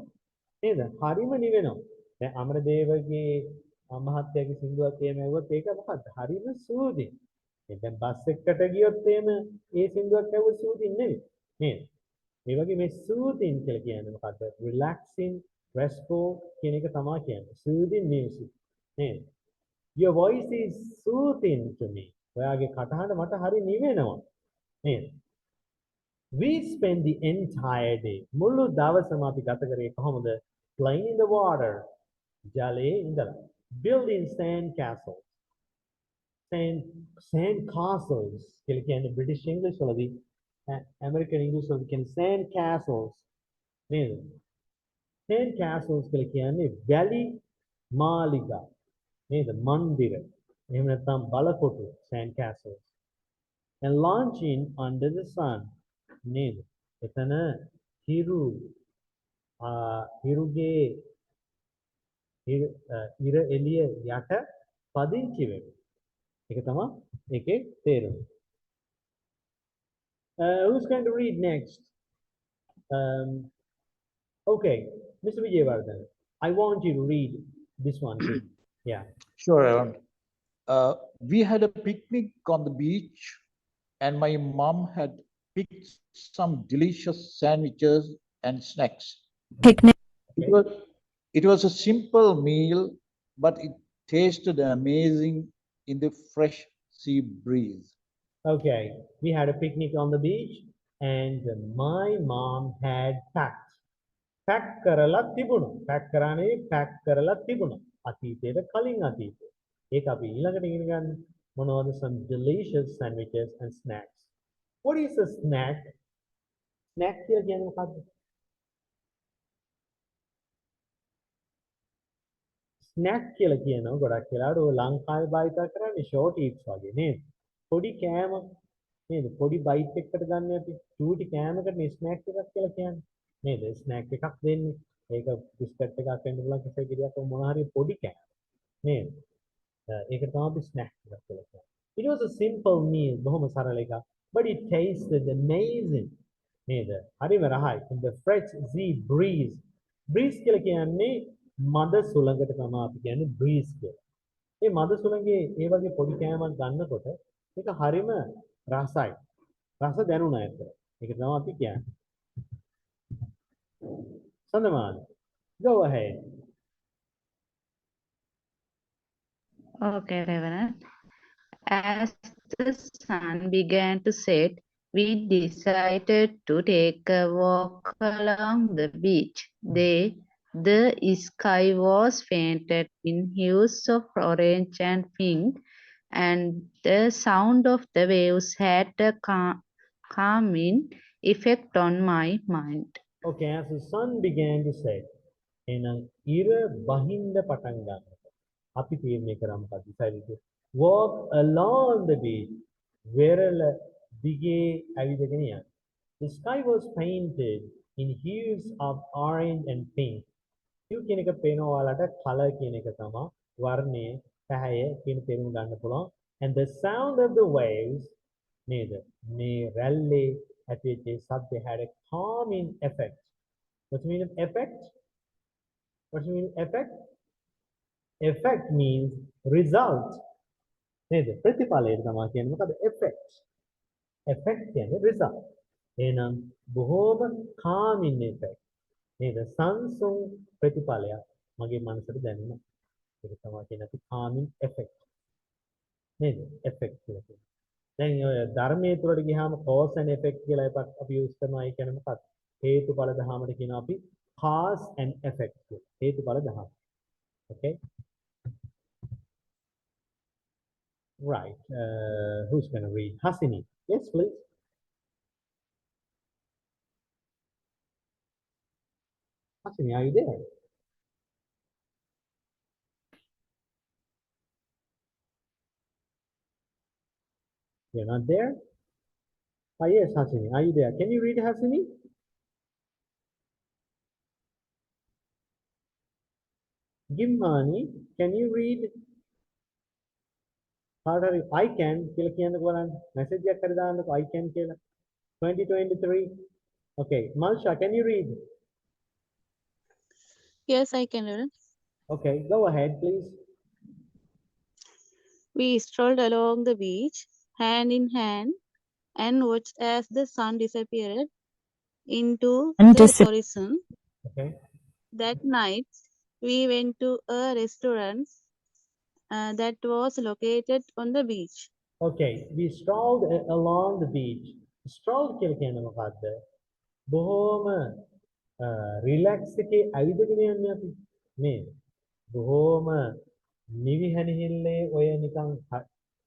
A: නේද? හරිම නිවෙනවා. දැන් අමරදේවගේ මහත්තයාගේ සින්දුවක් එහෙම ඇහුවොත් ඒක මොකද්ද? හරිම soothing. දැන් බස් එකකට ගියොත් එහෙම ඒ සින්දුවක් ඇහුවොත් soothing නෙවෙයි. නේද? ඒ වගේ මේ soothing කියලා කියන්නේ මොකද්ද? relaxing, restful කියන එක තමයි කියන්නේ. soothing music. නේද? Your voice is soothing to me. ඔයාගේ කටහඬ මට හරි නිවෙනවා. නේද? We spend the entire day. මුළු දවසම අපි ගත කරේ කොහොමද? Playing in the water. ජලයේ ඉඳලා. Building sand castles. Sand castles කියලා කියන්නේ British English වලදී American English වලදී කියන්නේ sand castles නේද? Sand castles කියලා කියන්නේ වැලි මාලිගා නේද? මන්දිර. එහෙම නැත්නම් බලකොටු sand castles. And launching under the sun නේද? එතන හිරුගේ ඉර එළිය යට පදිංචි වෙනවා. ඒක තමයි ඒකේ තේරුම. Who's going to read next? Okay, Mr. Vijayvardhan, I want you to read this one too. Yeah.
C: Sure, Aaron. We had a picnic on the beach, and my mom had picked some delicious sandwiches and snacks.
E: Picnic.
C: It was a simple meal, but it tasted amazing in the fresh sea breeze.
A: Okay, we had a picnic on the beach, and my mom had packed. Pack කරලා තිබුණා. Pack කරානේ pack කරලා තිබුණා. අතීතයේ කලින් අතීතේ. ඒක අපි ඊළඟට ඉගෙන ගන්න මොනවද? Some delicious sandwiches and snacks. What is a snack? Snack කියලා කියන්නේ මොකක්ද? Snack කියලා කියනවා ගොඩක් වෙලාවට ඔය ලංකාවේ භාවිත කරන්නේ short eats වගේ නේද? පොඩි කෑම නේද? පොඩි බයිට් එකකට ගන්න අපි චූටි කෑමකට මේ snack එකක් කියලා කියන්නේ. නේද? snack එකක් දෙන්නේ. ඒක බිස්කට් එකක් වෙන්න පුළුවන් කෙසේ කිරියක් මොනවා හරි පොඩි කෑම. නේද? ඒකට තමයි අපි snack එකක් කියලා කියන්නේ. It was a simple meal බොහොම සරල එකක්. But it tasted amazing. නේද? හරිම රහයි. In the fresh sea breeze. Breeze කියලා කියන්නේ මද සුළඟට තමයි අපි කියන්නේ breeze කියලා. මේ මද සුළඟේ ඒ වගේ පොඩි කෑමක් ගන්නකොට ඒක හරිම රසයි. රස දැනුණා ඇත්තට. ඒක තමයි අපි කියන්නේ. Sandaman, go ahead.
B: Okay, Reverend. As the sun began to set, we decided to take a walk along the beach. The sky was painted in hues of orange and pink, and the sound of the waves had a calming effect on my mind.
A: Okay, as the sun began to set, එහෙනම් ඉර බහින්න පටන් ගන්නවා. අපි තීරණය කරා මොකක්ද? decided to walk along the beach. වෙරළ දිගේ ඇවිදගෙන යන්න. The sky was painted in hues of orange and pink. hue කියන එක පේනවා ඔයාලට color කියන එක තමයි වර්ණය, පැහැය කියන තේරුම ගන්න පුළුවන්. And the sound of the waves නේද? මේ රැල්ලේ ඇතිවෙච්ච ශබ්දය had a calming effect. What do you mean effect? What do you mean effect? Effect means result. නේද? ප්‍රතිඵලය තමයි කියන්නේ මොකද? Effect. Effect කියන්නේ result. එහෙනම් බොහෝම calming effect. නේද? සංසුන් ප්‍රතිඵලයක් මගේ මනසට දැනෙනවා. ඒක තමයි කියන්නේ අපි calming effect. නේද? effect කියලා කියන්නේ. දැන් ඔය ධර්මයේ තුලට ගියාම cause and effect කියලා එකක් අපි use කරනවා. ඒ කියන්නේ මොකක්ද? හේතුඵල ධහමට කියනවා අපි cause and effect කියලා. හේතුඵල ධහම. Okay? Right. Who's going to read? Hasini. Yes, please. Hasini, are you there? You're not there? Ah, yes, Hasini. Are you there? Can you read Hasini? Gimmani, can you read? Harder, I can. Message I can. 2023. Okay, Malsha, can you read?
D: Yes, I can read.
A: Okay, go ahead, please.
D: We strolled along the beach, hand in hand, and watched as the sun disappeared into
E: And
D: the
E: dis-
D: horizon.
A: Okay.
D: That night, we went to a restaurant that was located on the beach.
A: Okay, we strolled along the beach. Strolled කියන මොකක්ද? බොහෝම relax එකේ ඇවිදගෙන යන්නේ අපි. මේ බොහෝම නිවිහැනහිල්ලේ ඔය නිකන්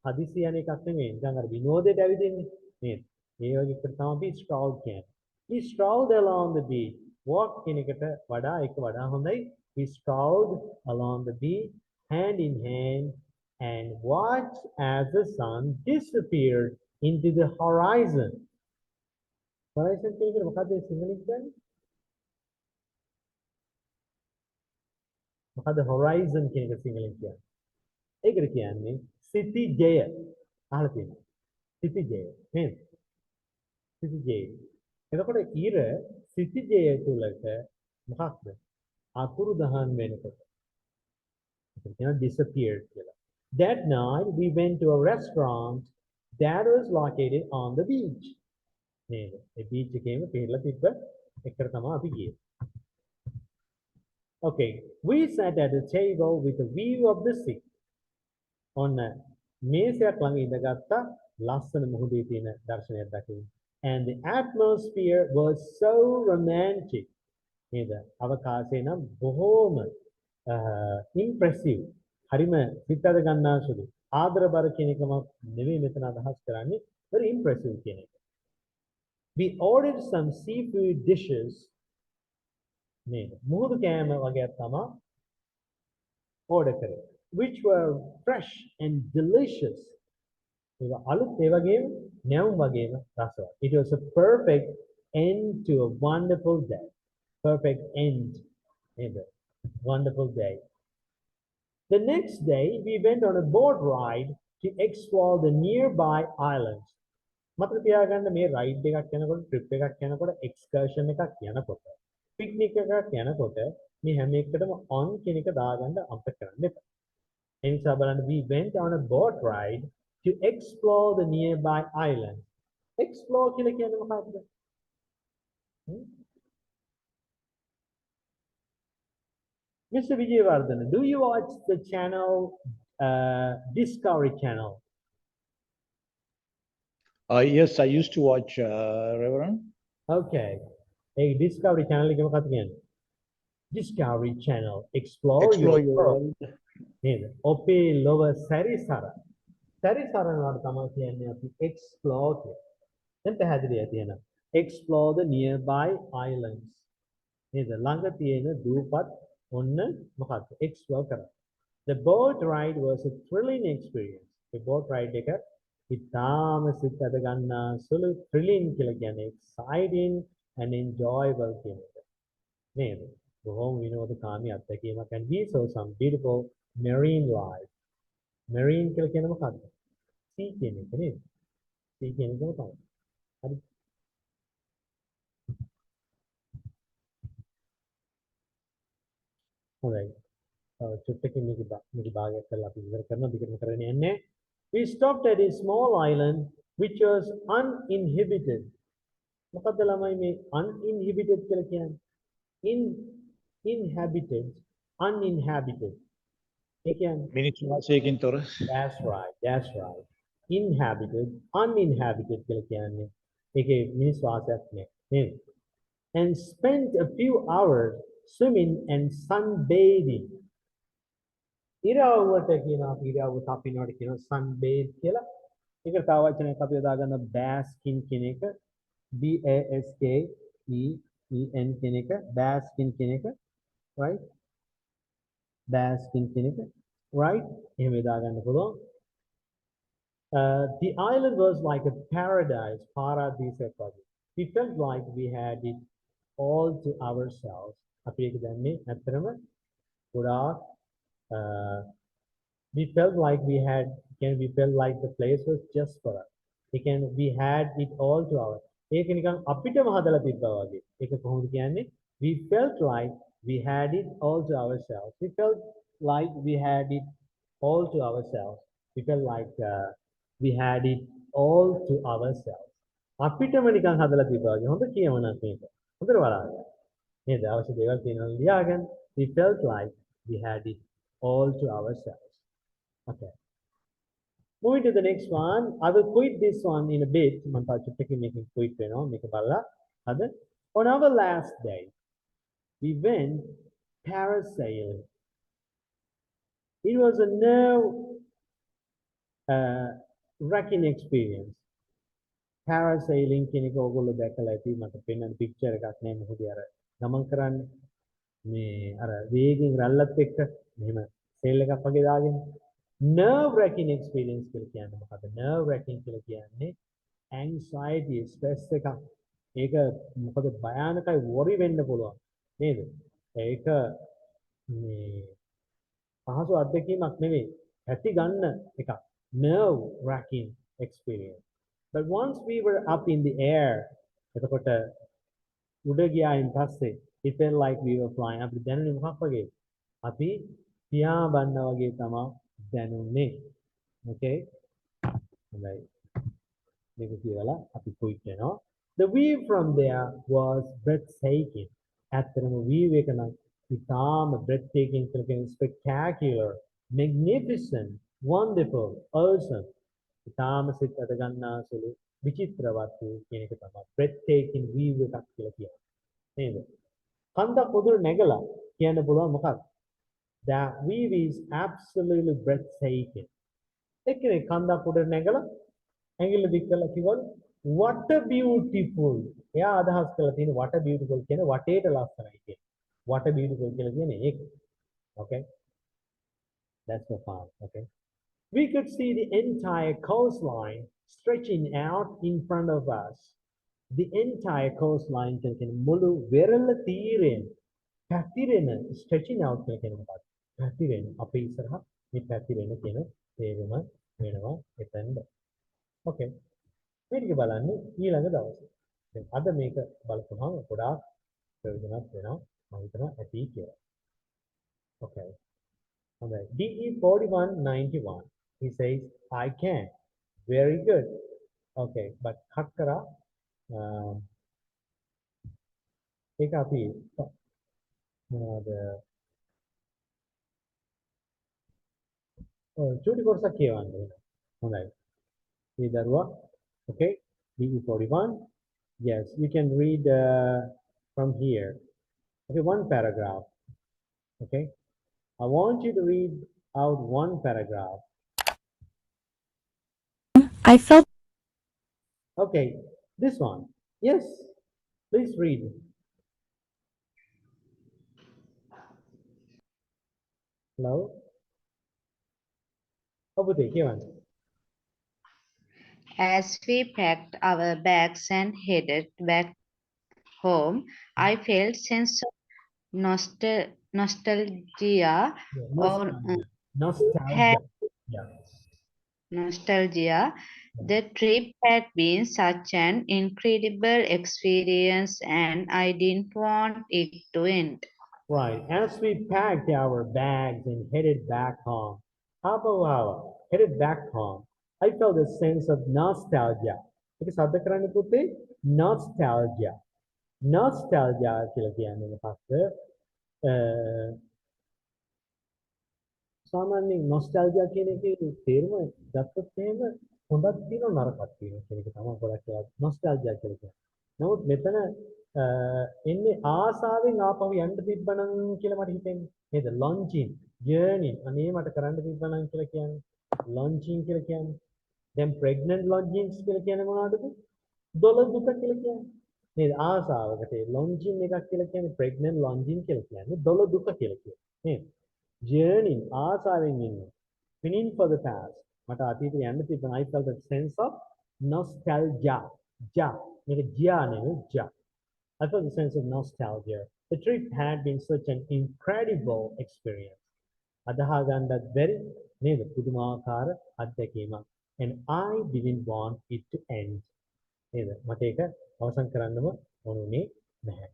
A: හදිසි යන එකක් නෙමෙයි. නිකන් අර විනෝදයට ඇවිදින්නේ. නේද? ඒ වගේ එකට තමයි අපි stroll කියන්නේ. We strolled along the beach. Walk කියන එකට වඩා එක වඩා හොඳයි. We strolled along the beach hand in hand and watched as the sun disappeared into the horizon. Horizon කියන එක මොකක්ද සිංහලෙන් කියන්නේ? මොකද horizon කියන එක සිංහලෙන් කියන්නේ? ඒකට කියන්නේ සිතිජය. අහලා තියෙනවා. සිතිජය. නේද? සිතිජය. එතකොට ඉර සිතිජය තුලක මොකක්ද? අකුරු දහන් වෙනකොට. ඒක කියනවා disappeared කියලා. That night we went to a restaurant that was located on the beach. නේද? ඒ beach එකේම පිරලා තිබ්බ එකට තමයි අපි ගියේ. Okay, we sat at the table with a view of the sea. ඔන්න මේසයක් ළඟ ඉඳගත්තා ලස්සන මුහුදේ තියෙන දර්ශනයක් දකින්න. And the atmosphere was so romantic. නේද? අවකාශය නම් බොහෝම impressive. හරිම හිතට ගන්නා සුළු. ආදරබර කියන එකම නෙවෙයි මෙතන අදහස් කරන්නේ. Very impressive කියන එක. We ordered some seafood dishes. නේද? මුහුදු කෑම වගේක් තමයි order කරේ. Which were fresh and delicious. ඒවා අලුත් ඒ වගේම නැවුම් වගේම රසවත්. It was a perfect end to a wonderful day. Perfect end. නේද? Wonderful day. The next day, we went on a boat ride to explore the nearby islands. මතක තියාගන්න මේ රයිඩ් එකක් යනකොට ට්‍රිප් එකක් යනකොට එක්ස්කර්ෂන් එකක් යනකොට පික්නික් එකක් යනකොට මේ හැම එකටම on කියන එක දාගන්න අමතක කරන්න එපා. ඒ නිසා බලන්න we went on a boat ride to explore the nearby islands. Explore කියලා කියන්නේ මොකක්ද? Mr. Vijayvardhan, do you watch the channel Discovery Channel?
C: Yes, I used to watch, Reverend.
A: Okay. Hey, Discovery Channel එක මොකක්ද කියන්නේ? Discovery Channel. Explore
C: Explore
A: your
C: your
A: world.
C: world.
A: නේද? ඔපේ ලොව සැරිසර. සැරිසරනවාට තමයි කියන්නේ අපි explore කියලා. දැන් පැහැදිලි ඇති එහෙනම්. Explore the nearby islands. නේද? ළඟ තියෙන දූපත් ඔන්න මොකක්ද? Explore කරා. The boat ride was a thrilling experience. The boat ride එක ඉතාම සිතට ගන්නා සුළු thrilling කියලා කියන්නේ exciting and enjoyable කියන එක. නේද? බොහොම විනෝදකාමී අත්දැකීමක් and we saw some beautiful marine life. Marine කියලා කියන්නේ මොකක්ද? sea කියන එක නේද? sea කියන එක තමයි. හරි. හොඳයි. චුට්ටකින් මේක භාගයක් කරලා අපි ඉවර කරනවා දිගටම කරගෙන යන්නේ. We stopped at a small island which was uninhabited. මොකද්ද ළමයි මේ uninhabited කියලා කියන්නේ? Inhabited, uninhabited. ඒ කියන්නේ
C: මිනිස් වාසයකින් තොර.
A: that's right, that's right. Inhabited, uninhabited කියලා කියන්නේ ඒකේ මිනිස් වාසයක් නෑ නේද? And spent a few hours swimming and sunbathing. ඉරාවට කියනවා අපි ඉරාව තපිනවට කියනවා sunbathe කියලා. ඒක තව වචනයක් අපි යොදාගන්න basking කියන එක B A S K E E N කියන එක basking කියන එක right basking කියන එක right එහෙම යොදාගන්න පුළුවන්. The island was like a paradise, paradise. We felt like we had it all to ourselves. අපි ඒක දැන්නේ ඇත්තටම ගොඩාක් we felt like we felt like the place was just for us. We had it all to our. ඒක නිකන් අපිටම හදලා තිබ්බා වගේ. ඒක කොහොමද කියන්නේ? We felt like we had it all to ourselves. We felt like we had it all to ourselves. We felt like we had it all to ourselves. අපිටම නිකන් හදලා තිබ්බා වගේ. හොඳ කියවනක් මේක. හොඳට බලන්න. නේද? අවශ්‍ය දේවල් තියෙනවා ලියාගන්න. We felt like we had it all to ourselves. Okay. Moving to the next one. I will quit this one in a bit. Making quit, make a balla. On our last day, we went parasailing. It was a nerve-wracking experience. Parasailing කියන එක ඕගොල්ලෝ දැකලා ඇති මට පෙන්වන picture එකක් නේ මොකද අර ගමන් කරන්නේ මේ අර වේගෙන් රැල්ලත් එක්ක මෙහෙම සේල් එකක් වගේ දාගෙන nerve wracking experience කියලා කියන්නේ මොකද nerve wracking කියලා කියන්නේ anxiety stress එකක් ඒක මොකද භයානකයි worry වෙන්න පුළුවන් නේද ඒක මේ පහසු අත්දැකීමක් නෙවෙයි ඇති ගන්න එකක් nerve wracking experience but once we were up in the air එතකොට උඩ ගියායින් පස්සේ it felt like we were flying අපිට දැනුනේ මොකක් වගේ අපි පියාඹන්න වගේ තමයි දැනුනේ okay හොඳයි මේක කියලා අපි quit වෙනවා the view from there was breathtaking ඇත්තටම view එක නම් ඉතාම breathtaking කියලා කියන්නේ spectacular magnificent wonderful awesome ඉතාම සිත් අද ගන්නාසුළු විචිත්‍රවත් වූ කියන එක තමයි breathtaking view එකක් කියලා කියන්නේ නේද කන්දක් උඩට නැගලා කියන්න පුළුවන් මොකක්ද that view is absolutely breathtaking එකනේ කන්දක් උඩට නැගලා ඇඟිල්ල දික් කරලා කිව්වලු what a beautiful එයා අදහස් කරලා තියෙන what a beautiful කියන වටේට ලස්සනයි කියන what a beautiful කියලා කියන්නේ ඒක okay that's the fun okay we could see the entire coastline stretching out in front of us the entire coastline කියන මුළු වෙරළ තීරයෙන් පැතිරෙන stretching out කියලා කියන මොකක්ද පැතිරෙන අපේ ඉස්සරහා මේ පැතිරෙන කියන තේරුම වෙනවා එතනද okay මේ ටික බලන්න ඊළඟ දවසේ දැන් අද මේක බලපුවහම ගොඩාක් ප්‍රයෝජනවත් වෙනවා මම හිතනවා ඇති කියලා okay හොඳයි DE 4191 he says I can very good okay but cut කරා ඒක අපි මොනවද චූටි කොටසක් කියවන්න වෙනවා හොඳයි මේ දරුවා okay DE 41 yes you can read from here okay one paragraph okay I want you to read out one paragraph
E: I felt
A: okay this one yes please read hello ඔබට කියවන්න
B: As we packed our bags and headed back home, I felt sense of nostalgia or
A: nostalgia yeah
B: nostalgia. The trip had been such an incredible experience and I didn't want it to end.
A: right as we packed our bags and headed back home headed back home I felt a sense of nostalgia ඒක සද්ද කරන්න පුතේ nostalgia nostalgia කියලා කියන්නේ මොකක්ද සාමාන්‍යයෙන් nostalgia කියන එකේ තේරුම ගත්තොත් එහෙම හොඳක් තියෙනවා නරකක් තියෙනවා කියන එක තමයි ගොඩක් වෙලාවට nostalgia කියලා කියන්නේ. නමුත් මෙතන එන්නේ ආසාවෙන් ආපහු යන්න තිබ්බනම් කියලා මට හිතෙන්නේ. නේද? longing, yearning අනේ මට කරන්න තිබ්බනම් කියලා කියන්නේ. longing කියලා කියන්නේ. දැන් pregnant longings කියලා කියන්නේ මොනවටද? දොළ දුක කියලා කියන්නේ. නේද? ආසාවකට longing එකක් කියලා කියන්නේ pregnant longing කියලා කියන්නේ දොළ දුක කියලා කියන්නේ. නේද? Yearning, ආසාවෙන් ඉන්න. Pinning for the past. මට අතීතේ යන්න තිබුණ I felt a sense of nostalgia. Ja. මේක ja නෙවෙයි ja. I felt a sense of nostalgia. The trip had been such an incredible experience. අදහා ගන්නත් බැරි නේද? පුදුමාකාර අත්දැකීමක්. And I didn't want it to end. නේද? මට ඒක අවසන් කරන්නම ඕනේ නැහැ.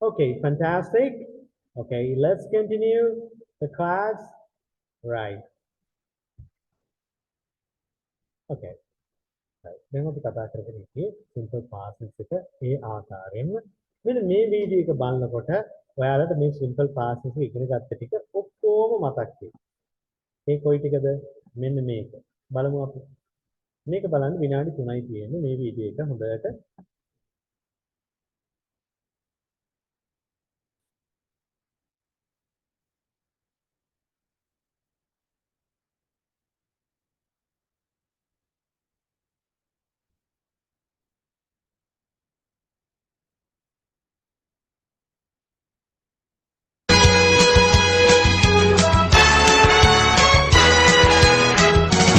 A: Okay, fantastic. Okay, let's continue the class. Right. Okay. දැන් අපි කතා කරගෙන ඉන්නේ simple past tense එක ඒ ආකාරයෙන්ම මෙන්න මේ වීඩියෝ එක බලනකොට ඔයාලට මේ simple past tense එක ඉගෙන ගත්ත ටික ඔක්කොම මතක් වෙයි. ඒ කොයි ටිකද? මෙන්න මේක. බලමු අපි. මේක බලන්න විනාඩි 3යි තියෙන්නේ මේ වීඩියෝ එක හොඳට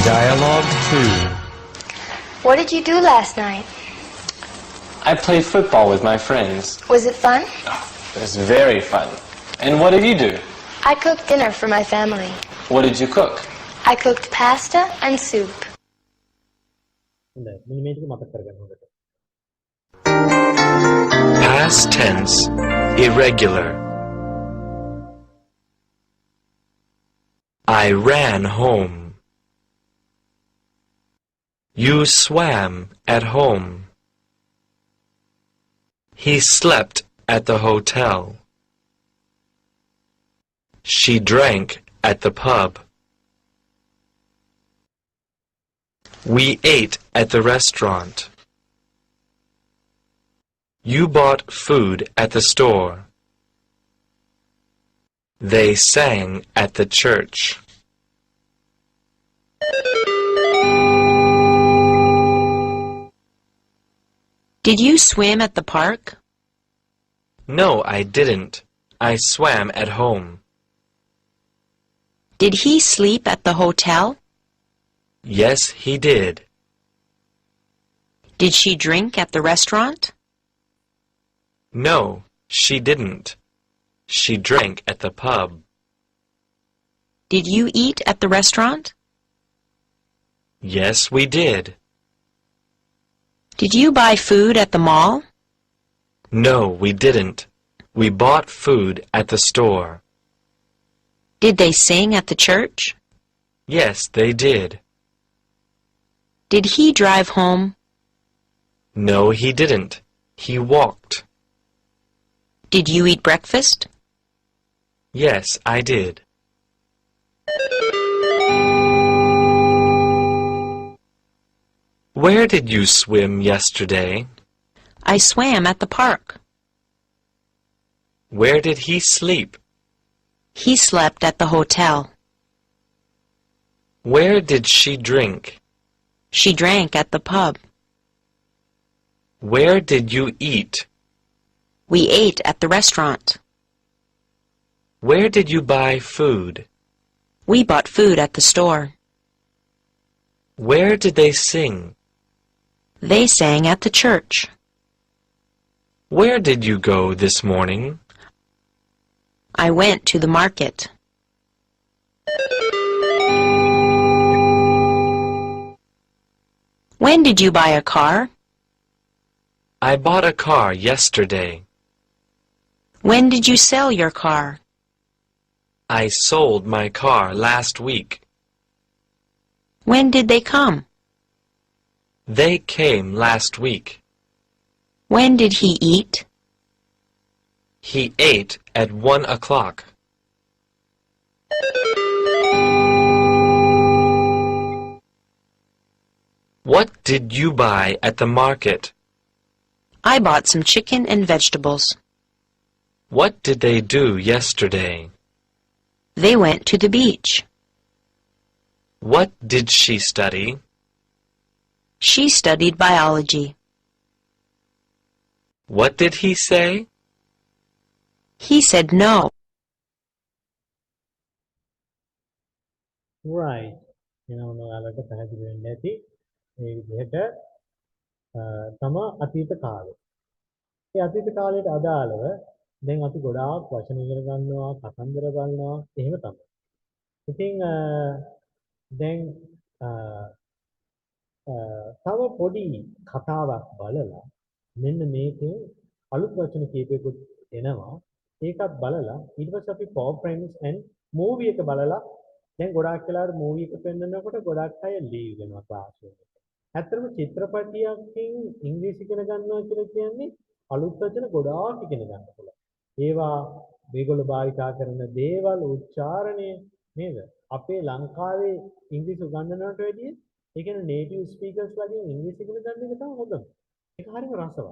F: Dialogue 2.
G: What did you do last night?
F: I played football with my friends.
G: Was it fun?
F: It was very fun. And what did you do?
G: I cooked dinner for my family.
F: What did you cook?
G: I cooked pasta and soup.
A: හොඳයි. මෙන්න මේ ටික මතක් කරගන්න හොඳට.
H: Past tense, irregular. I ran home. You swam at home. He slept at the hotel. She drank at the pub. We ate at the restaurant. You bought food at the store. They sang at the church.
I: Did you swim at the park?
H: No, I didn't. I swam at home.
I: Did he sleep at the hotel?
H: Yes, he did.
I: Did she drink at the restaurant?
H: No, she didn't. She drank at the pub.
I: Did you eat at the restaurant?
H: Yes, we did.
I: Did you buy food at the mall?
H: No, we didn't. We bought food at the store.
I: Did they sing at the church?
H: Yes, they did.
I: Did he drive home?
H: No, he didn't. He walked.
I: Did you eat breakfast?
H: Yes, I did. Where did you swim yesterday?
I: I swam at the park.
H: Where did he sleep?
I: He slept at the hotel.
H: Where did she drink?
I: She drank at the pub.
H: Where did you eat?
I: We ate at the restaurant.
H: Where did you buy food?
I: We bought food at the store.
H: Where did they sing?
I: They sang at the church.
H: Where did you go this morning?
I: I went to the market. When did you buy a car?
H: I bought a car yesterday.
I: When did you sell your car?
H: I sold my car last week.
I: When did they come?
H: They came last week.
I: When did he eat?
H: He ate at 1 o'clock. What did you buy at the market?
I: I bought some chicken and vegetables.
H: What did they do yesterday?
I: They went to the beach.
H: What did she study?
I: She studied biology.
H: What did he say?
I: He said no.
A: Right. එනවා ඔයාලට පැහැදිලි වෙන්න ඇති මේ විදිහට තම අතීත කාලේ. ඒ අතීත කාලයට අදාළව දැන් අපි ගොඩාක් වචන ඉගෙන ගන්නවා, කතන්දර බලනවා, එහෙම තමයි. ඉතින් දැන් තව පොඩි කතාවක් බලලා මෙන්න මේකේ අලුත් වචන කීපයකුත් එනවා. ඒකත් බලලා ඊට පස්සේ අපි for friends and movie එක බලලා දැන් ගොඩාක් වෙලාවට movie එක පෙන්නනකොට ගොඩාක් අය leave වෙනවා class එකෙන්. ඇත්තටම චිත්‍රපටියකින් ඉංග්‍රීසි ඉගෙන ගන්නවා කියලා කියන්නේ අලුත් වචන ගොඩාක් ඉගෙන ගන්න පුළුවන්. ඒවා මේගොල්ලෝ භාවිතා කරන දේවල් උච්චාරණය නේද? අපේ ලංකාවේ ඉංග්‍රීසි උගන්වනවට වැඩිය ඒ කියන්නේ native speakers ලගෙන් ඉංග්‍රීසි ඉගෙන ගන්න එක තමයි හොඳම. ඒක හරිම රසවත්.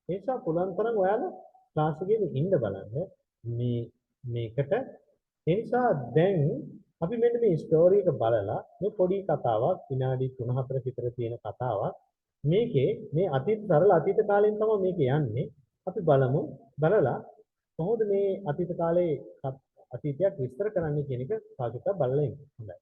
A: ඒ නිසා පුළුවන් තරම් ඔයාලා ක්ලාස් එකේ ඉන්න බලන්න මේකට. ඒ නිසා දැන් අපි මෙන්න මේ ස්ටෝරි එක බලලා මේ පොඩි කතාවක් විනාඩි 3-4ක විතර තියෙන කතාවක්. මේකේ මේ සරල අතීත කාලෙන් තමයි මේක යන්නේ. අපි බලමු බලලා කොහොමද මේ අතීත කාලේ අතීතයක් විස්තර කරන්නේ කියන එක තාක්ෂිකව බලලා ඉන්න. හොඳයි.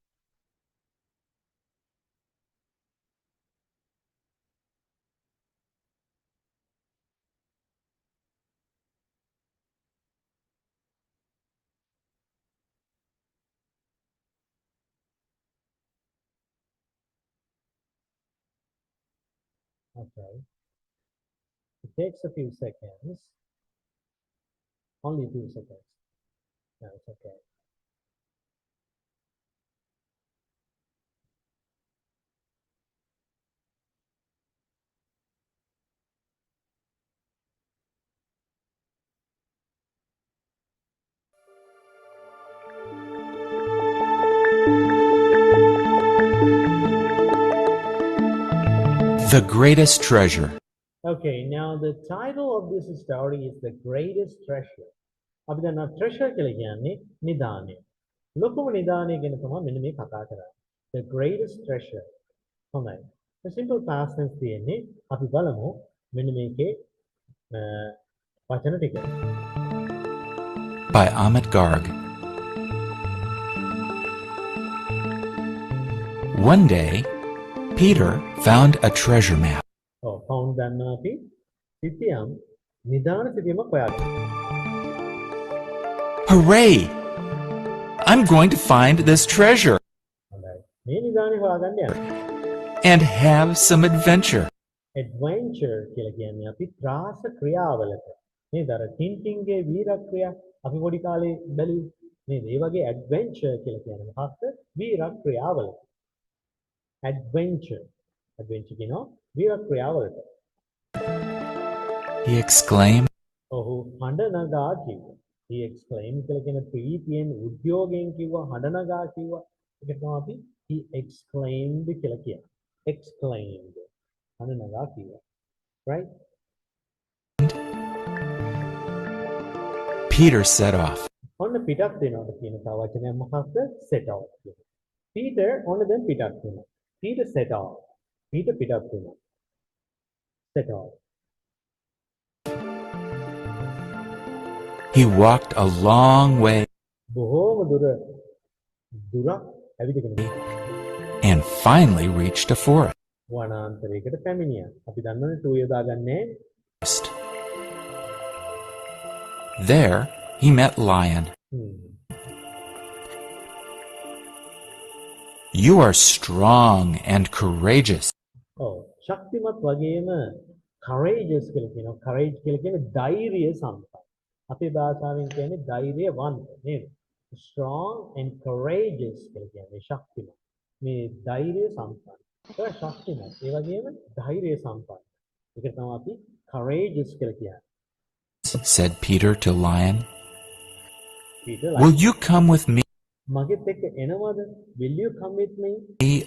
A: Okay. It takes a few seconds. Only 2 seconds. No, it's okay.
J: The Greatest Treasure.
A: Okay, now the title of this story is The Greatest Treasure. අපි දන්නවා treasure කියලා කියන්නේ නිදානය. ලොකුම නිදානය ගැන තමයි මෙන්න මේ කතා කරන්නේ. The Greatest Treasure. හොඳයි. The simple past tense තියෙන්නේ අපි බලමු මෙන්න මේකේ වචන ටික.
J: By Amit Garg. One day, Peter found a treasure map.
A: found දන්නවා අපි සිතියම් නිදාන සිතියමක් හොයාගන්නවා.
J: Hooray! I'm going to find this treasure
A: හොඳයි. මේ නිදානේ හොයාගන්න යනවා.
J: and have some adventure.
A: Adventure කියලා කියන්නේ අපි ත්‍රාස ක්‍රියාවලට නේද? අර ටින්ටින්ගේ වීර ක්‍රියා අපි පොඩි කාලේ බැලුවේ නේද? ඒ වගේ adventure කියලා කියන්නේ මොකක්ද? වීර ක්‍රියාවලට. Adventure කියනවා වීර ක්‍රියාවලට.
J: He exclaimed.
A: ඔහු හඬ නගා කිව්වා. He exclaimed කියලා කියන ප්‍රීතියෙන් උද්‍යෝගයෙන් කිව්වා හඬ නගා කිව්වා. ඒක තමයි අපි he exclaimed කියලා කියන්නේ. Exclaimed. හඬ නගා කිව්වා. Right?
J: Peter set off.
A: ඔන්න පිටත් වෙනවට කියන තව වචනයක් මොකක්ද? set off කියන්නේ. Peter ඔන්න දැන් පිටත් වෙනවා. Peter set off. Peter පිටත් වෙනවා. Set off.
J: He walked a long way
A: බොහෝම දුරක් ඇවිදගෙන
J: and finally reached a forest.
A: වනාන්තරයකට පැමිණියා. අපි දන්නවනේ to යොදාගන්නේ.
J: There he met Lion. You are strong and courageous.
A: ශක්තිමත් වගේම courageous කියලා කියනවා. courage කියලා කියන්නේ ධෛර්ය සම්පන්න. අපේ භාෂාවෙන් කියන්නේ ධෛර්යවන්ත නේද? strong and courageous කියලා කියන්නේ ශක්තිමත්. මේ ධෛර්ය සම්පන්න. ඒක ශක්තිමත්. ඒ වගේම ධෛර්ය සම්පන්න. ඒක තමයි අපි courageous කියලා කියන්නේ.
J: Said Peter to Lion.
A: Peter,
J: will you come with me
A: මගෙත් එක්ක එනවද? Will you come with me?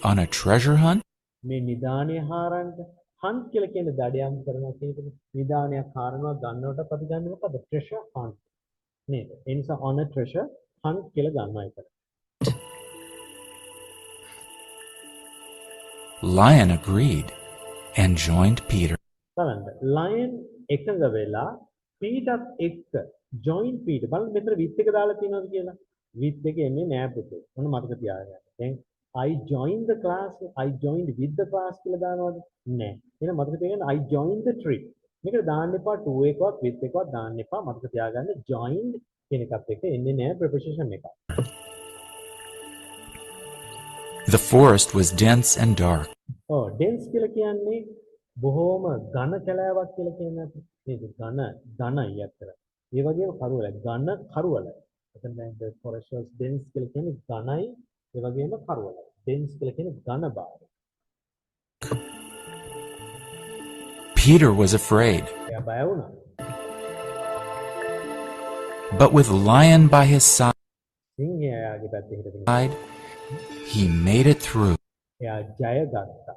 J: on a treasure hunt?
A: මේ නිදානේ හාරන්න hunt කියලා කියන්නේ දඩයම් කරනවා කියන එක. නිදානයක් හාරනවා ගන්නවට අපි ගන්න මොකද? treasure hunt. නේද? ඒ නිසා on a treasure hunt කියලා ගන්නවා ඒක.
J: Lion agreed and joined Peter.
A: බලන්න. Lion එකඟ වෙලා Peterත් එක්ක join Peter. බලන්න මෙතන with එක දාලා තියෙනවද කියලා. with එක එන්නේ නෑ පුතේ. මොන මතක තියාගන්න. දැන් I joined the class, I joined with the class කියලා දානවද? නෑ. එහෙනම් මතක තියාගන්න I joined the trip. මේකට දාන්න එපා to එකවත් with එකවත් දාන්න එපා. මතක තියාගන්න joined කියන එකත් එක්ක එන්නේ නෑ preposition එකක්.
J: The forest was dense and dark.
A: dense කියලා කියන්නේ බොහෝම ඝන කැලෑවක් කියලා කියන්නේ අපි. නේද? ඝනයි අතර. ඒ වගේම කරුවල ඝන කරුවල. එතන දැන් the forest was dense කියලා කියන්නේ ඝනයි ඒ වගේම කරුවල. dense කියලා කියන්නේ ඝන භාවය.
J: Peter was afraid.
A: එයා බය වුණා.
J: But with Lion by his
A: සිංහයා එයාගේ පැත්තේ හිටගෙන
J: side, he made it through.
A: එයා ජය ගත්තා.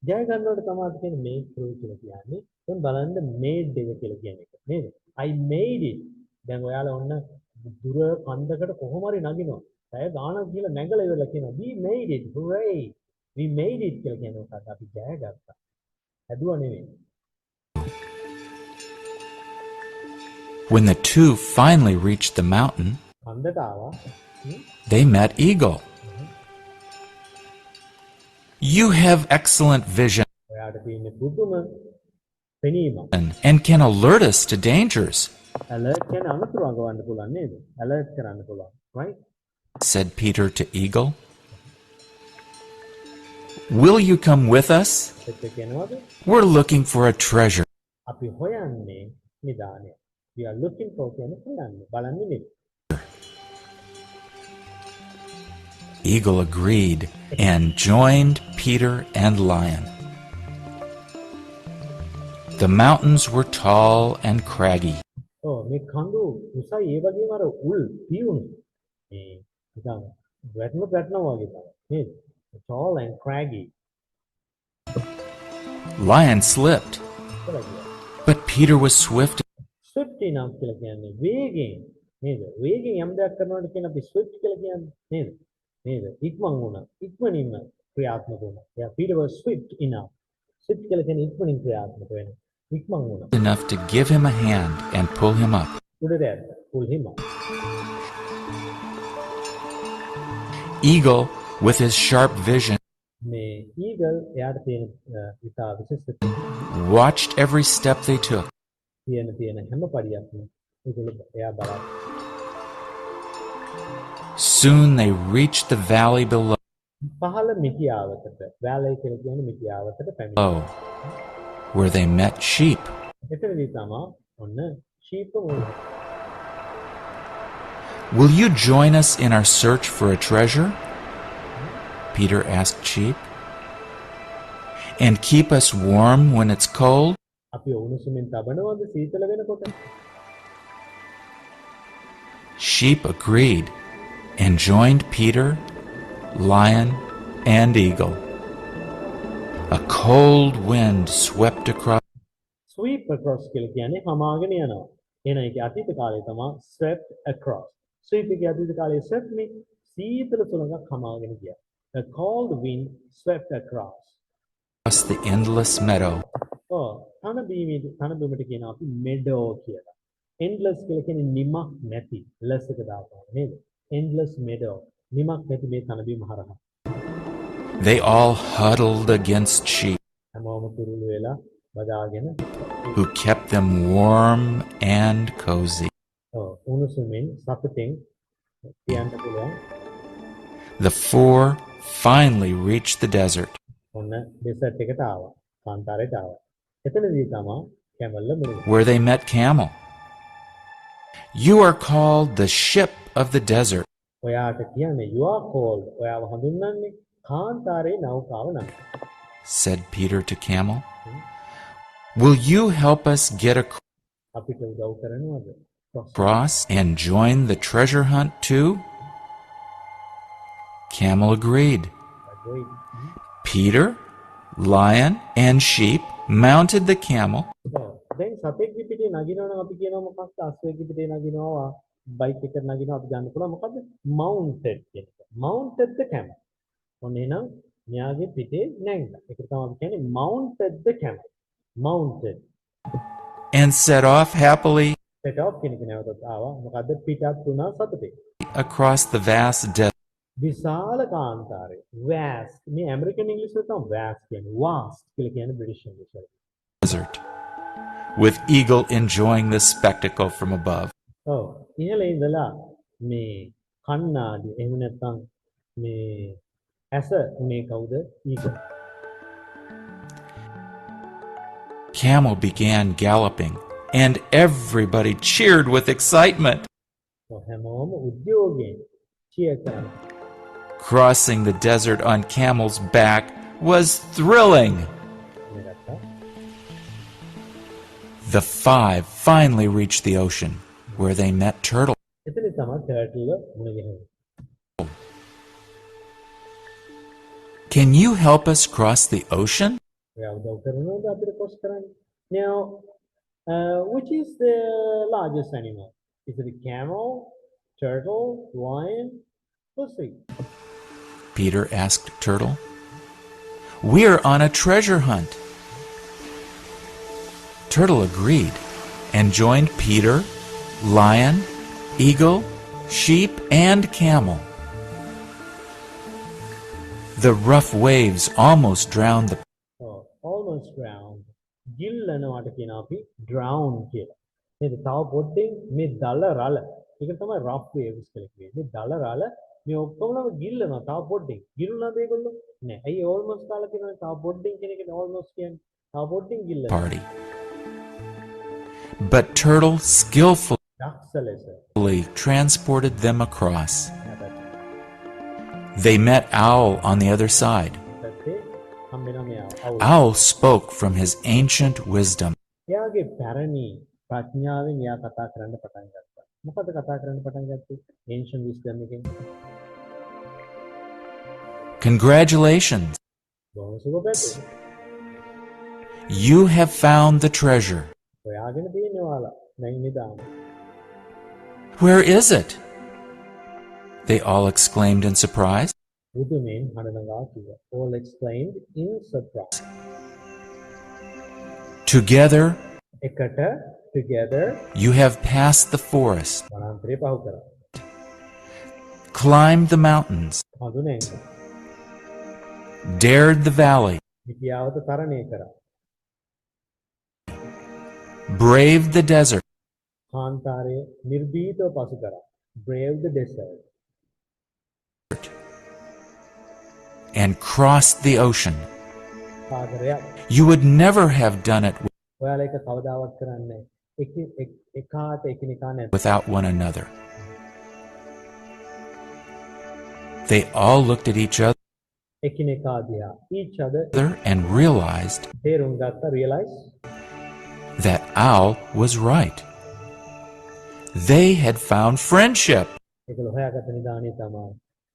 A: ජය ගන්නකොට තමයි කියන්නේ make through කියලා කියන්නේ. දැන් බලන්න made එක කියලා කියන එක නේද? I made it. දැන් ඔයාලා ඔන්න දුර කන්දකට කොහොම හරි නගිනවා. පැය ගාණක් කියලා නැගලා ඉවරලා කියනවා we made it. Hooray. We made it කියලා කියන එකත් අපි ජය ගත්තා. හැදුවා නෙවෙයි.
J: When the two finally reached the mountain,
A: කන්දට ආවා.
J: they met Eagle. You have excellent vision
A: ඔයාට තියෙන පුදුම පෙනීම.
J: and can alert us to dangers,
A: alert කියන අනතුරු අඟවන්න පුළුවන් නේද? alert කරන්න පුළුවන්. right?
J: said Peter to Eagle. Will you come with us?
A: එත් කියනවාද?
J: We're looking for a treasure.
A: අපි හොයන්නේ නිදානය. we are looking for කියන්නේ හොයන්නේ බලන්නේ නෙවෙයි.
J: Eagle agreed and joined Peter and Lion. The mountains were tall and craggy.
A: මේ කඳු උසයි ඒ වගේම අර උල් පියුණු. මේ නිකන් වැටෙනවා වගේ තමයි. නේද? tall and craggy.
J: Lion slipped, but Peter was swift.
A: swift enough කියලා කියන්නේ වේගෙන් නේද? වේගෙන් යම් දෙයක් කරනවාට කියන අපි swift කියලා කියන්නේ නේද? නේද? ඉක්මන් වුණා. ඉක්මනින්ම ක්‍රියාත්මක වුණා. Yeah, Peter was swift enough. swift කියලා කියන්නේ ඉක්මනින් ක්‍රියාත්මක වෙන. ඉක්මන් වුණා.
J: Enough to give him a hand and pull him up.
A: උඩට pull him up.
J: Eagle, with his sharp vision,
A: මේ eagle එයාට තියෙන ඉතා විශේෂ
J: watched every step they took.
A: තියෙන හැම පරියක්ම ඒගොල්ලෝ එයා බලා.
J: Soon they reached the valley below,
A: පහළ මිටියාවතට valley කියලා කියන්නේ මිටියාවතට පැමිණෙනවා.
J: where they met sheep.
A: එතනදී තමයි ඔන්න sheep වුණා.
J: Will you join us in our search for a treasure? Peter asked Sheep. And keep us warm when it's cold?
A: අපි උණුසුමින් තබනවද සීතල වෙනකොට?
J: Sheep agreed and joined Peter, Lion, and Eagle. A cold wind swept across.
A: Sweep across කියලා කියන්නේ හමාගෙන යනවා. එහෙනම් ඒක අතීත කාලේ තමයි swept across. sweep එකේ අතීත කාලේ swept මේ සීතල සුළඟක් හමාගෙන ගියා. A cold wind swept across.
J: The endless meadow.
A: තන බීමට කියනවා අපි meadow කියලා. endless කියලා කියන්නේ නිමක් නැති. less එක දාපුවා නේද? endless meadow. නිමක් නැති මේ තන බීම හරහා.
J: They all huddled against Sheep,
A: හැමෝම කුරුළු වෙලා බදාගෙන
J: who kept them warm and cozy.
A: උණුසුමින් සතුටින් තියන්න පුළුවන්.
J: The four finally reached the desert.
A: ඔන්න desert එකට ආවා. කාන්තාරයට ආවා. එතනදී තමයි කැමල්ල මුණ.
J: Where they met Camel. You are called the ship of the desert,
A: ඔයාට කියන්නේ you are called. ඔයාව හඳුන්වන්නේ කාන්තාරේ නෞකාව නම්.
J: said Peter to Camel. Will you help us get
A: අපිට උදව් කරනවද?
J: across and join the treasure hunt too? Camel agreed. Peter, Lion, and Sheep mounted the camel.
A: දැන් සතෙක් පිටේ නගිනවා නම් අපි කියනවා මොකක්ද? අස්වැකි පිටේ නගිනවා, බයික් එකට නගිනවා අපි ගන්න පුළුවන් මොකද්ද? mounted කියන එක. mounted the camel. ඔන්න එහෙනම් න්යාගේ පිටේ නැංගා. ඒක තමයි අපි කියන්නේ mounted the camel. mounted.
J: And set off happily
A: set off කියන එක නැවතත් ආවා. මොකද්ද? පිටත් වුණා සතුටේ.
J: across the vast desert.
A: විශාල කාන්තාරේ vast මේ ඇමරිකන් ඉංග්‍රීසි වල තමයි vast කියන්නේ vast කියලා කියන්නේ බ්‍රිටිෂ් ඉංග්‍රීසි වල.
J: Desert, with Eagle enjoying the spectacle from above.
A: ඔව් ඉහළ ඉඳලා මේ කන්නාඩි එහෙම නැත්නම් මේ ඇස මේ කවුද eagle.
J: Camel began galloping, and everybody cheered with excitement.
A: හැමෝම උද්‍යෝගයෙන් cheer කරනවා.
J: Crossing the desert on Camel's back was thrilling.
A: මේ ගත්තා.
J: The five finally reached the ocean, where they met Turtle.
A: එතන තමයි turtle මුණ ගැහෙන්නේ.
J: Can you help us cross the ocean?
A: ඔයා උදව් කරනවද අපිට cross කරන්න? Now, which is the largest animal? Is it a camel, turtle, lion, pussy?
J: Peter asked Turtle. We're on a treasure hunt. Turtle agreed and joined Peter, lion, eagle, sheep, and camel. The rough waves almost drowned the
A: Oh, almost drowned. ගිල්ලනවාට කියන අපි drown කියලා. නේද? තව පොඩ්ඩෙන් මේ දල රළ. ඒක තමයි rough waves කියලා කියන්නේ. මේ දල රළ මේ ඔක්කොමම ගිල්ලනවා තව පොඩ්ඩෙන්. ගිල්ුණාද ඒගොල්ලෝ? නෑ. ඇයි almost කාලා කියනවනේ තව පොඩ්ඩෙන් කියන එකනේ almost කියන්නේ. තව පොඩ්ඩෙන් ගිල්ලනවා.
J: party. But Turtle skillfully
A: දක්ෂ ලෙස.
J: transported them across. They met Owl on the other side.
A: ඊපස්සේ හම්බෙනවා මෙයා.
J: Owl spoke from his ancient wisdom.
A: එයාගේ පැරණි ප්‍රඥාවෙන් එයා කතා කරන්න පටන් ගත්තා. මොකද කතා කරන්න පටන් ගත්තේ? ancient wisdom එකෙන්.
J: Congratulations!
A: බොහොම සුබ පැතුම්.
J: You have found the treasure.
A: ඔයාගෙන තියෙන්නේ ඔයාලා. දැන් නිදාන්න.
J: Where is it? They all exclaimed in surprise.
A: බුදුමෙන් හඬනගා කිව්වා. All exclaimed in surprise.
J: Together,
A: එකට together
J: you have passed the forest,
A: වනාන්තරය පහු කරා.
J: climbed the mountains,
A: හඳුනේ
J: dared the valley,
A: විද්‍යාවත තරණය කරා.
J: braved the desert,
A: කාන්තාරයේ නිර්භීතව පසු කරා. Brave the desert.
J: and crossed the ocean.
A: සාගරයක්.
J: You would never have done it
A: ඔයාලා ඒක කවදාවත් කරන්නේ එකාට එකිනෙකා නැත.
J: without one another. They all looked at each
A: එකිනෙකා දිහා. Each other
J: other and realized
A: තේරුම් ගත්තා realize
J: that Owl was right. They had found friendship.
A: ඒකල හොයාගත්ත නිදානේ තමයි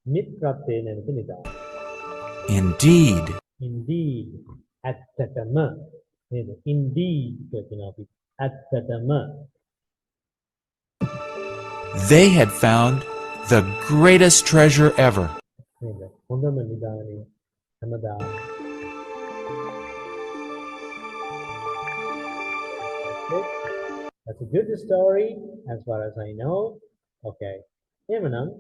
A: මිත්‍රත්වයේ නැති නිදාන.
J: Indeed,
A: Indeed ඇත්තටම නේද? Indeed කියන අපි ඇත්තටම
J: they had found the greatest treasure ever.
A: නේද? හොඳම නිදානේ හැමදාම. Okay. That's a good story as far as I know. Okay. එහෙමනම්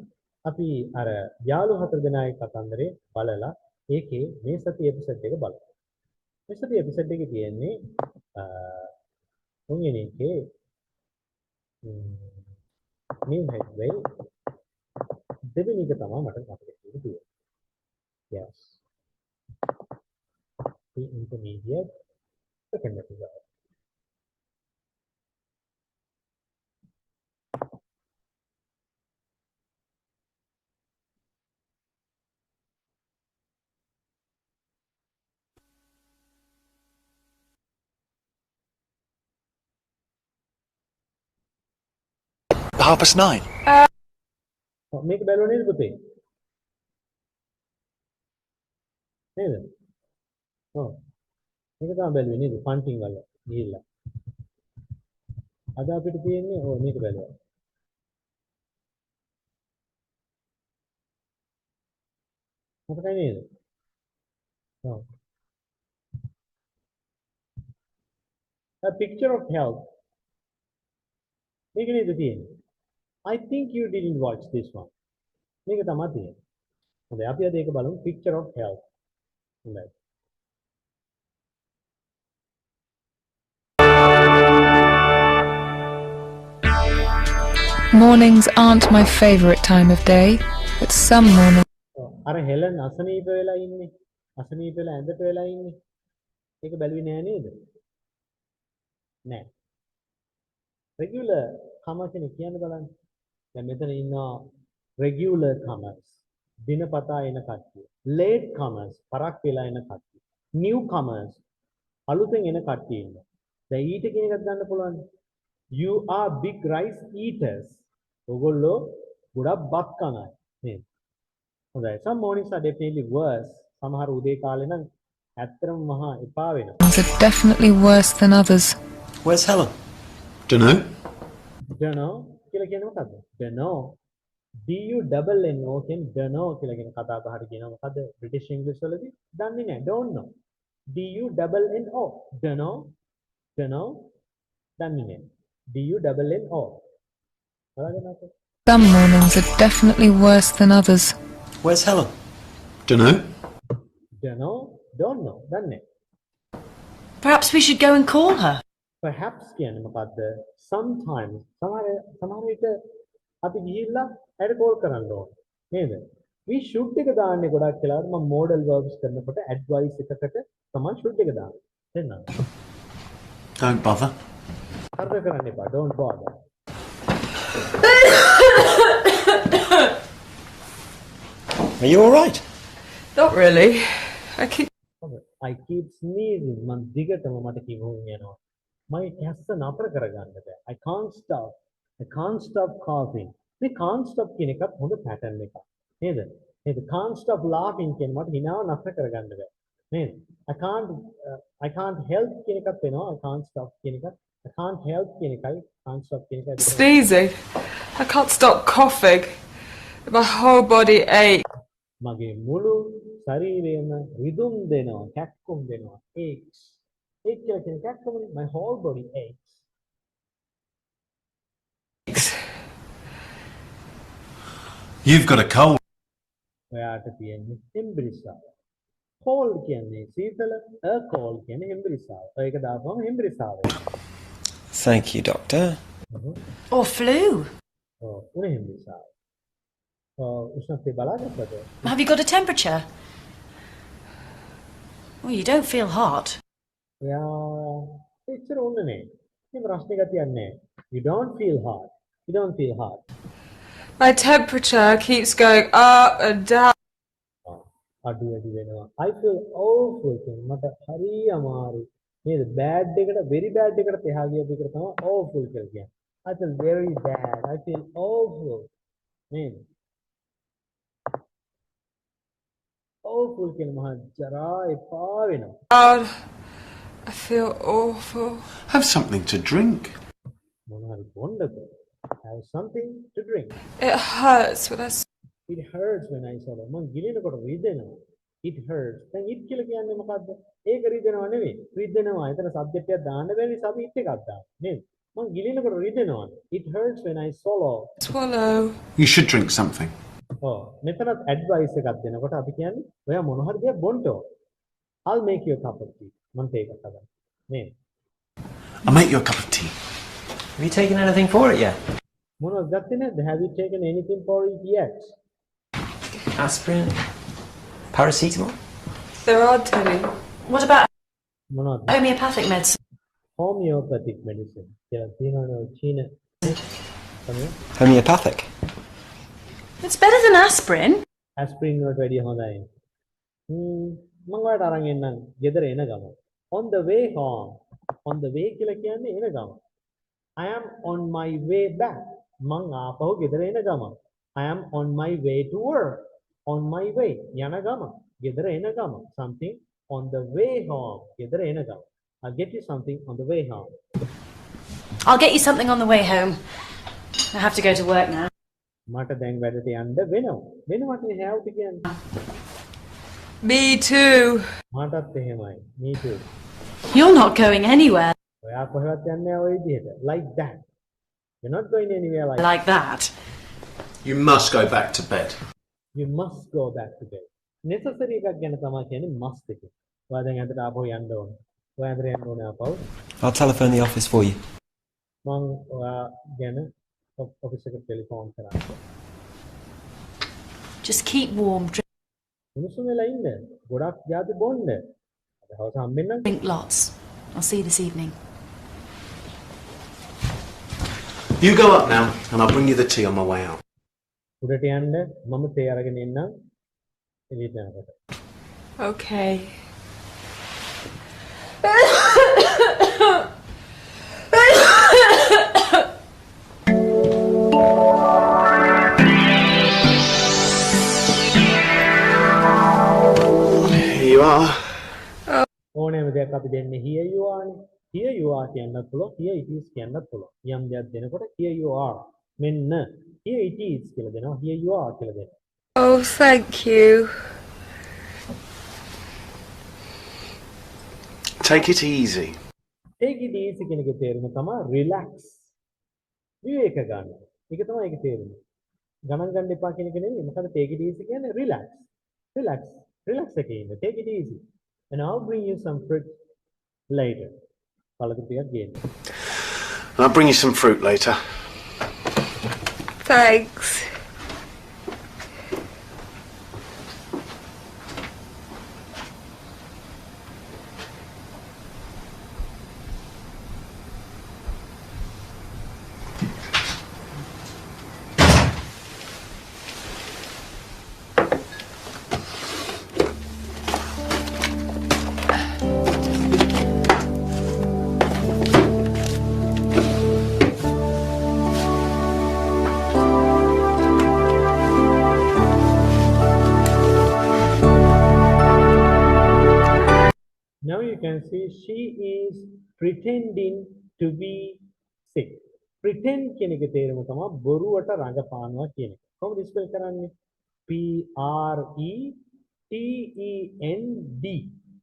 A: අපි අර යාළු හතර දෙනාගේ කතන්දරේ බලලා ඒකේ මේ සති එපිසෝඩ් එක බලමු. මේ සති එපිසෝඩ් එකේ තියෙන්නේ තුන්වෙනි එකේ new headway දෙවෙනි එක තමයි මට අපිට තියෙන්නේ. Yes. The intermediate second episode.
F: Half past 9.
A: මේක බැලුවා නේද පුතේ? නේද? ඔව්. මේක තමයි බැලුවේ නේද? ෆන්ටින් වල ගිහිල්ලා. අද අපිට තියෙන්නේ ඔව් මේක බැලුවා. මතකයි නේද? ඔව්. A picture of health. මේක නේද තියෙන්නේ? I think you didn't watch this one. මේක තමයි තියෙන්නේ. හොඳයි අපි අද ඒක බලමු picture of health. හොඳයි.
E: Mornings aren't my favorite time of day, but some mornings.
A: අර හෙලන් අසනීප වෙලා ඉන්නේ. අසනීප වෙලා ඇඳට වෙලා ඉන්නේ. ඒක බැලුවේ නෑ නේද? නෑ. regular comers කියන්න බලන්න. දැන් මෙතන ඉන්නවා regular comers. දිනපතා එන කට්ටිය. late comers පරක් වෙලා එන කට්ටිය. new comers අලුතෙන් එන කට්ටිය ඉන්නවා. දැන් ඊට කියන එකත් ගන්න පුළුවන්. You are big rice eaters. ඔයගොල්ලෝ ගොඩක් බත් කන අය නේද? හොඳයි. Some mornings are definitely worse. සමහර උදේ කාලේ නම් ඇත්තටම මහා එපා වෙනවා.
E: Are definitely worse than others.
F: Where's Helen? Dunno.
A: Dunno කියලා කියන්නේ මොකද්ද? Dunno. DUNNO කියන dunno කියලා කියන කතා බහට කියනවා මොකද්ද? British English වලදී දන්නේ නැහැ. Don't know. DUNNO. Dunno. Dunno. දන්නේ නැහැ. DUNNO.
E: Some mornings are definitely worse than others.
F: Where's Helen? Dunno.
A: Dunno. Don't know. දන්නේ නැහැ.
I: Perhaps we should go and call her.
A: Perhaps කියන්නේ මොකද්ද? Sometimes සමහර විට අපි ගිහිල්ලා ඇයට කෝල් කරන්න ඕන. නේද? We should එක දාන්නේ ගොඩක් වෙලාවට මම modal verbs කරනකොට advice එකකට තමයි should එක දාන්නේ. තේරෙනවද?
F: Don't bother.
A: හරිද කරන්න එපා. Don't bother.
F: Are you all right?
E: Not really.
A: I keep sneezing. මම දිගටම මට කිව්වොත් යනවා. මම කැස්ස නතර කරගන්න බෑ. I can't stop coughing. මේ can't stop කියන එකත් හොඳ pattern එකක්. නේද? නේද? Can't stop laughing කියන මට හිනාව නතර කරගන්න බෑ. නේද? I can't help කියන එකත් වෙනවා. I can't stop කියන එකත්. I can't help කියන එකයි can't stop කියන එකයි.
E: Sneezing. I can't stop coughing. My whole body aches.
A: මගේ මුළු ශරීරයම රිදුම් දෙනවා, කැක්කුම් දෙනවා. aches. ache කියලා කියන කැක්කුම my whole body aches.
F: You've got a cold.
A: ඔයාට තියෙන්නේ හෙම්බිරිස්සාව. cold කියන්නේ සීතල, a cold කියන්නේ හෙම්බිරිස්සාව. ඒක දාපුවම හෙම්බිරිස්සාව.
F: Thank you, doctor.
I: Or flu.
A: උණ හෙම්බිරිස්සාව. උෂ්ණත්වය බලාගත්තද?
I: Have you got a temperature? Well, you don't feel hot.
A: එයා එච්චර උන්න නෑ. මේ ප්‍රශ්නේ ගතියක් නෑ. You don't feel hot. You don't feel hot.
E: My temperature keeps going up and down.
A: අඩු වැඩි වෙනවා. I feel awful කියන්නේ මට හරි අමාරුයි. නේද? bad එකට very bad එකට එහා ගියපු එකට තමයි awful කියලා කියන්නේ. I feel very bad. I feel awful. නේද? awful කියන්නේ මහා ජරා එපා වෙනවා.
E: I feel awful.
F: Have something to drink.
A: මොන හරි බොන්නද? Have something to drink.
E: It hurts when
A: It hurts when I swallow. මං ගිලිනකොට රිදෙනවා. It hurts. දැන් it කියලා කියන්නේ මොකද්ද? ඒක රිදෙනවා නෙවෙයි. රිදෙනවා. එතන subject එකක් දාන්න බැරි නිසා අපි it එකක් දානවා. නේද? මං ගිලිනකොට රිදෙනවා. It hurts when I swallow.
E: swallow.
F: You should drink something.
A: මෙතනත් advice එකක් දෙනකොට අපි කියන්නේ ඔයා මොන හරි දෙයක් බොන්න ඕන. I'll make you a cup of tea. මං තේ එකක් හදන්න. නේද?
F: I'll make you a cup of tea. Have you taken anything for it yet?
A: මොනවද ගත්තේ නැද්ද? Have you taken anything for it yet?
F: Aspirin? Paracetamol?
E: There are Teddy.
I: What about
A: මොනවද?
I: homeopathic medicine?
A: Homeopathic medicine. කියලා තියෙනවනේ චීන.
F: Homeopathic?
I: It's better than aspirin.
A: Aspirin වලට වැඩිය හොඳයි. මම ඔයාලට අරන් එන්නම් ගෙදර එන ගම. On the way home. On the way කියලා කියන්නේ එන ගම. I am on my way back. මං ආපහු ගෙදර එන ගම. I am on my way to work. On my way යන ගම. ගෙදර එන ගම. Something on the way home. ගෙදර එන ගම. I'll get you something on the way home.
I: I'll get you something on the way home. I have to go to work now.
A: මට දැන් වැඩට යන්න වෙනවා. වෙනවටනේ have to කියන්නේ.
E: Me too.
A: මටත් එහෙමයි. Me too.
I: You're not going anywhere
A: ඔයා කොහෙවත් යන්නේ නැහැ ওই විදිහට. Like that. You're not going anywhere like
I: like that.
F: You must go back to bed.
A: You must go back to bed. Necessary එකක් ගැන තමයි කියන්නේ must එක. ඔයා දැන් අදට ආපහු යන්න ඕනේ. ඔයා අදට යන්න ඕනේ ආපහු.
F: I'll telephone the office for you.
A: මම ඔයා ගැන ඔෆිස් එකට ටෙලිෆෝන් කරා.
I: Just keep warm.
A: උණුසුම් වෙලා ඉන්න. ගොඩක් යාති බොන්න. අද හවස හම්බෙන්නම්.
I: Drink lots. I'll see you this evening.
F: You go up now, and I'll bring you the tea on my way out.
A: උඩට යන්න මම තේ අරගෙන එන්නම්. එළියට යනකොට.
E: Okay.
F: Here you are.
A: ඕනෑම දෙයක් අපි දෙන්නේ here you are නේ. Here you are කියන්නත් පුළුවන්. Here it is කියන්නත් පුළුවන්. යම් දෙයක් දෙනකොට here you are. මෙන්න here it is කියලා දෙනවා. Here you are කියලා දෙනවා.
E: Oh, thank you.
F: Take it easy.
A: Take it easy කියන එකේ තේරුම තමයි relax. විවේක ගන්න. ඒක තමයි ඒකේ තේරුම. ගණන් ගන්න එපා කියන එක නෙමෙයි. මොකද take it easy කියන්නේ relax. Relax. Relax එකේ ඉන්න. Take it easy. And I'll bring you some fruit later. පළතුරු ටිකක් ගේන්න.
F: I'll bring you some fruit later.
E: Thanks.
A: Now you can see she is pretending to be sick. Pretend කියන එකේ තේරුම තමයි බොරුවට රඟපානවා කියන එක. කොහොමද ස්පෙල් කරන්නේ? P R E T E N D.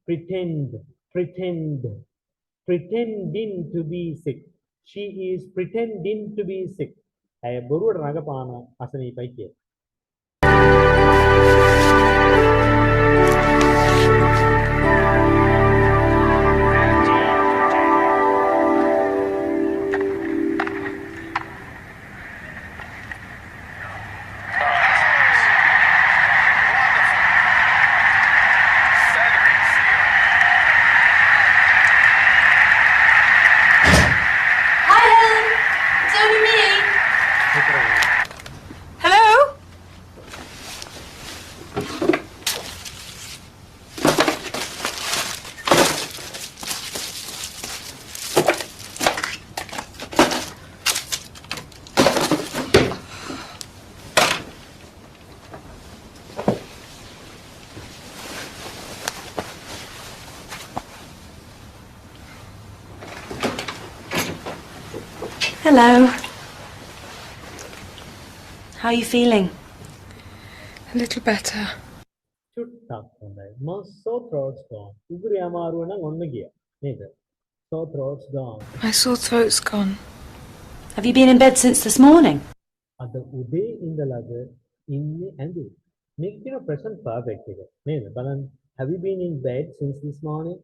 A: Pretend. Pretend. Pretending to be sick. She is pretending to be sick. ඇය බොරුවට රඟපානවා අසනීපයි කියලා.
E: Hello?
I: Hello. How are you feeling?
E: A little better.
A: චුට්ටක් හොඳයි. My sore throat's gone. උගුරේ අමාරුව නම් ඔන්න ගියා. නේද? Sore throat's gone.
E: My sore throat's gone.
I: Have you been in bed since this morning?
A: අද උදේ ඉඳලාද ඉන්නේ ඇඳේ. මේක කියන present perfect එක. නේද? බලන්න. Have you been in bed since this morning?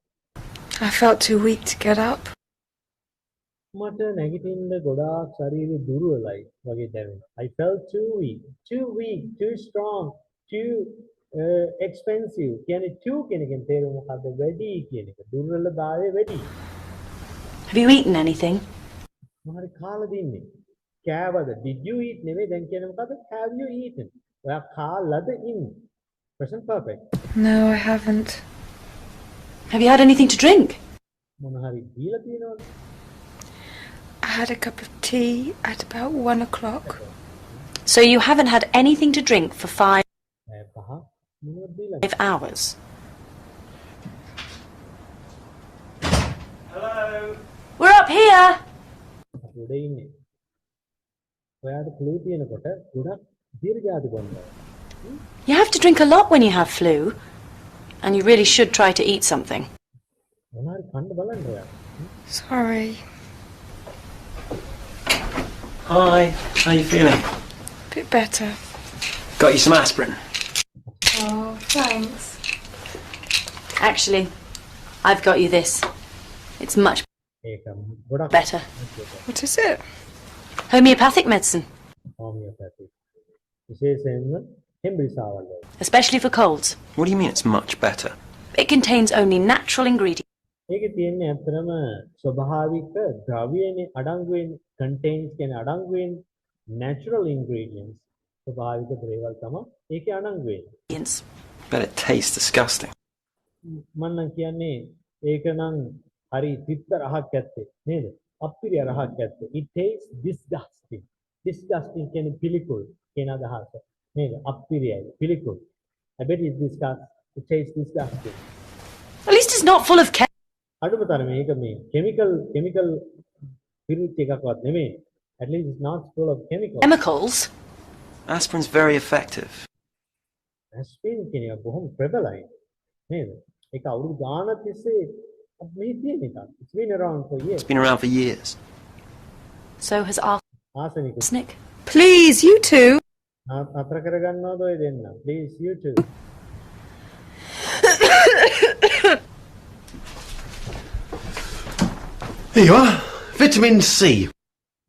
E: I felt too weak to get up.
A: මට නැගිටින්න ගොඩාක් ශරීරය දුර්වලයි වගේ දැනෙනවා. I felt too weak, too strong, too expensive. කියන්නේ too කියන එකෙන් තේරුම මොකද්ද? වැඩි කියන එක. දුර්වලභාවය වැඩි.
I: Have you eaten anything?
A: මොහරි කාලා දින්නේ. කෑවද? Did you eat නෙමෙයි දැන් කියන්නේ මොකද්ද? Have you eaten? ඔයා කාලාද ඉන්නේ? Present perfect.
E: No, I haven't.
I: Have you had anything to drink?
A: මොන හරි දීලා තියෙනවද?
E: I had a cup of tea at about 1 o'clock.
I: So you haven't had anything to drink for 5
A: පහ මොනවද දීලා?
I: hours?
F: Hello.
I: We're up here.
A: අපි උඩ ඉන්නේ. ඔයාට ෆ්ලූ තියෙනකොට ගොඩක් දීර්ඝාතු බොන්න.
I: You have to drink a lot when you have flu. And you really should try to eat something.
A: මොනවාරි කන්න බලන්න ඔයා.
E: Sorry.
F: Hi. How you feeling?
E: Bit better.
F: Got you some aspirin.
E: Oh, thanks.
I: Actually, I've got you this. It's much better.
E: What is it?
I: Homeopathic medicine,
A: homeopathic. විශේෂයෙන්ම හෙම්බිරිසාවල් වල.
I: especially for colds.
F: What do you mean it's much better?
I: It contains only natural ingredients.
A: ඒකේ තියෙන්නේ ඇත්තටම ස්වභාවික ද්‍රව්‍යනේ අඩංගු වෙන contains කියන අඩංගු වෙන natural ingredients ස්වභාවික දේවල් තමයි ඒකේ අඩංගු වෙන්නේ.
F: But it tastes disgusting.
A: මම නම් කියන්නේ ඒක නම් හරි තිත්ත රහක් ඇත්තේ නේද? අප්පිරිය රහක් ඇත්තේ. It tastes disgusting. Disgusting කියන්නේ පිළිකුල් කියන අදහස නේද? අප්පිරියයි පිළිකුල්. I bet it's disgusting. It tastes disgusting.
I: At least it's not full of
A: අඩුම තරමේ මේක මේ chemical පිරිච්ච එකක්වත් නෙමෙයි. At least it's not full of
I: chemicals.
F: Aspirin's very effective.
A: Aspirin කියන එක බොහොම ප්‍රබලයි නේද? ඒක අවුරුදු ගානක් තිස්සේ මේ තියෙන එකක්. It's been around for years.
F: It's been around for years.
I: So has
A: arsenic.
E: Please, you two.
A: අතර කරගන්නවද ඔය දෙන්න? Please, you two.
K: Here you are. Vitamin C.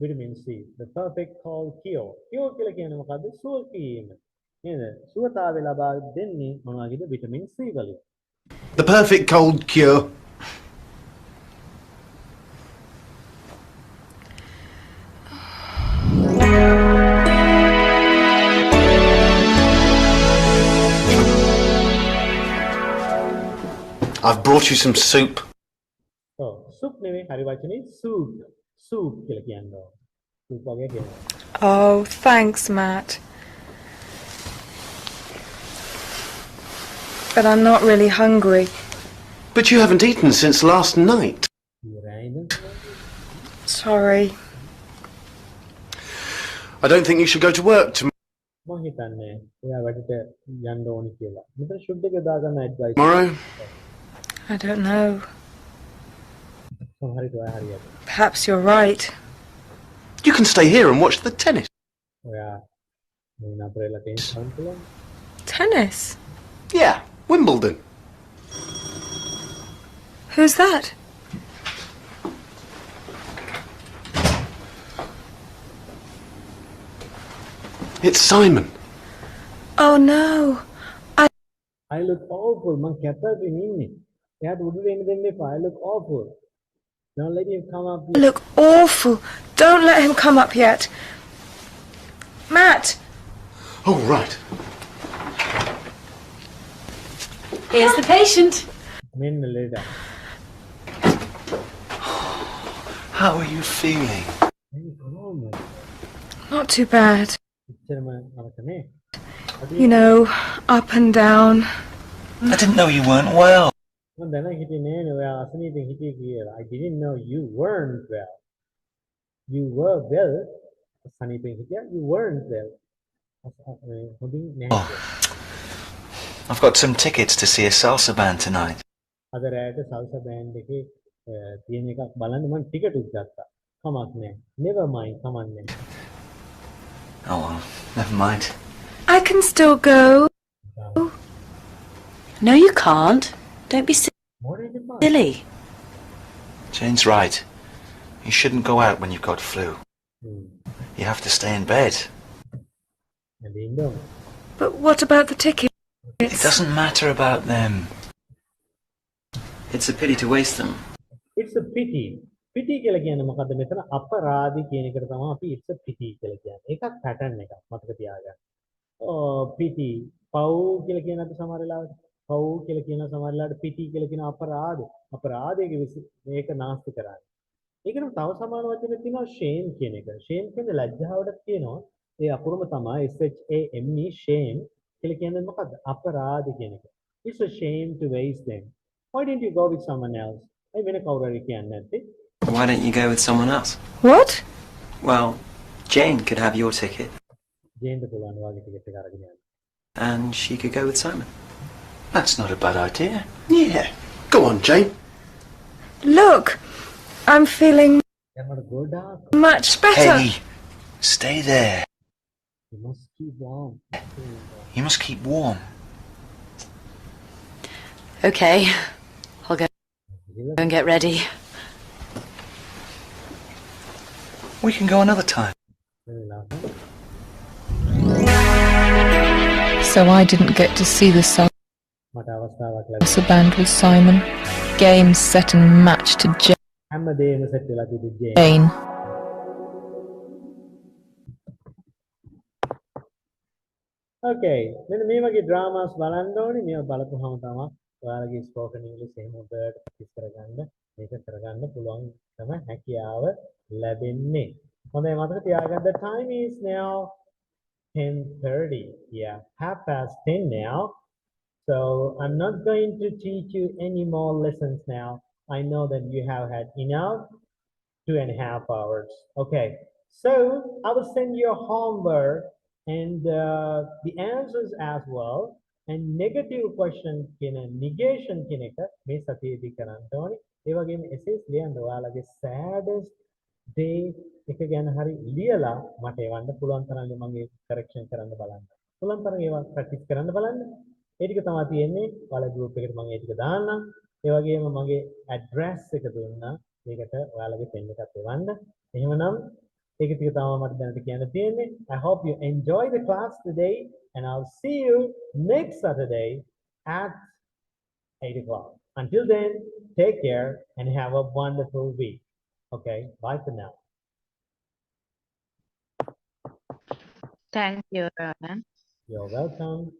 A: Vitamin C. The perfect cold cure. Cure කියලා කියන්නේ මොකද්ද? සුව කීම. නේද? සුවතාවය ලබා දෙන්නේ මොනවාගේද? Vitamin C වලින්.
K: The perfect cold cure. I've brought you some soup.
A: Oh, soup නෙවෙයි හරි වචනේ soup. Soup කියලා කියන්නේ. Soup වගේ කියනවා.
E: Oh, thanks, Matt. But I'm not really hungry.
K: But you haven't eaten since last night.
E: Sorry.
K: I don't think you should go to work tomorrow.
A: මම හිතන්නේ එයා වැඩට යන්න ඕනි කියලා. මෙතන ෂුඩ් එක දාගන්න advice.
K: Tomorrow?
E: I don't know.
A: හරියට ඔයා හරියට.
E: Perhaps you're right.
K: You can stay here and watch the tennis.
A: ඔයා මේ නතරේලා ටෙනිස් ගන්න පුළුවන්.
E: Tennis?
K: Yeah, Wimbledon.
E: Who's that?
K: It's Simon.
E: Oh no.
A: I look awful. මං කැපකින් ඉන්නේ. එයාට උඩට එන්න දෙන්න එපා. I look awful. Don't let him come up.
E: You look awful. Don't let him come up yet. Matt.
K: Oh, right.
I: Here's the patient.
A: මෙන්න ලෙඩා.
K: How are you feeling?
E: Not too bad.
A: එච්චරම නරක නේ.
E: You know, up and down.
F: I didn't know you weren't well.
A: මම දැන හිටියේ නෑනේ ඔයා අසනීපෙන් හිටියේ කියලා. I didn't know you weren't well. You were well. අසනීපෙන් හිටියා. You weren't well. හොඳින් නැහැ.
F: I've got some tickets to see a salsa band tonight.
A: අද රාත්‍රියේ salsa band එකේ තියෙන එකක් බලන්න මම ටිකට් උත් ගත්තා. කමක් නෑ. Never mind. කමක් නෑ.
F: Oh well, never mind.
E: I can still go.
I: No, you can't. Don't be silly.
F: Jane's right. You shouldn't go out when you've got flu. You have to stay in bed.
E: But what about the tickets?
F: It doesn't matter about them. It's a pity to waste them.
A: It's a pity. Pity කියලා කියන්නේ මොකද්ද මෙතන අපරාධි කියන එකට තමයි අපි it's a pity කියලා කියන්නේ. ඒකක් pattern එකක් මතක තියාගන්න. pity පව් කියලා කියන අපි සමහර වෙලාවට පව් කියලා කියන සමහර වෙලාවට pity කියලා කියන අපරාධ. අපරාධයේ මේක නාස්ති කරන්නේ. ඒකනම් තව සමාන වචන තියෙනවා shame කියන එක. shame කියන්නේ ලැජ්ජාවට කියනවා. ඒ අකුරම තමයි shame shame කියලා කියන්නේ මොකද්ද? අපරාධ කියන එක. It's a shame to waste them. Why didn't you go with someone else? I වෙන කවුරු හරි කියන්නේ නැත්තේ.
F: Why don't you go with someone else?
E: What?
F: Well, Jane could have your ticket.
A: Jane පුළුවන් වාගේ ටිකට් එක අරගෙන යන්න.
F: And she could go with Simon.
K: That's not a bad idea. Yeah. Go on, Jane.
E: Look, I'm feeling much better.
F: Hey, stay there.
A: You must keep warm.
F: You must keep warm.
I: Okay, I'll go and get ready.
F: We can go another time.
E: So I didn't get to see the
A: මට අවස්ථාවක් ලැබුණා.
E: salsa band with Simon. Game set and match to
A: හැමදේම set වෙලා තිබුණේ
E: Jane.
A: Okay, මෙන්න මේ වගේ dramas බලන්න ඕනේ. මේව බලපුවහම තමයි ඔයාලගේ ස්පෝකන් ඉංග්‍රීසි එහෙම හොඳට ප්‍රැක්ටිස් කරගන්න, මේක කරගන්න පුළුවන්කම හැකියාව ලැබෙන්නේ. හොඳයි මතක තියාගන්න. The time is now 10:30. Yeah, 10:30 now. So I'm not going to teach you any more lessons now. I know that you have had enough 2.5 hours. Okay, so I will send you a homework and the answers as well. And negative question negation kineka me satiyedi කරන්න ඕනේ. ඒ වගේම essays ලියන්න ඔයාලගේ saddest day එක ගැන හරි ලියලා මට එවන්න පුළුවන් තරම් මම ඒක correction කරන්න බලන්න. පුළුවන් තරම් ඒවා practice කරන්න බලන්න. ඒ ටික තමයි තියෙන්නේ. ඔයාලා group එකට මම ඒ ටික දාන්නම්. ඒ වගේම මගේ address එක දුන්නා. ඒකට ඔයාලගේ pen එකත් එවන්න. එහෙමනම් ඒක ටික තමයි මට දැනට කියන්න තියෙන්නේ. I hope you enjoy the class today and I'll see you next Saturday at 8 o'clock. Until then, take care and have a wonderful week. Okay, bye for now.
B: Thank you, Ronan.
A: You're welcome.